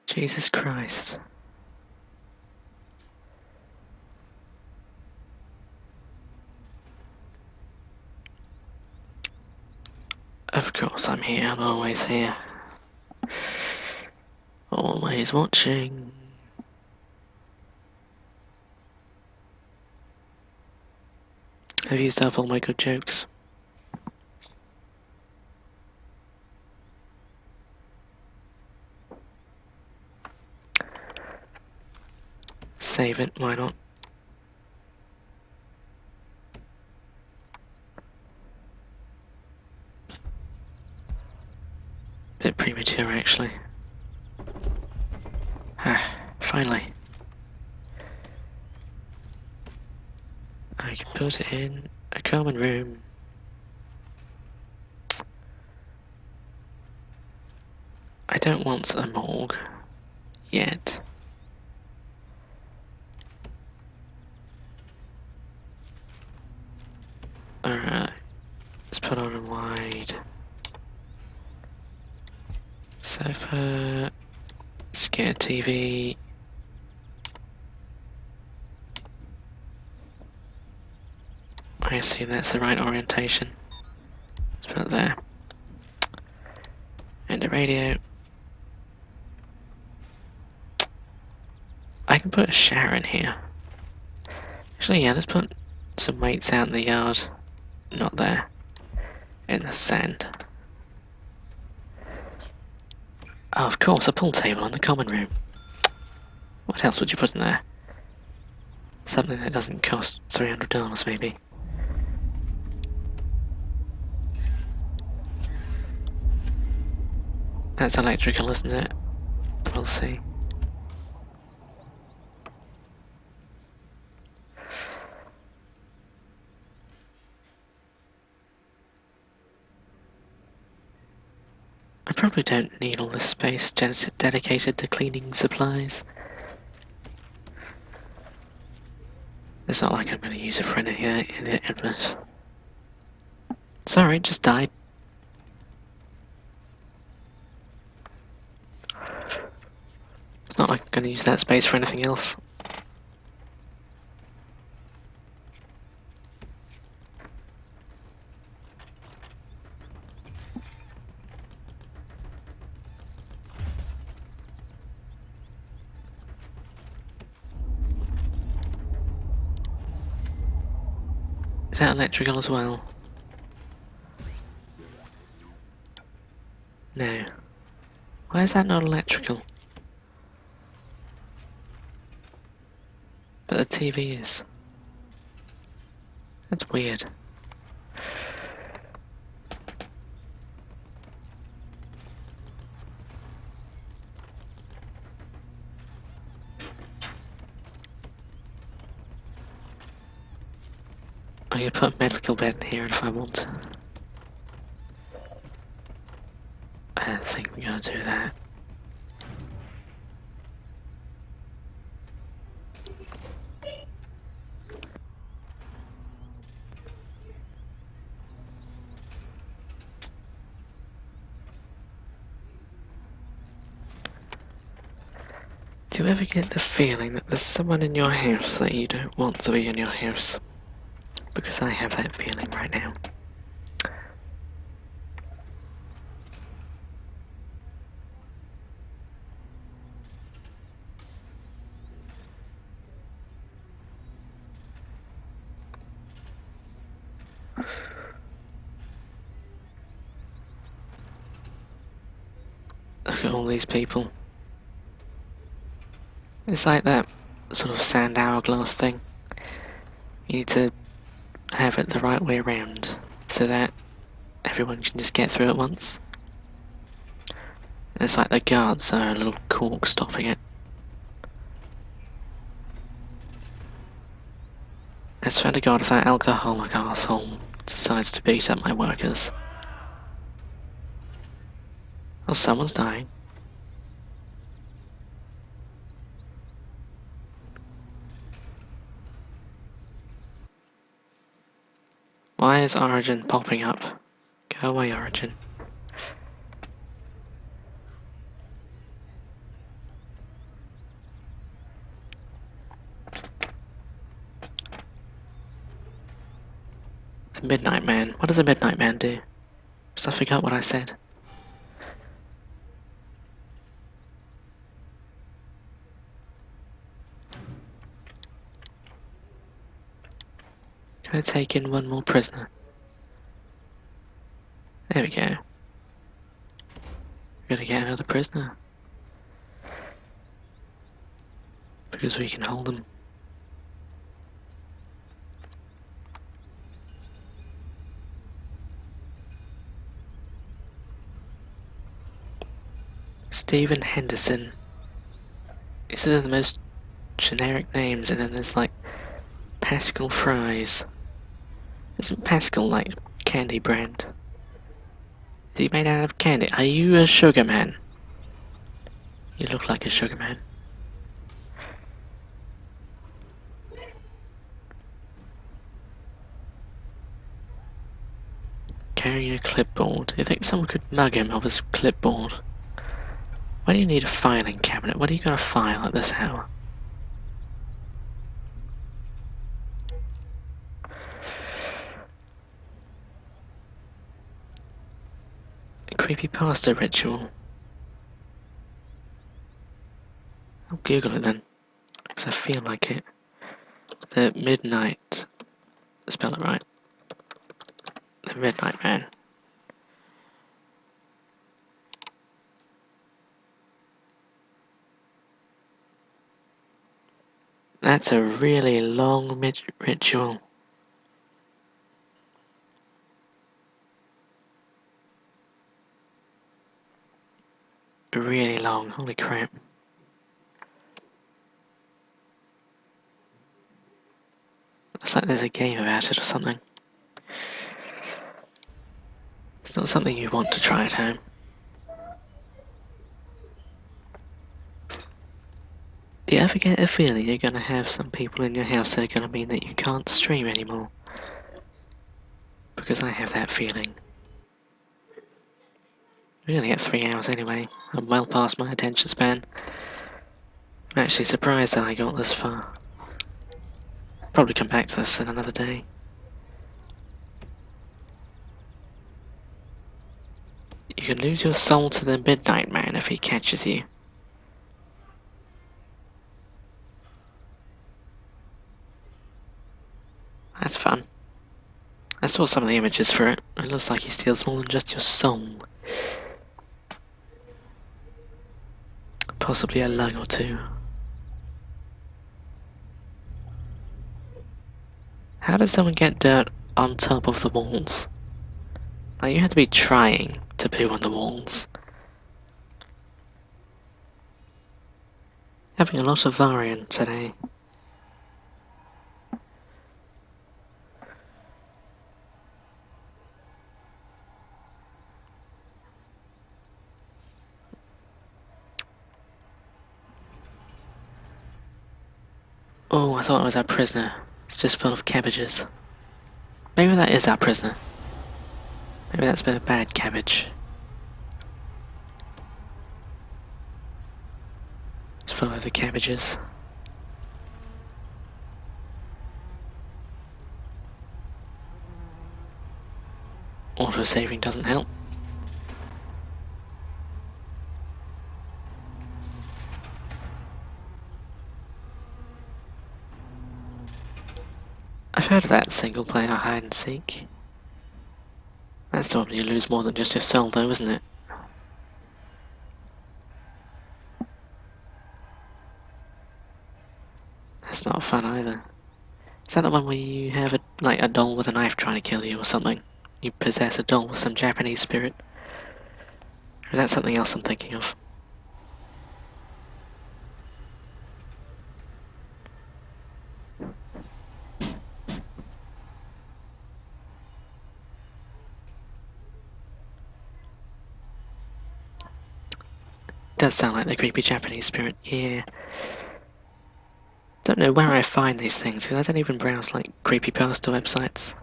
Jesus Christ. Of course I'm here, I'm always here. Always watching. I've used up all my good jokes. Save it, why not? Bit premature, actually. Ah, finally. I can put it in a common room. I don't want a morgue. Yet. Alright. Let's put on a wide sofa. Let's get a TV. I assume that's the right orientation. Let's put it there. And a radio. I can put a shower in here. Actually, yeah, let's put some weights out in the yard. Not there. In the sand. Oh, of course, a pool table in the common room. What else would you put in there? Something that doesn't cost $300, maybe. That's electrical, isn't it? We'll see. I probably don't need all this space dedicated to cleaning supplies. It's not like I'm going to use it for anything, but... Sorry, it just died. It's not like I'm going to use that space for anything else. Is that electrical as well? No. Why is that not electrical? But the TV is. That's weird. I can put a medical bed in here if I want. I don't think we're gonna do that. Do you ever get the feeling that there's someone in your house that you don't want to be in your house? Because I have that feeling right now. Look at all these people. It's like that sort of sand hourglass thing. You need to have it the right way around so that everyone can just get through at once. And it's like the guards are a little cork stopping it. I swear to God, if that alcoholic arsehole decides to beat up my workers. Well, someone's dying. Why is Origin popping up? Go away, Origin. The Midnight Man. What does a Midnight Man do? Because I forgot what I said. Can I take in one more prisoner? There we go. We're gonna get another prisoner. Because we can hold them. Stephen Henderson. These are the most generic names, and then there's like Pascal Fries. Isn't Pascal like candy brand? Is he made out of candy? Are you a sugar man? You look like a sugar man. Carrying a clipboard. You think someone could mug him of his clipboard? Why do you need a filing cabinet? What are you gonna file at this hour? A creepypasta ritual. I'll Google it then, because I feel like it. The Midnight. Spell it right. The Midnight Man. That's a really long ritual. Really long, holy crap. Looks like there's a game about it or something. It's not something you want to try at home. Do you ever get a feeling you're gonna have some people in your house that are gonna mean that you can't stream anymore? Because I have that feeling. We're gonna get 3 hours anyway. I'm well past my attention span. I'm actually surprised that I got this far. Probably come back to this in another day. You can lose your soul to the Midnight Man if he catches you. That's fun. I saw some of the images for it. It looks like he steals more than just your soul. Possibly a lung or two. How does someone get dirt on top of the walls? Like, you have to be trying to poo on the walls. Having a lot of Varian today. Oh, I thought it was our prisoner. It's just full of cabbages. Maybe that is our prisoner. Maybe that's been a bad cabbage. Just follow the cabbages. Auto-saving doesn't help. I've heard of that single player hide and seek. That's the one you lose more than just your soul though, isn't it? That's not fun either. Is that the one where you have a doll with a knife trying to kill you or something? You possess a doll with some Japanese spirit? Or is that something else I'm thinking of? Does sound like the creepy Japanese spirit, yeah. Don't know where I find these things, because I don't even browse like creepypasta websites.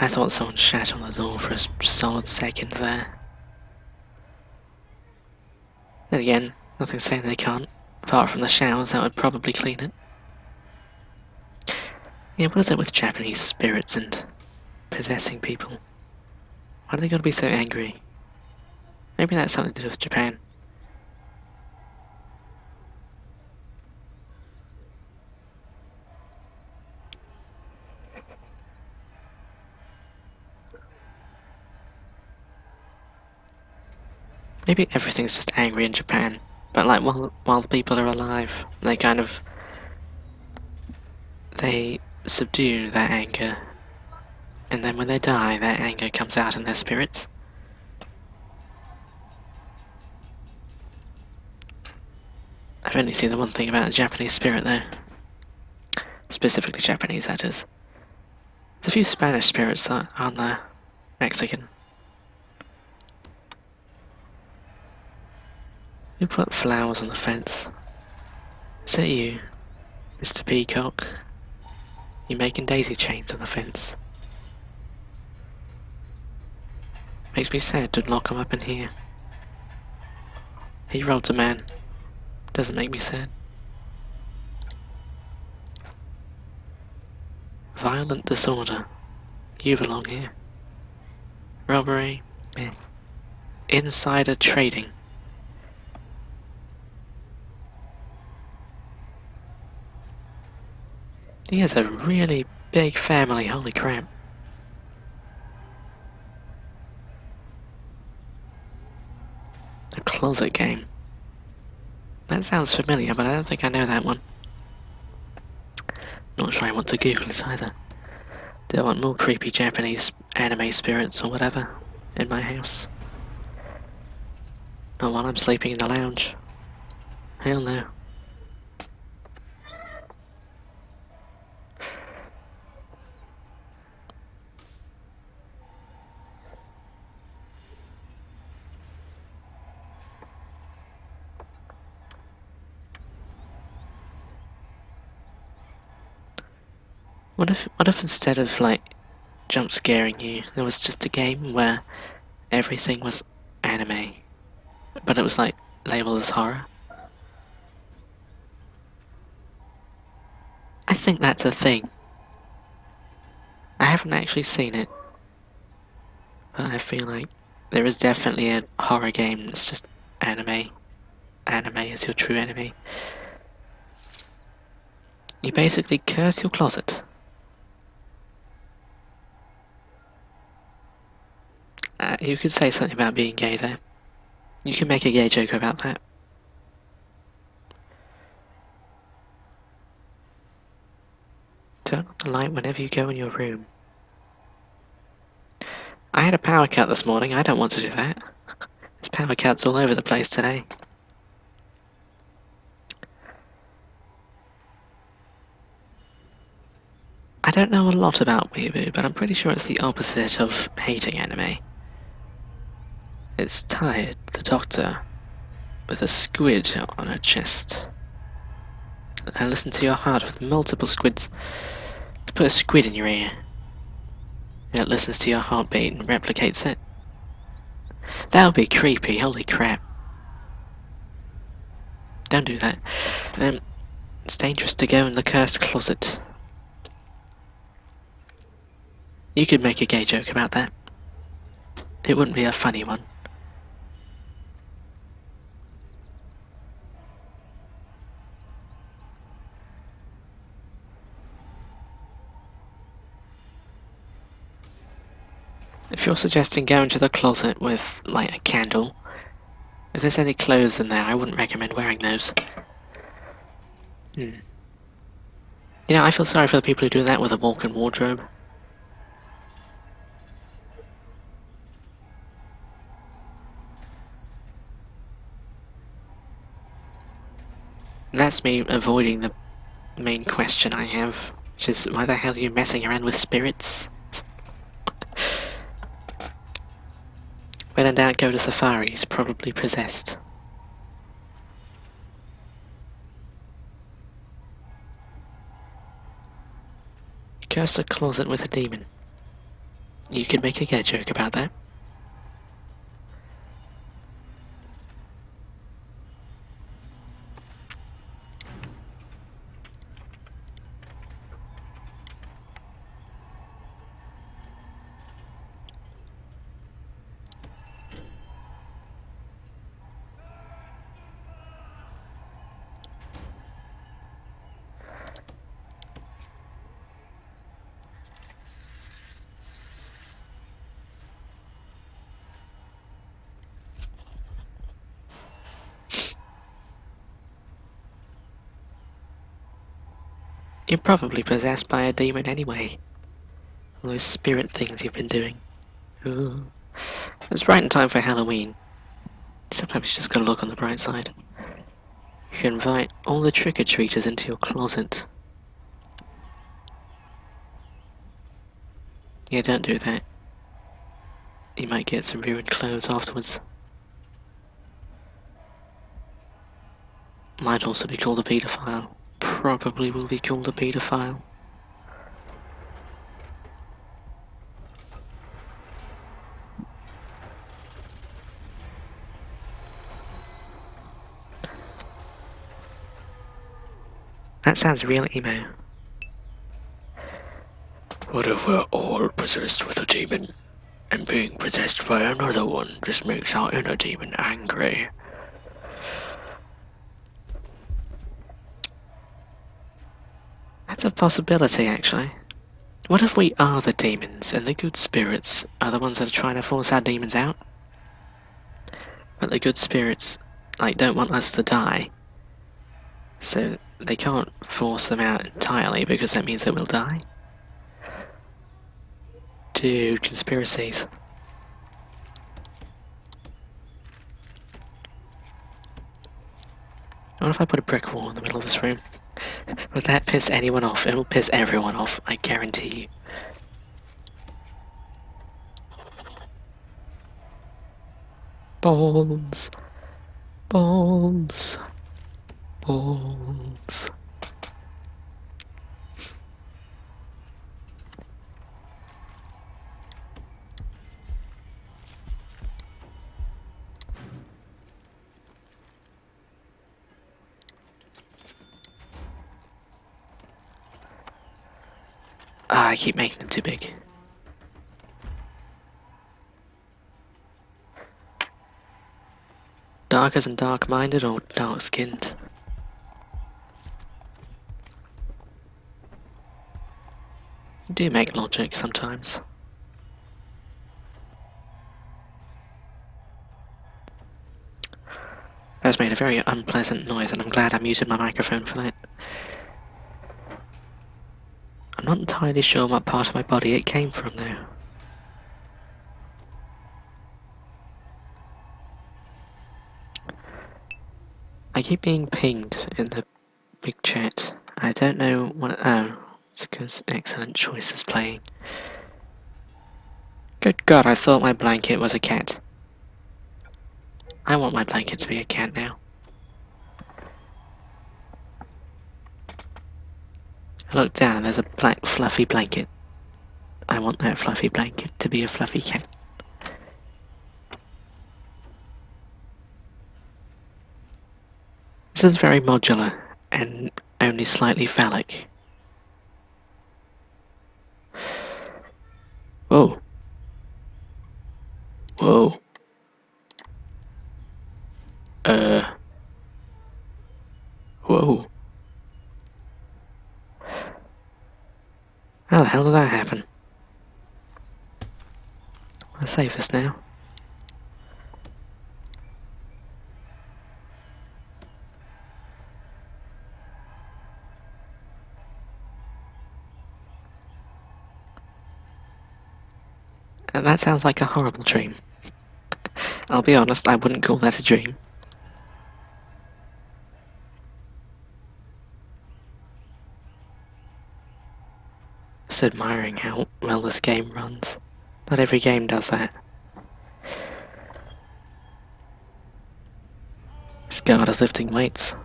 I thought someone shat on the door for a solid second there. Then again, nothing saying they can't. Apart from the showers, that would probably clean it. Yeah, what is it with Japanese spirits and possessing people? Why do they gotta be so angry? Maybe that's something to do with Japan. Maybe everything's just angry in Japan, but like while the people are alive, they subdue their anger, and then when they die, their anger comes out in their spirits. I've only seen the one thing about the Japanese spirit though. Specifically Japanese, that is. There's a few Spanish spirits that aren't there. Mexican. Who put flowers on the fence? Is that you, Mr. Peacock? You making daisy chains on the fence? Makes me sad to lock 'em up in here. He robbed a man. Doesn't make me sad. Violent disorder. You belong here. Robbery. Meh. Insider trading. He has a really big family, holy crap. The closet game. That sounds familiar, but I don't think I know that one. Not sure I want to Google it either. Do I want more creepy Japanese anime spirits or whatever in my house? Not while I'm sleeping in the lounge. Hell no. What if instead of like jump scaring you, there was just a game where everything was anime, but it was like labeled as horror? I think that's a thing. I haven't actually seen it, but I feel like there is definitely a horror game that's just anime. Anime is your true enemy. You basically curse your closet. You could say something about being gay there. You can make a gay joke about that. Turn on the light whenever you go in your room. I had a power cut this morning. I don't want to do that. There's power cuts all over the place today. I don't know a lot about Weeaboo, but I'm pretty sure it's the opposite of hating anime. It's tired, the doctor, with a squid on her chest. I listen to your heart with multiple squids. Put a squid in your ear. And it listens to your heartbeat and replicates it. That would be creepy, holy crap. Don't do that. It's dangerous to go in the cursed closet. You could make a gay joke about that. It wouldn't be a funny one. If you're suggesting going to the closet with, like, a candle, if there's any clothes in there, I wouldn't recommend wearing those. You know, I feel sorry for the people who do that with a walk-in wardrobe. That's me avoiding the main question I have, which is why the hell are you messing around with spirits? When in doubt, go to Safari, he's probably possessed. Curse a closet with a demon. You could make a joke about that. You're probably possessed by a demon anyway. All those spirit things you've been doing. Ooh. It's right in time for Halloween. Sometimes you just gotta look on the bright side. You can invite all the trick-or-treaters into your closet. Yeah, don't do that. You might get some ruined clothes afterwards. Might also be called a paedophile. Probably will be called a paedophile. That sounds real emo. What if we're all possessed with a demon? And being possessed by another one just makes our inner demon angry. That's a possibility, actually. What if we are the demons and the good spirits are the ones that are trying to force our demons out? But the good spirits, don't want us to die. So they can't force them out entirely because that means that we'll die? Dude, conspiracies. What if I put a brick wall in the middle of this room? Would that piss anyone off? It'll piss everyone off, I guarantee you. Balls. Balls. Balls. Ah, I keep making them too big. Dark as in dark-minded or dark-skinned? You do make logic sometimes. That's made a very unpleasant noise, and I'm glad I muted my microphone for that. I'm not entirely sure what part of my body it came from, though. I keep being pinged in the big chat. I don't know what. Oh, it's because Excellent Choice is playing. Good God, I thought my blanket was a cat. I want my blanket to be a cat now. I look down and there's a black fluffy blanket. I want that fluffy blanket to be a fluffy cat. This is very modular and only slightly phallic. Whoa. Whoa. Whoa. How the hell did that happen? I'll save this now. And that sounds like a horrible dream. I'll be honest, I wouldn't call that a dream. Just admiring how well this game runs. Not every game does that. This guard is lifting weights.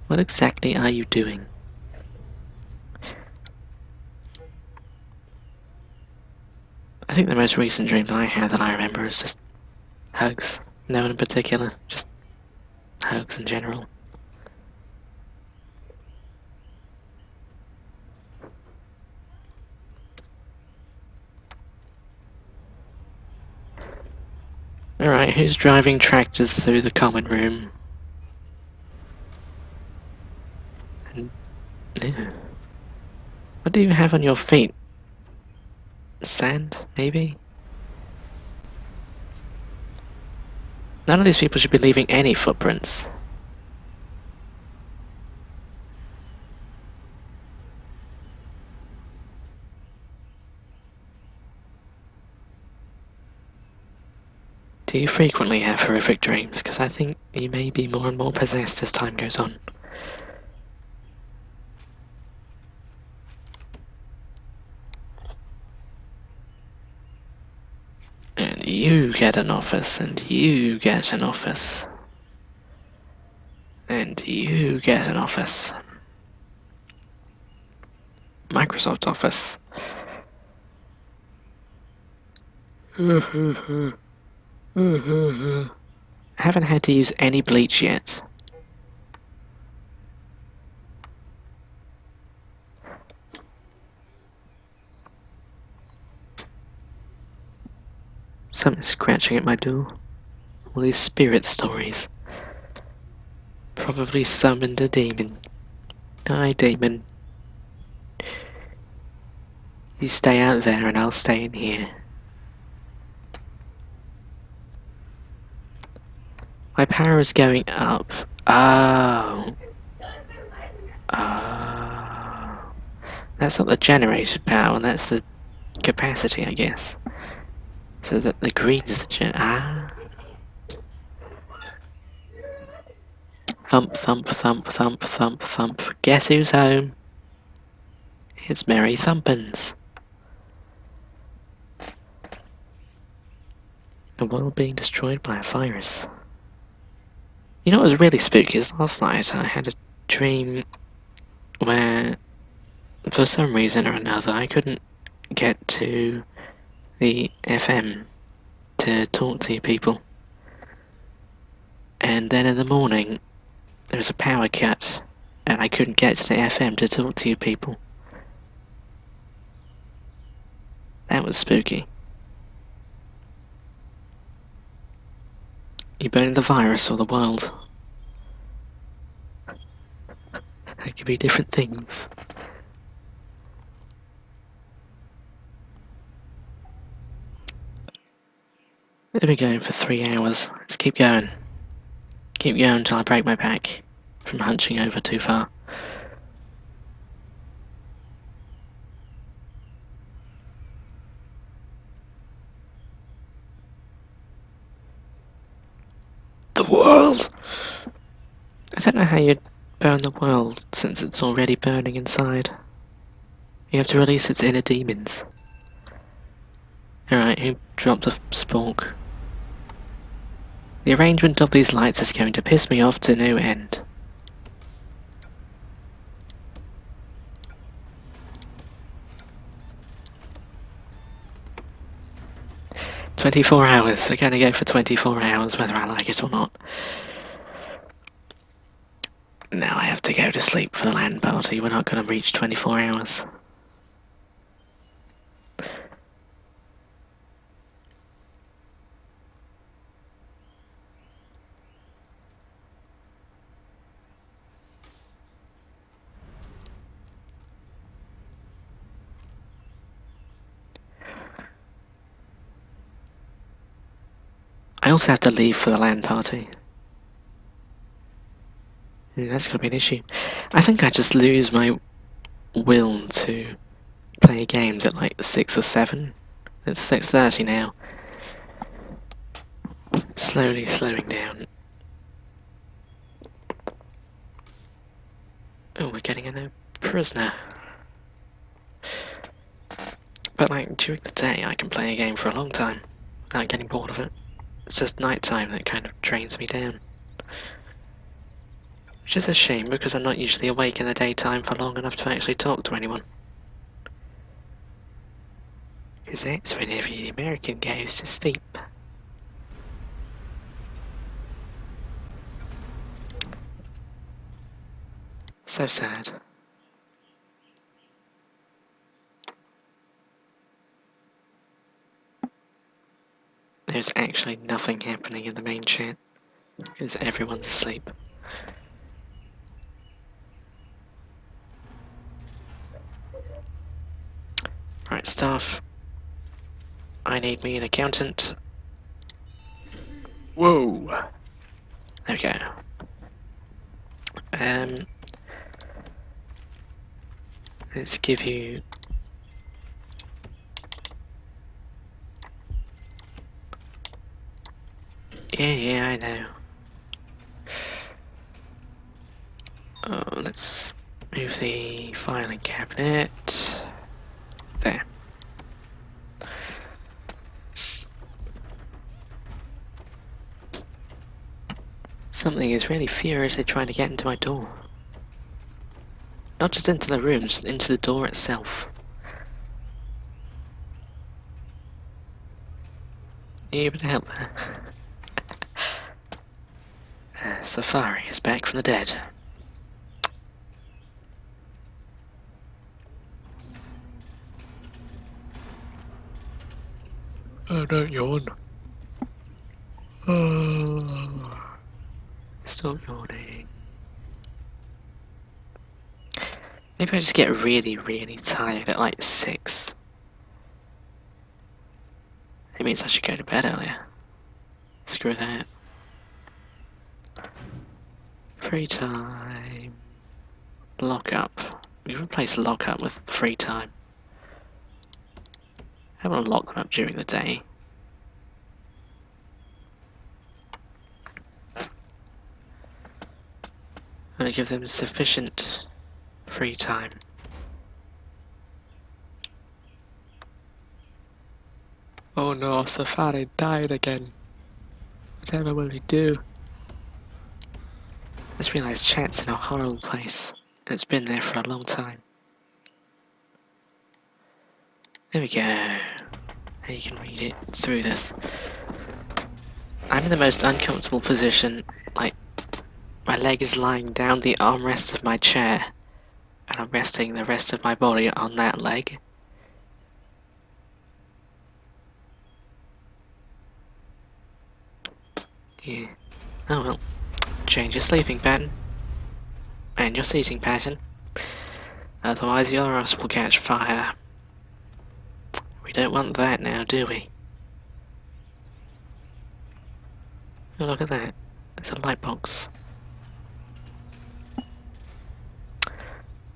What exactly are you doing? think the most recent dream that I had that I remember is just hugs. No one in particular, just hugs in general. Alright, who's driving tractors through the common room? And, yeah. What do you have on your feet? Sand, maybe? None of these people should be leaving any footprints. Do you frequently have horrific dreams? Because I think you may be more and more possessed as time goes on. And you get an office, and you get an office. And you get an office. Microsoft Office. I haven't had to use any bleach yet. Something's scratching at my door. All these spirit stories. Probably summoned a demon. Hi, demon. You stay out there and I'll stay in here. My power is going up. Oh. Oh. That's not the generated power, that's the capacity, I guess. So that the green is the Thump, thump, thump, thump, thump, thump. Guess who's home? It's Mary Thumpins. The world being destroyed by a virus. You know what was really spooky is last night I had a dream where, for some reason or another, I couldn't get to the FM to talk to people. And then in the morning, there was a power cut, and I couldn't get to the FM to talk to you people. That was spooky. You burning the virus or the world? They could be different things. We've been going for 3 hours. Let's keep going. Keep going until I break my back from hunching over too far. The world! I don't know how you'd burn the world since it's already burning inside. You have to release its inner demons. Alright, who dropped a spork? The arrangement of these lights is going to piss me off to no end. "24 hours. We're going to go for 24 hours, whether I like it or not. Now I have to go to sleep for the LAN party. We're not going to reach 24 hours. I also have to leave for the LAN party. That's going to be an issue. I think I just lose my will to play games at like 6 or 7. It's 6:30 now. Slowly slowing down. Oh, we're getting a new prisoner. But like during the day I can play a game for a long time without getting bored of it. It's just night time that kind of drains me down. Which is a shame because I'm not usually awake in the daytime for long enough to actually talk to anyone. Because that's whenever the American goes to sleep. So sad. There's actually nothing happening in the main chat because everyone's asleep. Right, staff. I need me an accountant. Whoa! There we go. Let's give you... Yeah, I know. Oh, let's move the filing cabinet. There. Something is really furiously trying to get into my door. Not just into the room, just into the door itself. You able to help there? Safari is back from the dead. Oh, don't yawn. Oh. Stop yawning. Maybe I just get really, really tired at like 6. It means I should go to bed earlier. Screw that. Free time. Lockup. We replace lockup with free time. I want to lock them up during the day. I'm going to give them sufficient free time. Oh no, Safari died again. Whatever will we do? I just realised chat's in a horrible place, and it's been there for a long time. There we go. Now you can read it through this. I'm in the most uncomfortable position, like my leg is lying down the armrest of my chair, and I'm resting the rest of my body on that leg. Yeah. Oh well. Change your sleeping pattern. And your seating pattern. Otherwise your ass will catch fire. We don't want that now, do we? Oh, look at that. There's a light box.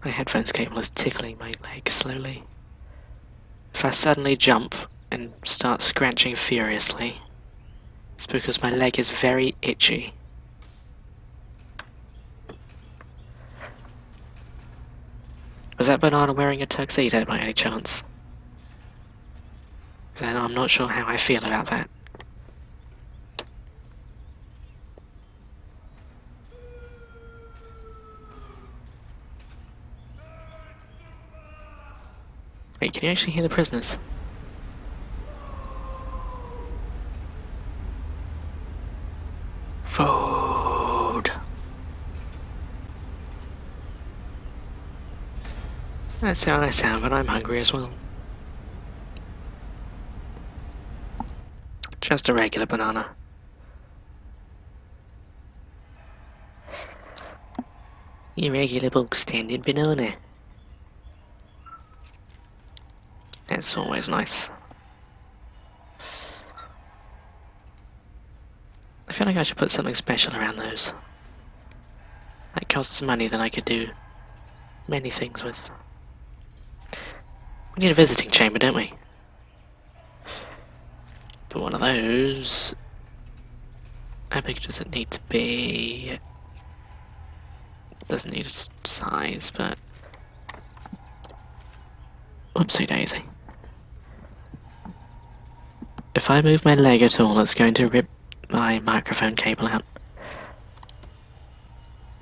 My headphones cable is tickling my leg slowly. If I suddenly jump and start scratching furiously, it's because my leg is very itchy. Was that banana wearing a tuxedo by any chance? Because I'm not sure how I feel about that. Wait, can you actually hear the prisoners? Food! That's how I sound when I'm hungry as well. Just a regular banana. Your regular bog standard banana. That's always nice. I feel like I should put something special around those. That costs money that I could do many things with. We need a visiting chamber, don't we? But one of those... How big does it need to be? Doesn't need a size, but... Oopsie daisy. If I move my leg at all, it's going to rip my microphone cable out.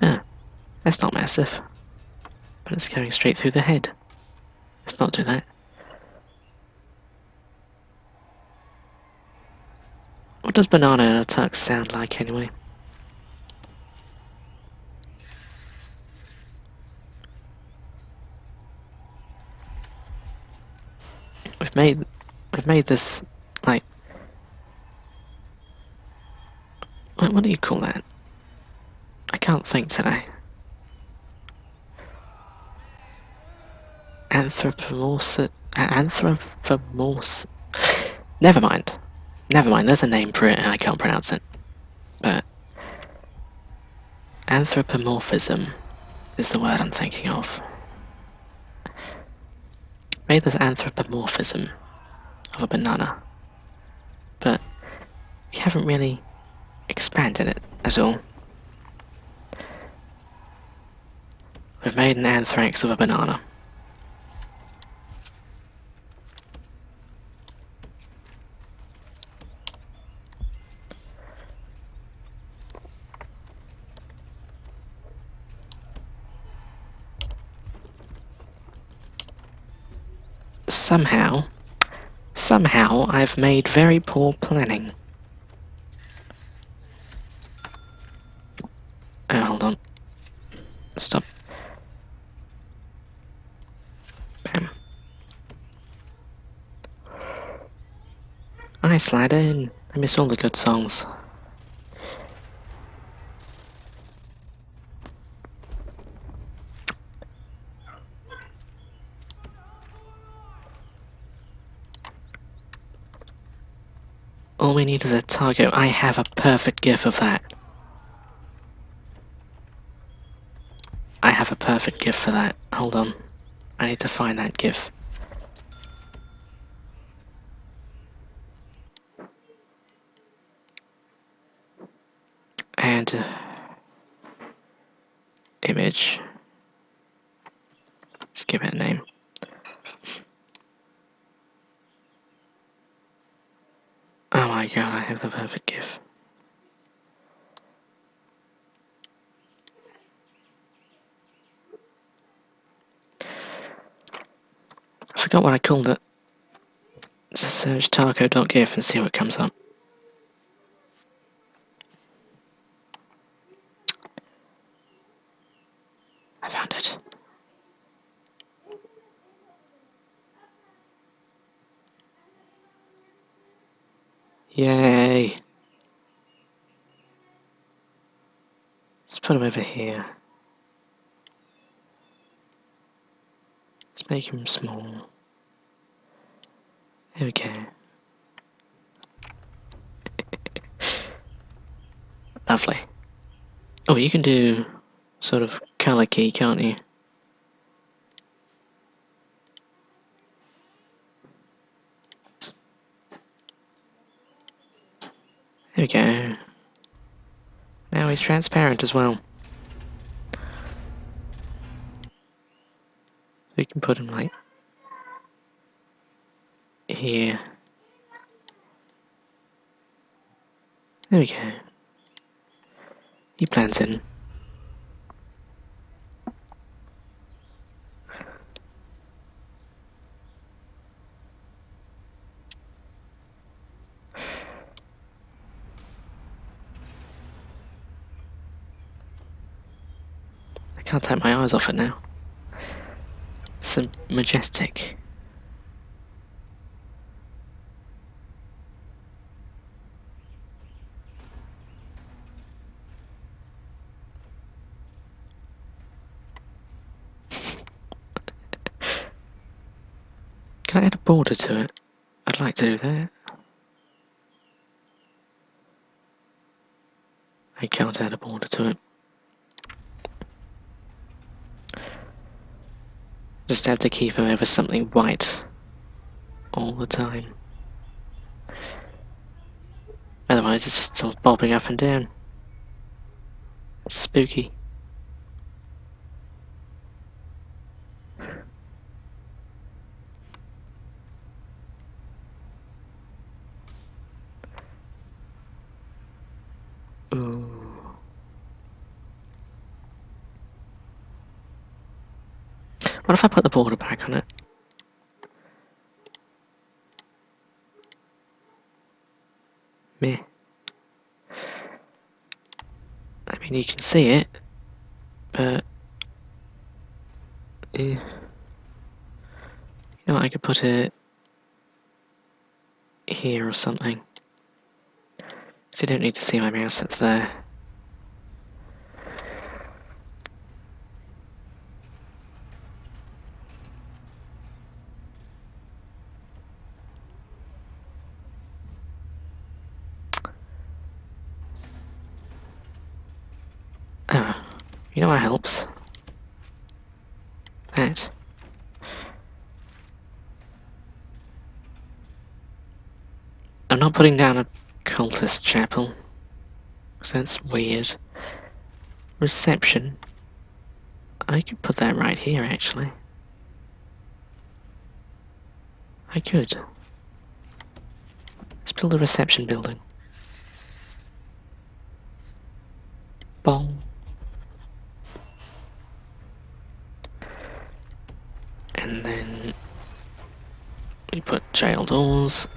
Ah, that's not massive. But it's going straight through the head. Let's not do that. does banana in a tux sound like anyway? We've made this like what do you call that? I can't think today. Anthropomorph. Never mind. Never mind. There's a name for it, and I can't pronounce it. But anthropomorphism is the word I'm thinking of. Maybe there's anthropomorphism of a banana, but we haven't really expanded it at all. We've made an anthrax of a banana. Somehow I've made very poor planning. Oh, hold on. Stop. Bam. I slide in. I miss all the good songs. All we need is a target. I have a perfect gif of that. I have a perfect gif for that. Hold on. I need to find that gif. And image. Just give it a name. Oh my god, I have the perfect gif. I forgot what I called it. Just search taco.gif and see what comes up. I found it. Yay! Let's put him over here. Let's make him small. There we go. Lovely. Oh, you can do sort of color key, can't you? There we go. Now he's transparent as well. We can put him like here. There we go. He blends in. I can't take my eyes off it now. It's so majestic. Can I add a border to it? I'd like to do that. I can't add a border to it. Just have to keep him over something white all the time. Otherwise it's just sort of bobbing up and down. It's spooky. Ooh. What if I put the border back on it? Meh. mean, you can see it, but you know, I could put it here or something. So you don't need to see my mouse that's there. Oh, you know what helps? That. I'm not putting down a cultist chapel, because that's weird. Reception. I could put that right here, actually. I could. Let's build a reception building. Bong. And then we put jail doors.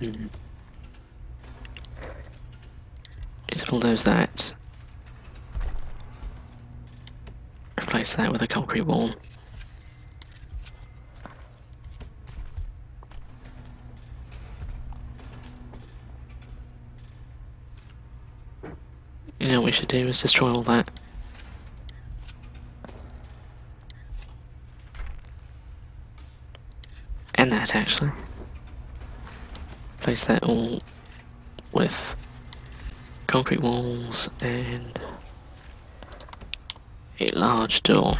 Is it all those that? Replace that with a concrete wall. You know what we should do is destroy all that. And that, actually. Place that all with concrete walls and a large door.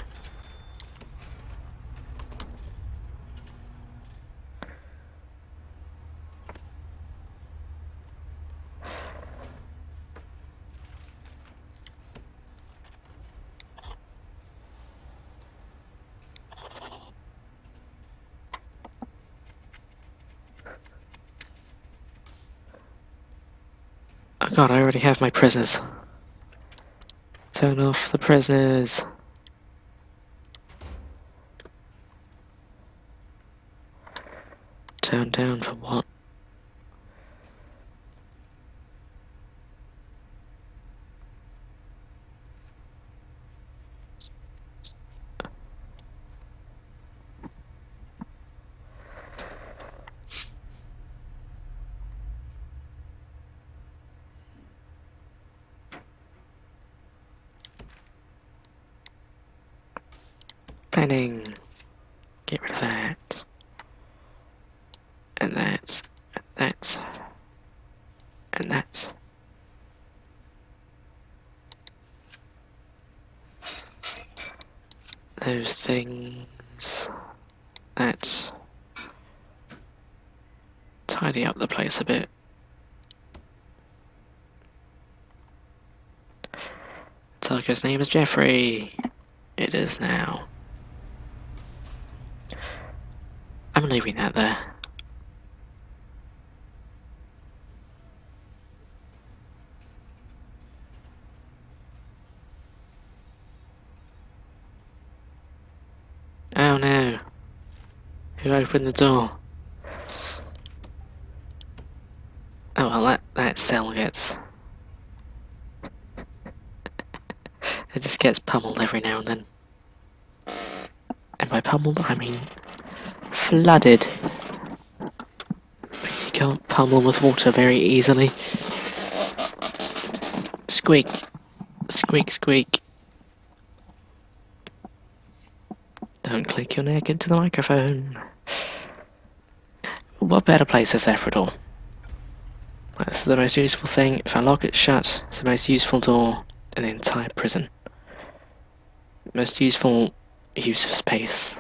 Oh god, I already have my prisoners. Turn off the prisoners. Turn down for what? Planning. Get rid of that. And that. And that. And that. Those things. That. Tidy up the place a bit. Tarko's name is Jeffrey. It is now. I'm leaving that there. Oh no. Who opened the door? Oh well, that cell gets... it just gets pummeled every now and then. And by pummeled, I mean flooded. Because you can't pummel with water very easily. Squeak. Squeak, squeak. Don't click your neck into the microphone. What better place is there for a door? That's the most useful thing. If I lock it shut, it's the most useful door in the entire prison. Most useful use of space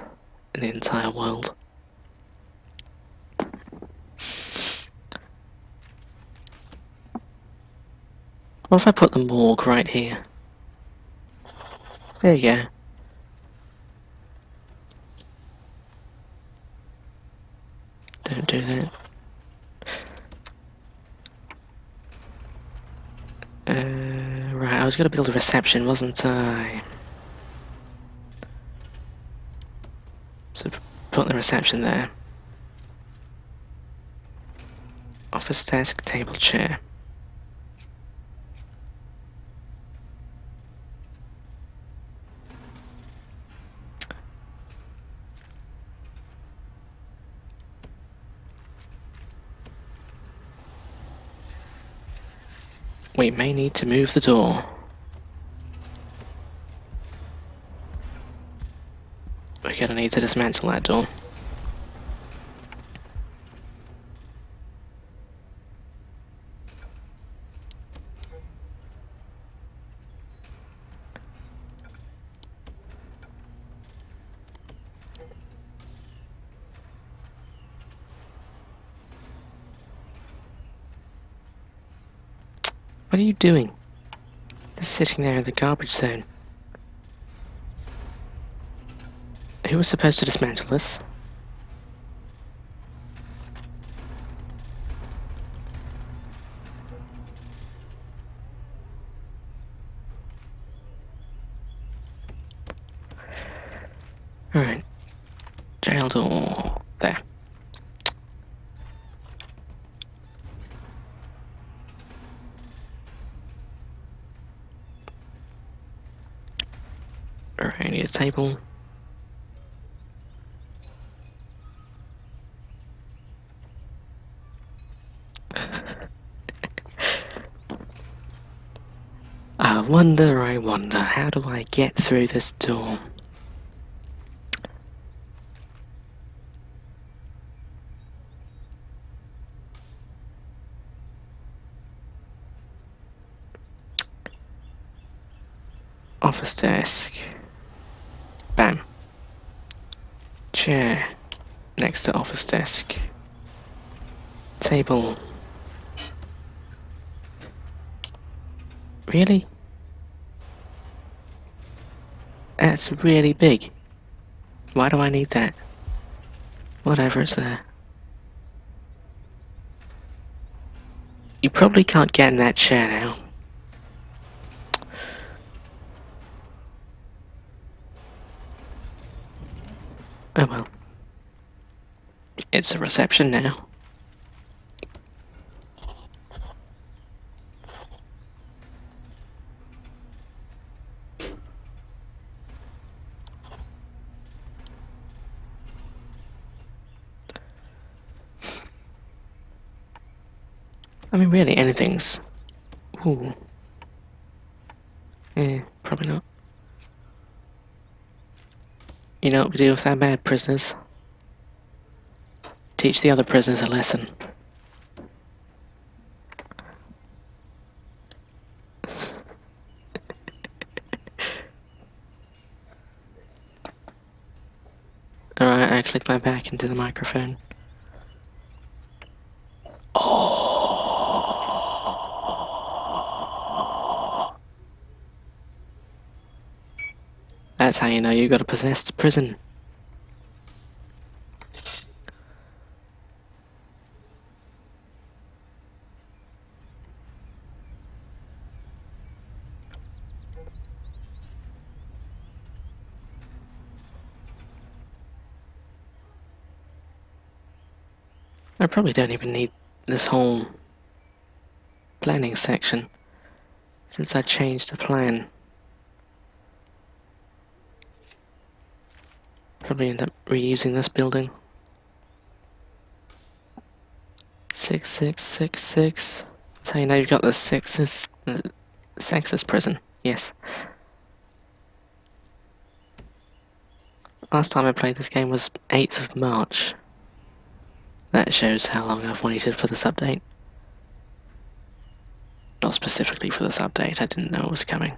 in the entire world. What if I put the morgue right here? There you go. Don't do that. Right, I was gonna build a reception, wasn't I? So put the reception there. Office desk, table, chair. We may need to move the door. We're gonna need to dismantle that door. What are you doing? Just sitting there in the garbage zone. Who was supposed to dismantle this? Alright. Jail door. There. Alright, I need a table. I wonder, how do I get through this door? Office desk. Bam. Chair next to office desk. Table. Really? That's really big. Why do I need that? Whatever, it's there. You probably can't get in that chair now. Oh well. It's a reception now. I mean, really, anything's... Ooh. Eh, probably not. You know what we do with our bad prisoners? Teach the other prisoners a lesson. Alright, I clicked my back into the microphone. That's how you know you got a possessed prison. I probably don't even need this whole planning section, since I changed the plan. Probably end up reusing this building. 6666. That's how you know you've got the sexist prison. Yes. Last time I played this game was 8th of March. That shows how long I've waited for this update. Not specifically for this update, I didn't know it was coming.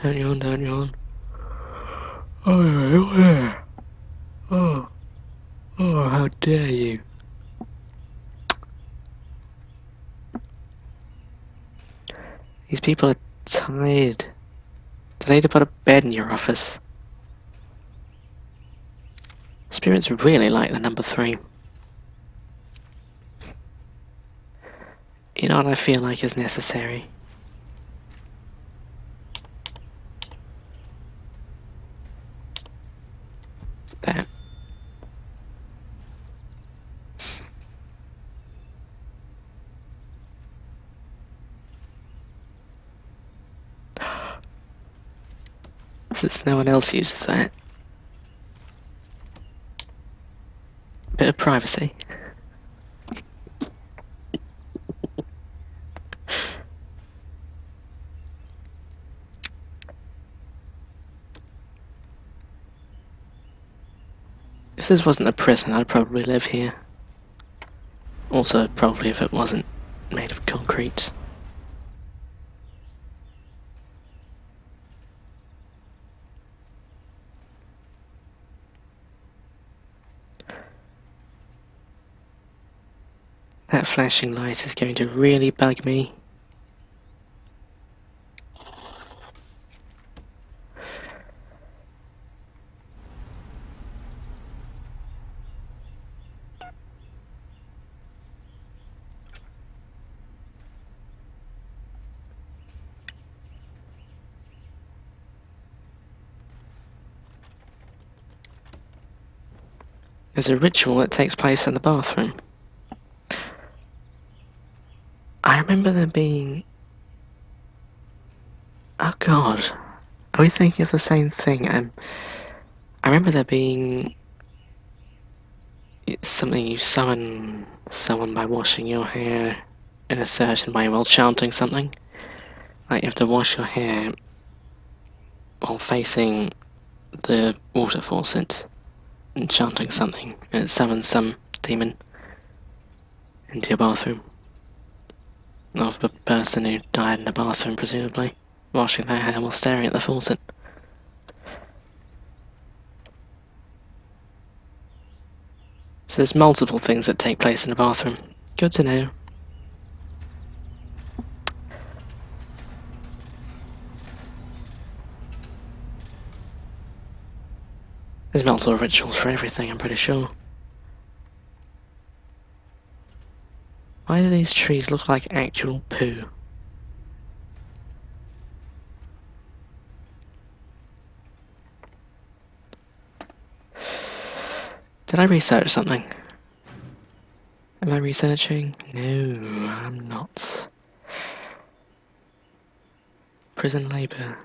Don't yawn, don't yawn. Oh, how dare you. These people are tired. They need to put a bed in your office. Spirits really like the number 3. You know what I feel like is necessary? since no one else uses that. Bit of privacy. If this wasn't a prison, I'd probably live here. Also, probably if it wasn't made of concrete. That flashing light is going to really bug me. There's a ritual that takes place in the bathroom. I remember there being... Oh god. Are we thinking of the same thing? I remember there being... It's something you summon someone by washing your hair in a certain way while chanting something. Like you have to wash your hair while facing the water faucet and chanting something, and it summons some demon into your bathroom. Of a person who died in a bathroom, presumably, washing their hair while staring at the faucet. So there's multiple things that take place in a bathroom. Good to know. There's multiple rituals for everything, I'm pretty sure. Why do these trees look like actual poo? Did I research something? Am I researching? No, I'm not. Prison labour.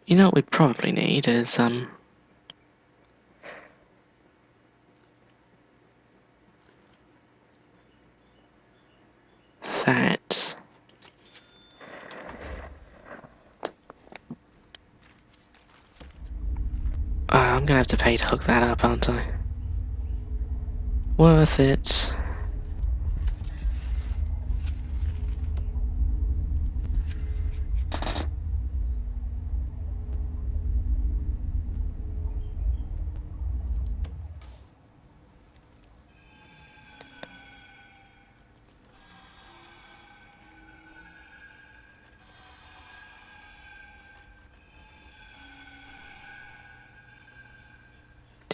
You know what we probably need is, that. I'm gonna have to pay to hook that up, aren't I? Worth it.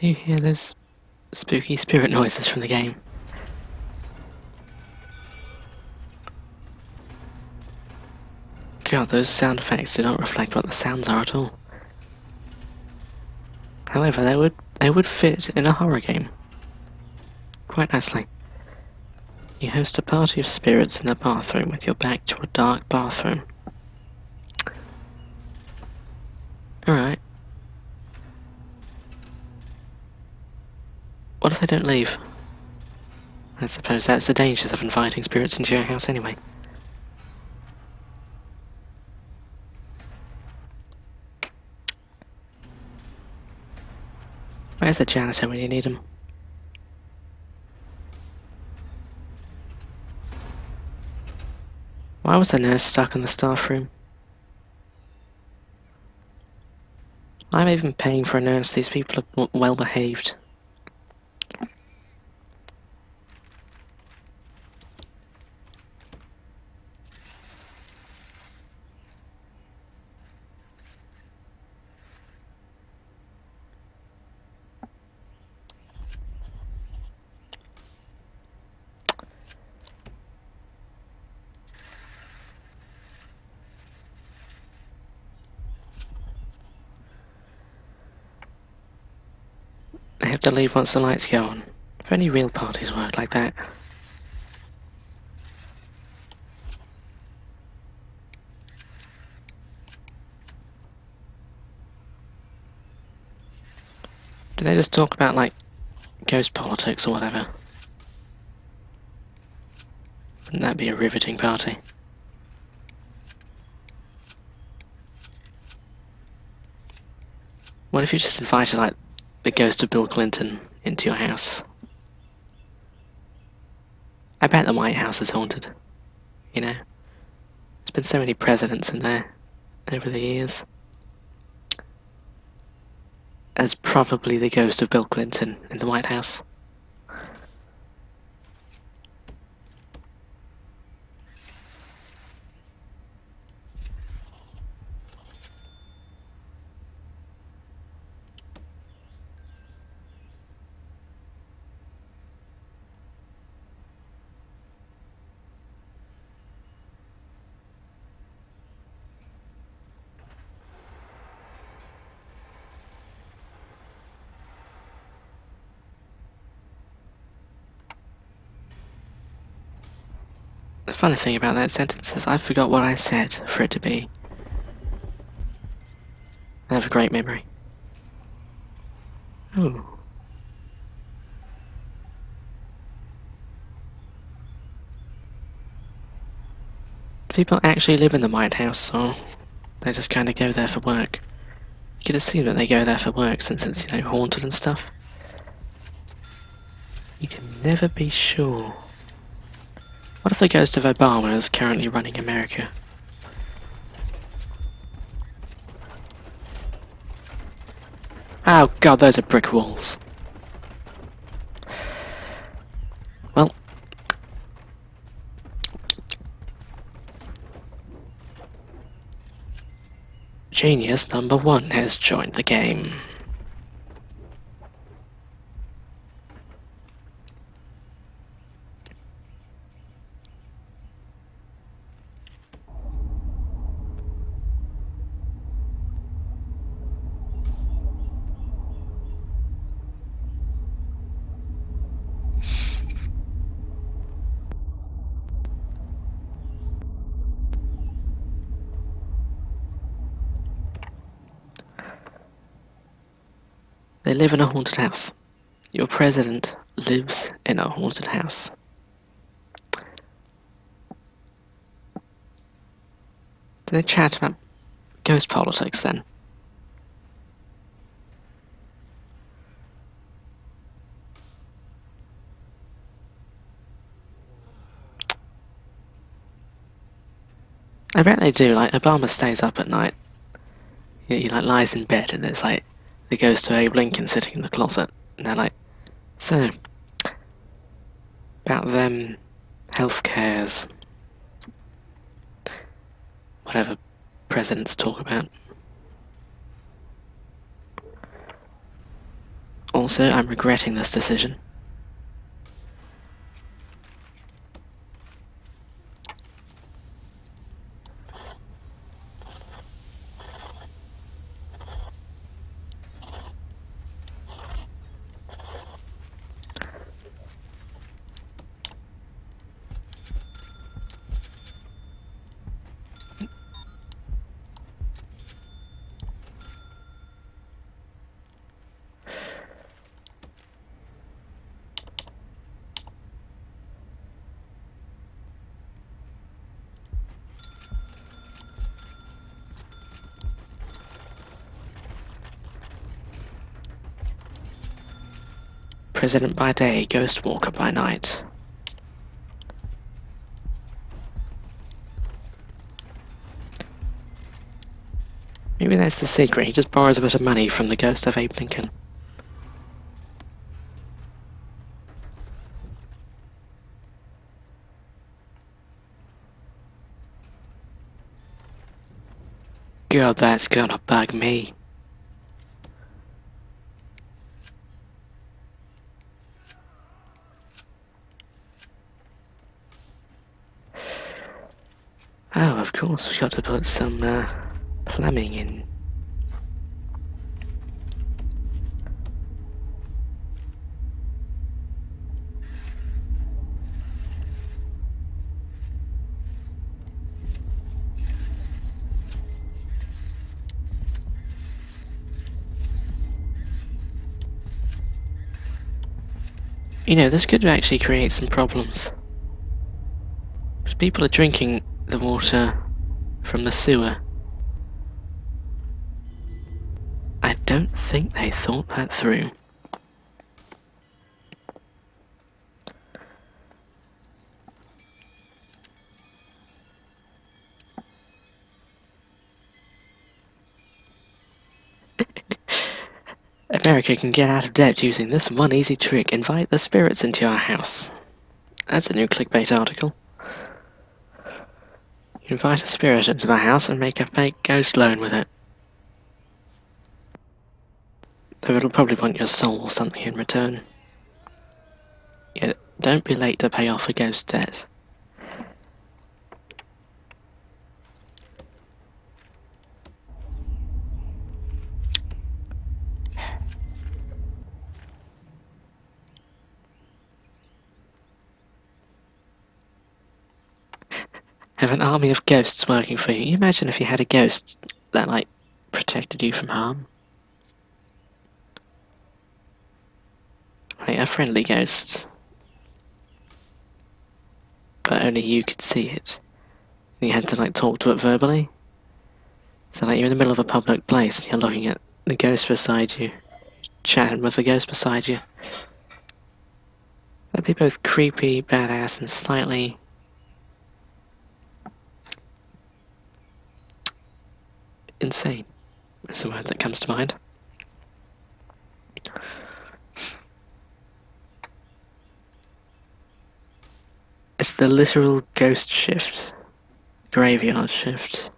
Do you hear those spooky spirit noises from the game? God, those sound effects do not reflect what the sounds are at all. However, they would fit in a horror game quite nicely. You host a party of spirits in a bathroom with your back to a dark bathroom. Alright. What if they don't leave? I suppose that's the dangers of inviting spirits into your house anyway. Where's the janitor when you need him? Why was the nurse stuck in the staff room? I'm even paying for a nurse. These people are well behaved. They have to leave once the lights go on. If only real parties work like that. Do they just talk about, like, ghost politics or whatever? Wouldn't that be a riveting party? What if you just invited, like, the ghost of Bill Clinton into your house? I bet the White House is haunted. You know? There's been so many presidents in there over the years. As probably the ghost of Bill Clinton in the White House. The funny thing about that sentence is I forgot what I said for it to be. I have a great memory. Ooh. Do people actually live in the White House, or they just kind of go there for work? You could assume that they go there for work since it's, you know, haunted and stuff. You can never be sure. What if the ghost of Obama is currently running America? Oh god, those are brick walls. Well. Genius number 1 has joined the game. They live in a haunted house. Your president lives in a haunted house. Do they chat about ghost politics then? I bet they do. Like, Obama stays up at night. He like lies in bed and there's like the ghost of Abe Lincoln sitting in the closet. And they're like, so, about them health cares. Whatever presidents talk about. Also, I'm regretting this decision. President by day, ghost walker by night. Maybe that's the secret. He just borrows a bit of money from the ghost of Abe Lincoln. God, that's gonna bug me. Oh, of course, we've got to put some plumbing in. You know, this could actually create some problems. Because people are drinking the water from the sewer. I don't think they thought that through. America can get out of debt using this one easy trick. Invite the spirits into your house. That's a new clickbait article. You invite a spirit into the house and make a fake ghost loan with it. Though it'll probably want your soul or something in return. Yeah, don't be late to pay off a ghost debt. Have an army of ghosts working for you. Imagine if you had a ghost that, like, protected you from harm. Like a friendly ghost. But only you could see it. And you had to, like, talk to it verbally. So, like, you're in the middle of a public place and you're looking at the ghost beside you, chatting with the ghost beside you. That'd be both creepy, badass, and slightly insane. That's the word that comes to mind. It's the literal ghost shift. Graveyard shift.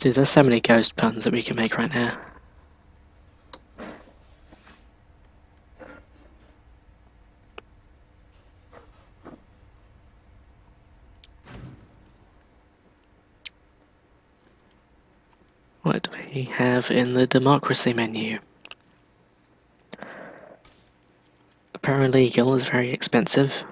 Dude, there's so many ghost puns that we can make right now. What do we have in the democracy menu? Paralegal is very expensive.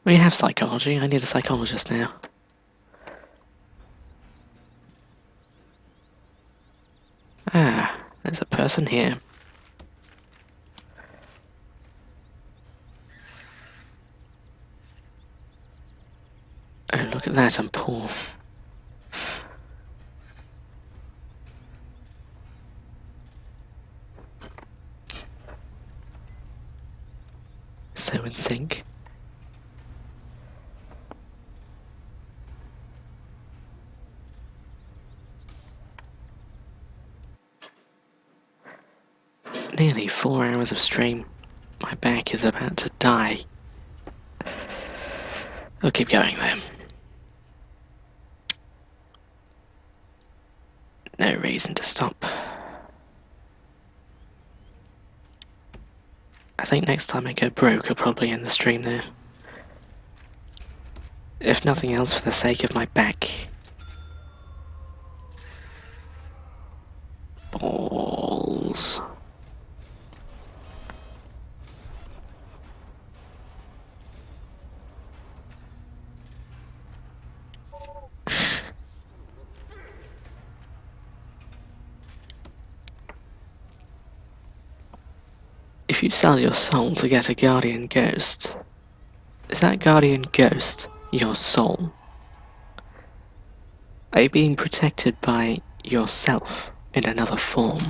We have psychology. I need a psychologist now. Ah, there's a person here. Oh, look at that, I'm poor. So in sync. Nearly 4 hours of stream. My back is about to die. We'll keep going then. No reason to stop. I think next time I go broke, I'll probably end the stream there. If nothing else, for the sake of my back. Balls. If you sell your soul to get a guardian ghost, is that guardian ghost your soul? Are you being protected by yourself in another form?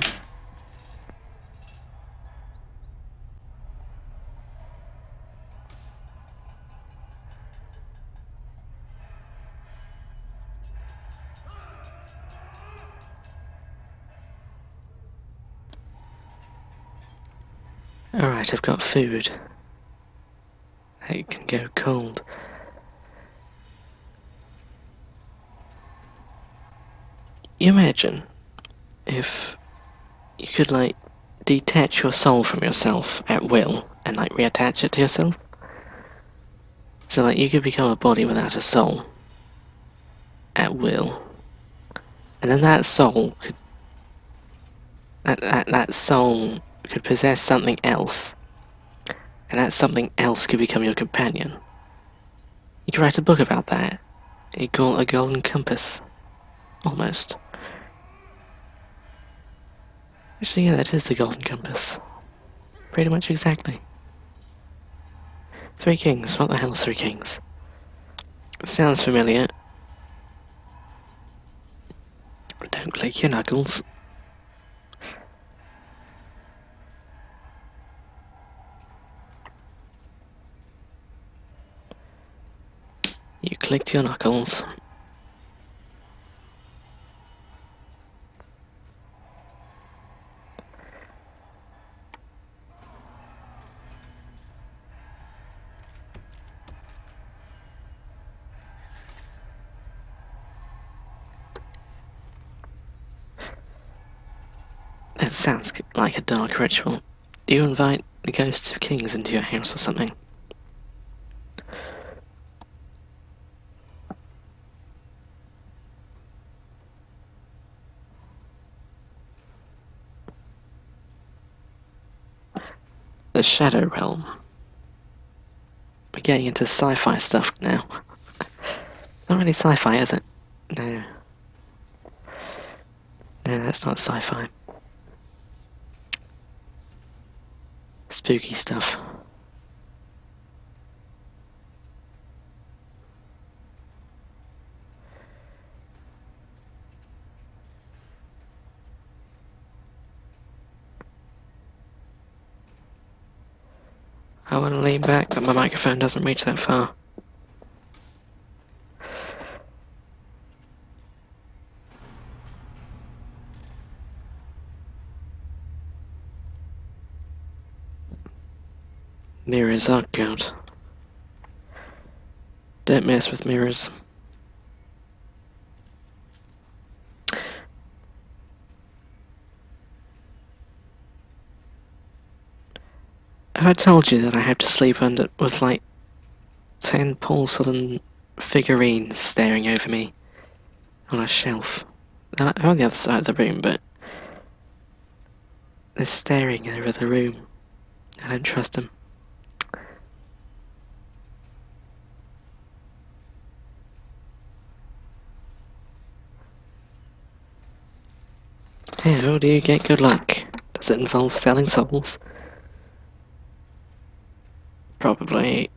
Alright, I've got food. It can go cold. You imagine if you could, like, detach your soul from yourself at will and, like, reattach it to yourself. So, like, you could become a body without a soul at will. And then that soul could that soul could possess something else, and that something else could become your companion. You could write a book about that. You call it a golden compass, almost. Actually, yeah, that is the golden compass. Pretty much exactly. Three Kings. What the hell is Three Kings? It sounds familiar. Don't click your knuckles. You clicked your knuckles. It sounds like a dark ritual. Do you invite the ghosts of kings into your house or something? The Shadow Realm. We're getting into sci-fi stuff now. Not really sci-fi, is it? No. No, that's not sci-fi. Spooky stuff. I want to lean back, but my microphone doesn't reach that far. Mirrors are good. Don't mess with mirrors. Have I told you that I have to sleep under with like 10 porcelain figurines staring over me on a shelf? They're on the other side of the room, but they're staring over the room. I don't trust them. How do you get good luck? Does it involve selling souls? Probably.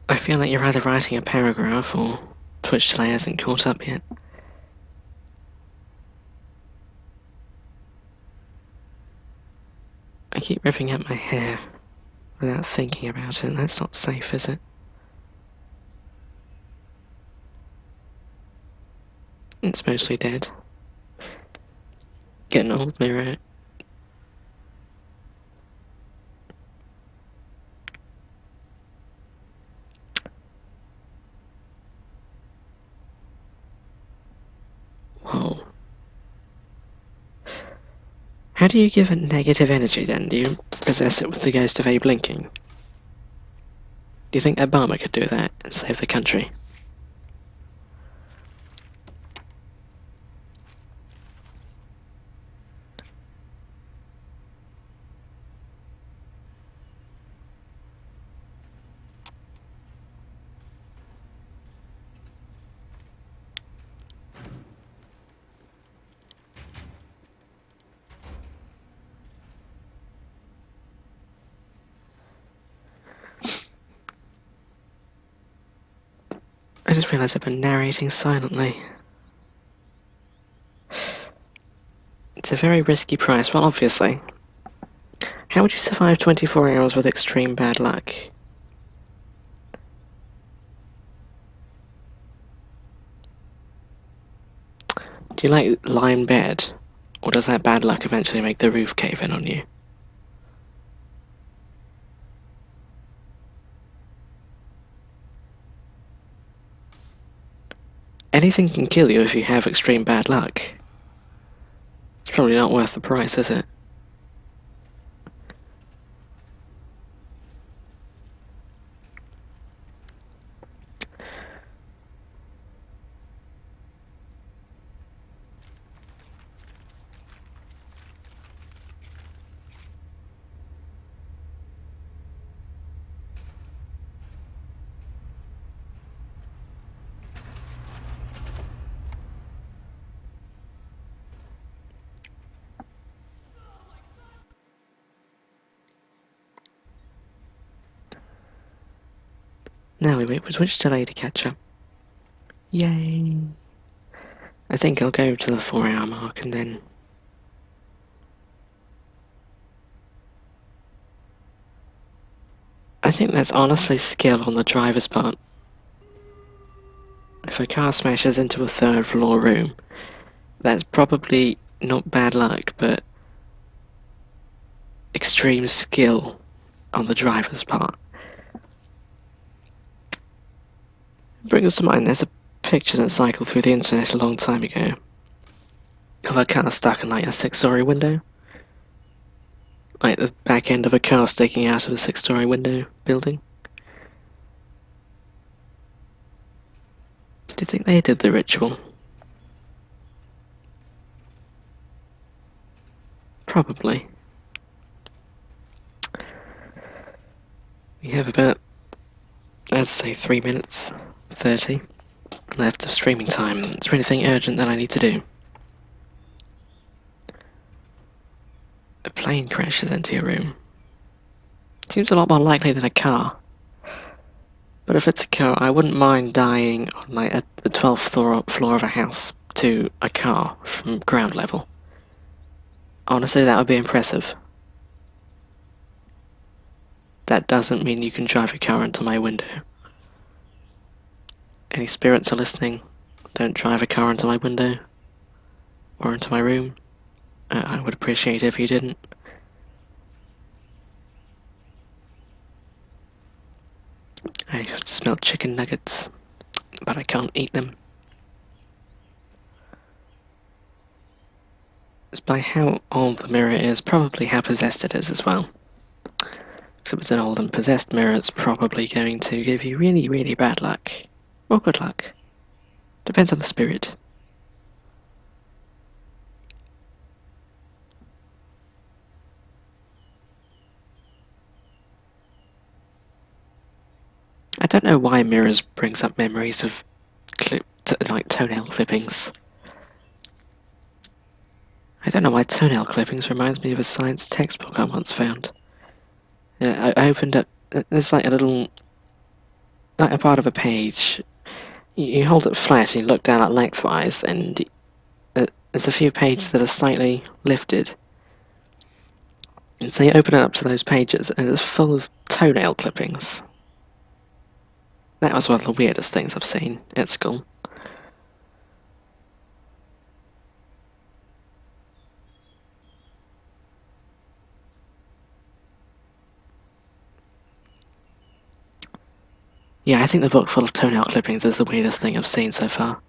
I feel like you're either writing a paragraph or Twitch delay hasn't caught up yet. I keep ripping out my hair without thinking about it. That's not safe, is it? It's mostly dead. Get an old mirror. Whoa. How do you give it negative energy then? Do you possess it with the ghost of Abe Lincoln? Do you think Obama could do that and save the country? I just realised I've been narrating silently. It's a very risky price. Well, obviously. How would you survive 24 hours with extreme bad luck? Do you lie in bed? Or does that bad luck eventually make the roof cave in on you? Anything can kill you if you have extreme bad luck. It's probably not worth the price, is it? Now we wait for Twitch delay to catch up. Yay! I think I'll go to the 4-hour mark and then... I think that's honestly skill on the driver's part. If a car smashes into a 3rd floor room, that's probably not bad luck, but extreme skill on the driver's part. Brings us to mind, there's a picture that cycled through the internet a long time ago of a car stuck in like a 6-story window. Like the back end of a car sticking out of a 6-story window building. Do you think they did the ritual? Probably. We have about, let's say, 3 minutes 30 left of streaming time. Is there anything urgent that I need to do? A plane crashes into your room. Seems a lot more likely than a car. But if it's a car, I wouldn't mind dying on like the 12th floor of a house to a car from ground level. Honestly, that would be impressive. That doesn't mean you can drive a car into my window. Any spirits are listening, don't drive a car into my window or into my room. I would appreciate it if you didn't. I just smell chicken nuggets, but I can't eat them. Just by how old the mirror is, probably how possessed it is as well. If it's an old and possessed mirror, it's probably going to give you really, really bad luck. Or good luck. Depends on the spirit. I don't know why mirrors brings up memories of like toenail clippings. I don't know why toenail clippings reminds me of a science textbook I once found. I opened up, there's like a little, like a part of a page. You hold it flat and you look down at lengthwise, and there's a few pages that are slightly lifted. And so you open it up to those pages, and it's full of toenail clippings. That was one of the weirdest things I've seen at school. Yeah, I think the book full of toenail clippings is the weirdest thing I've seen so far.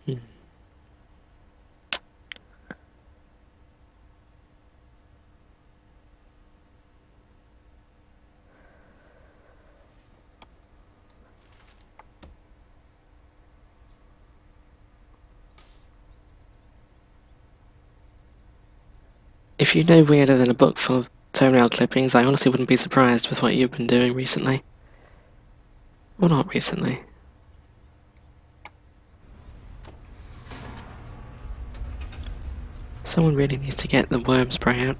Hmm. If you know weirder than a book full of toenail clippings, I honestly wouldn't be surprised with what you've been doing recently. Well, not recently. Someone really needs to get the worm spray out.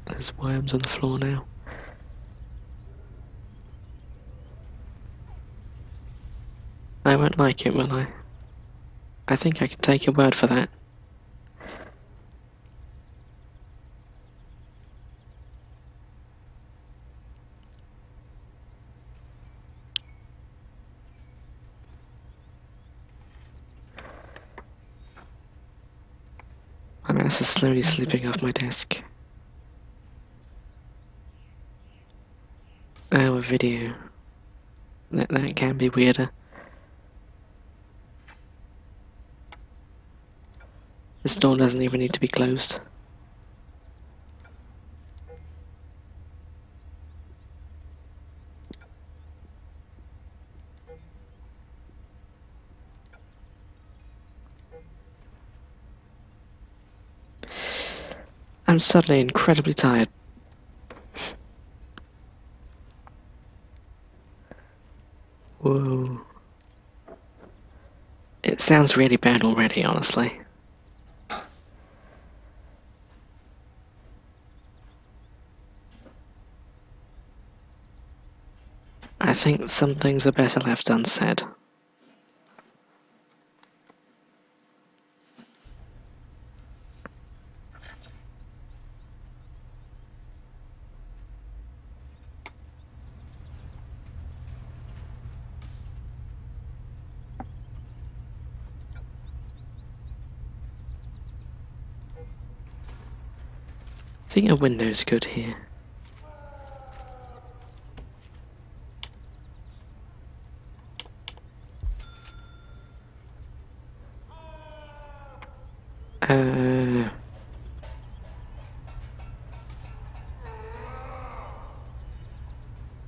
There's worms on the floor now. I won't like it, will I? I think I can take your word for that. My mouse is slowly slipping off my desk. Oh, a video. That can be weirder. This door doesn't even need to be closed. I'm suddenly incredibly tired. Whoa. It sounds really bad already, honestly. I think some things are better left unsaid. I think a window's good here.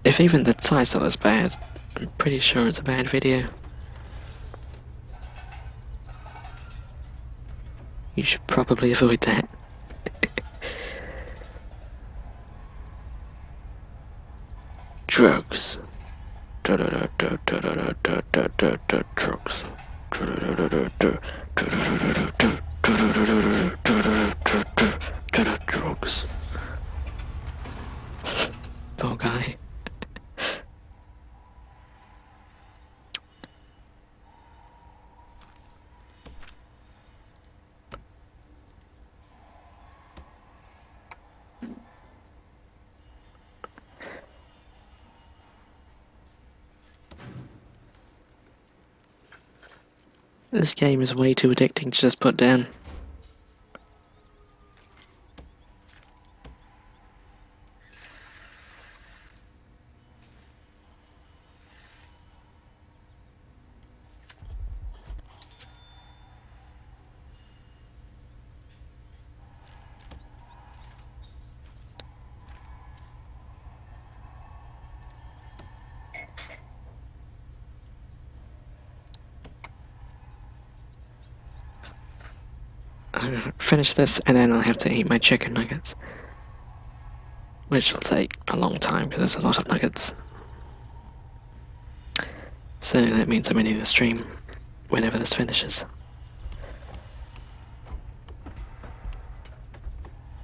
If even the title is bad, I'm pretty sure it's a bad video. You should probably avoid that. Drugs. Drugs. Drugs. Poor guy. This game is way too addicting to just put down. I'm gonna finish this and then I'll have to eat my chicken nuggets. Which will take a long time because there's a lot of nuggets. So that means I'm ending the stream whenever this finishes.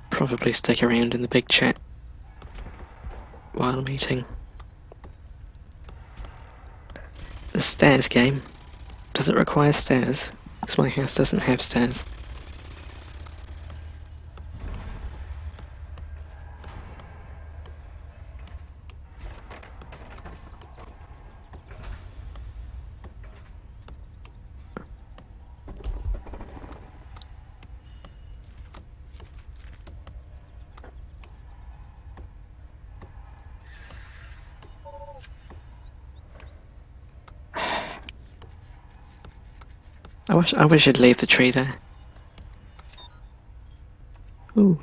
Probably stick around in the big chat while I'm eating. The stairs game. Does it require stairs? Because my house doesn't have stairs. I wish I'd leave the tree there. Ooh.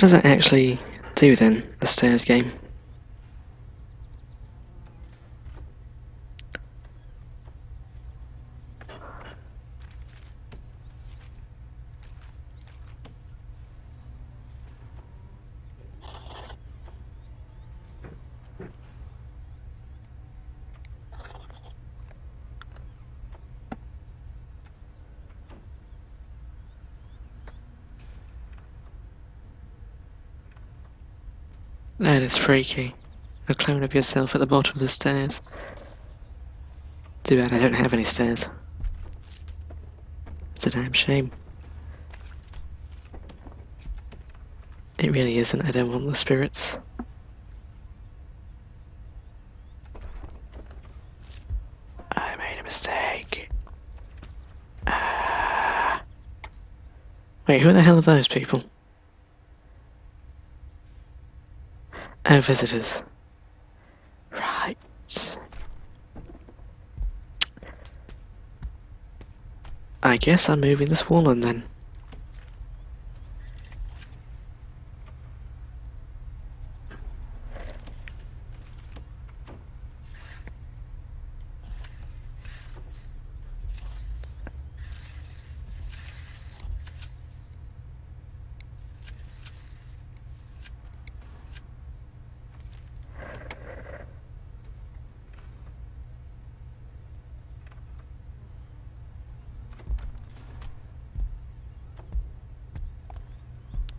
what does it actually do then, the stairs game? That is freaky. A clone of yourself at the bottom of the stairs. Too bad I don't have any stairs. It's a damn shame. It really isn't, I don't want the spirits. I made a mistake. Wait, who the hell are those people? Oh, visitors. Right. I guess I'm moving this wall on then.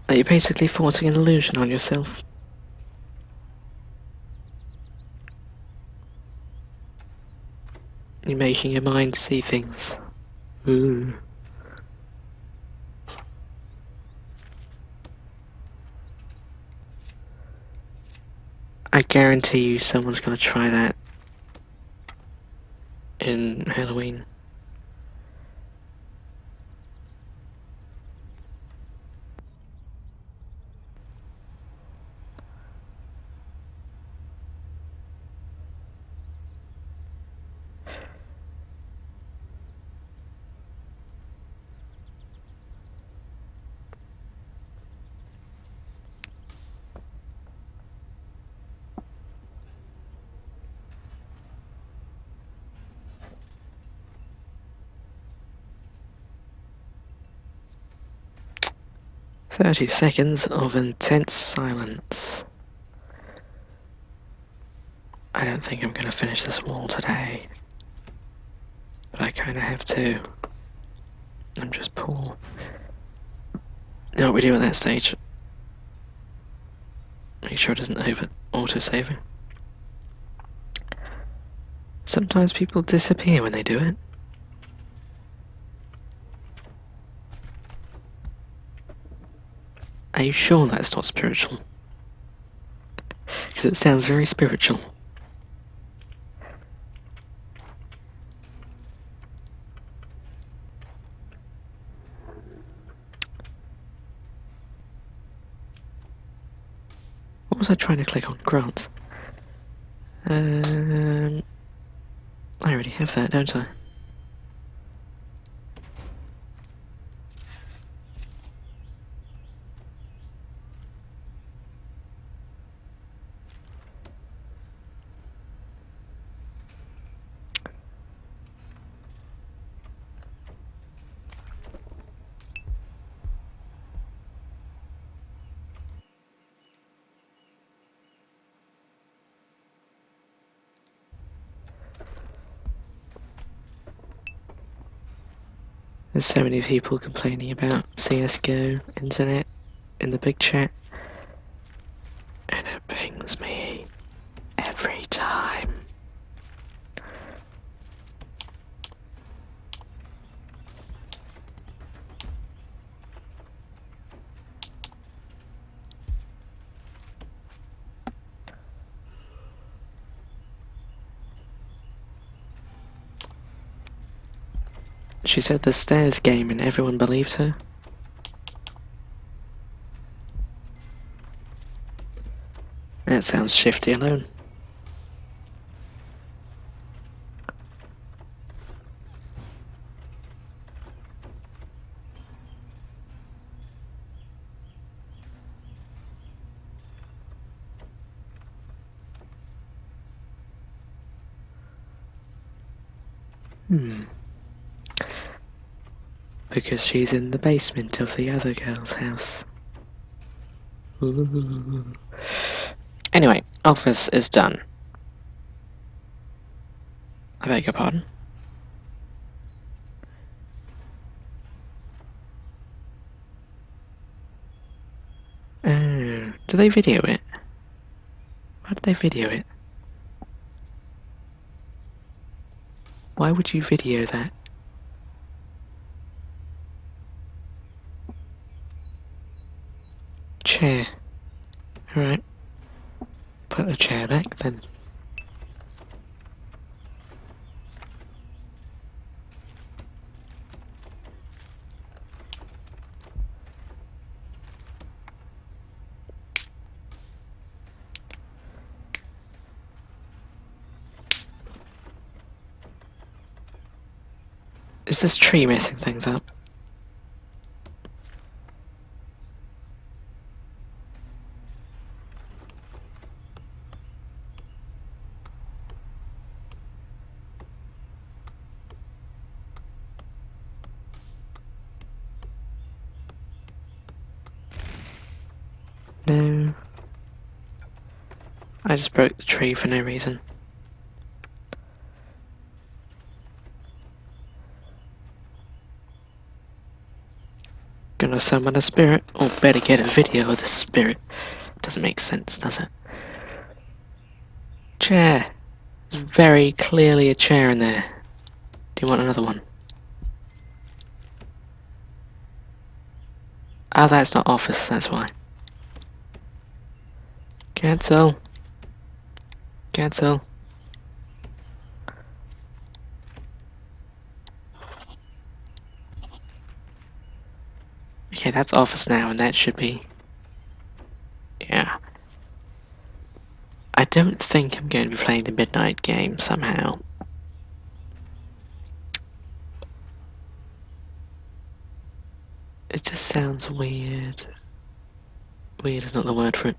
Are you basically forcing an illusion on yourself? You're making your mind see things. Ooh. I guarantee you someone's gonna try that in Halloween. "30 seconds of intense silence. I don't think I'm gonna finish this wall today. But I kinda have to. I'm just poor. You know what we do at that stage? Make sure it doesn't auto-save. Sometimes people disappear when they do it. Are you sure that's not spiritual? Because it sounds very spiritual. What was I trying to click on? Grants. I already have that, don't I? There's so many people complaining about CSGO internet in the big chat. And it pings me every time. She said the stairs game and everyone believed her. That sounds shifty alone. Because she's in the basement of the other girl's house. Ooh. Anyway, office is done. I beg your pardon. Oh, do they video it? Why did they video it? Why would you video that? Chair. Alright. Put the chair back then. Is this tree messing things up? No. I just broke the tree for no reason. Gonna summon a spirit. Or better get a video of the spirit. Doesn't make sense, does it? Chair. There's very clearly a chair in there. Do you want another one? Ah, that's not office, that's why. Cancel. Cancel. Okay, that's office now, and that should be... Yeah. I don't think I'm going to be playing the midnight game somehow. It just sounds weird. Weird is not the word for it.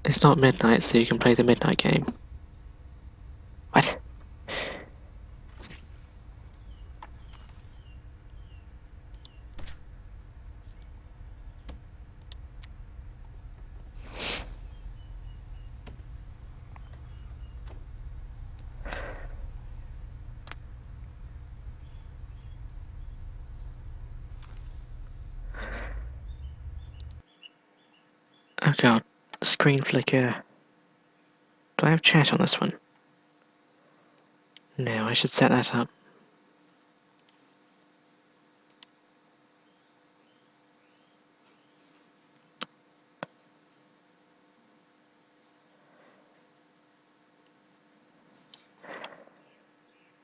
It's not midnight, so you can play the midnight game. What? Oh god, screen flicker. Do I have chat on this one? No, I should set that up.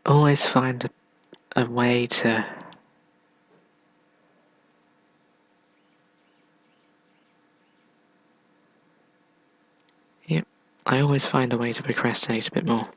Always find a way to... Yep, I always find a way to procrastinate a bit more.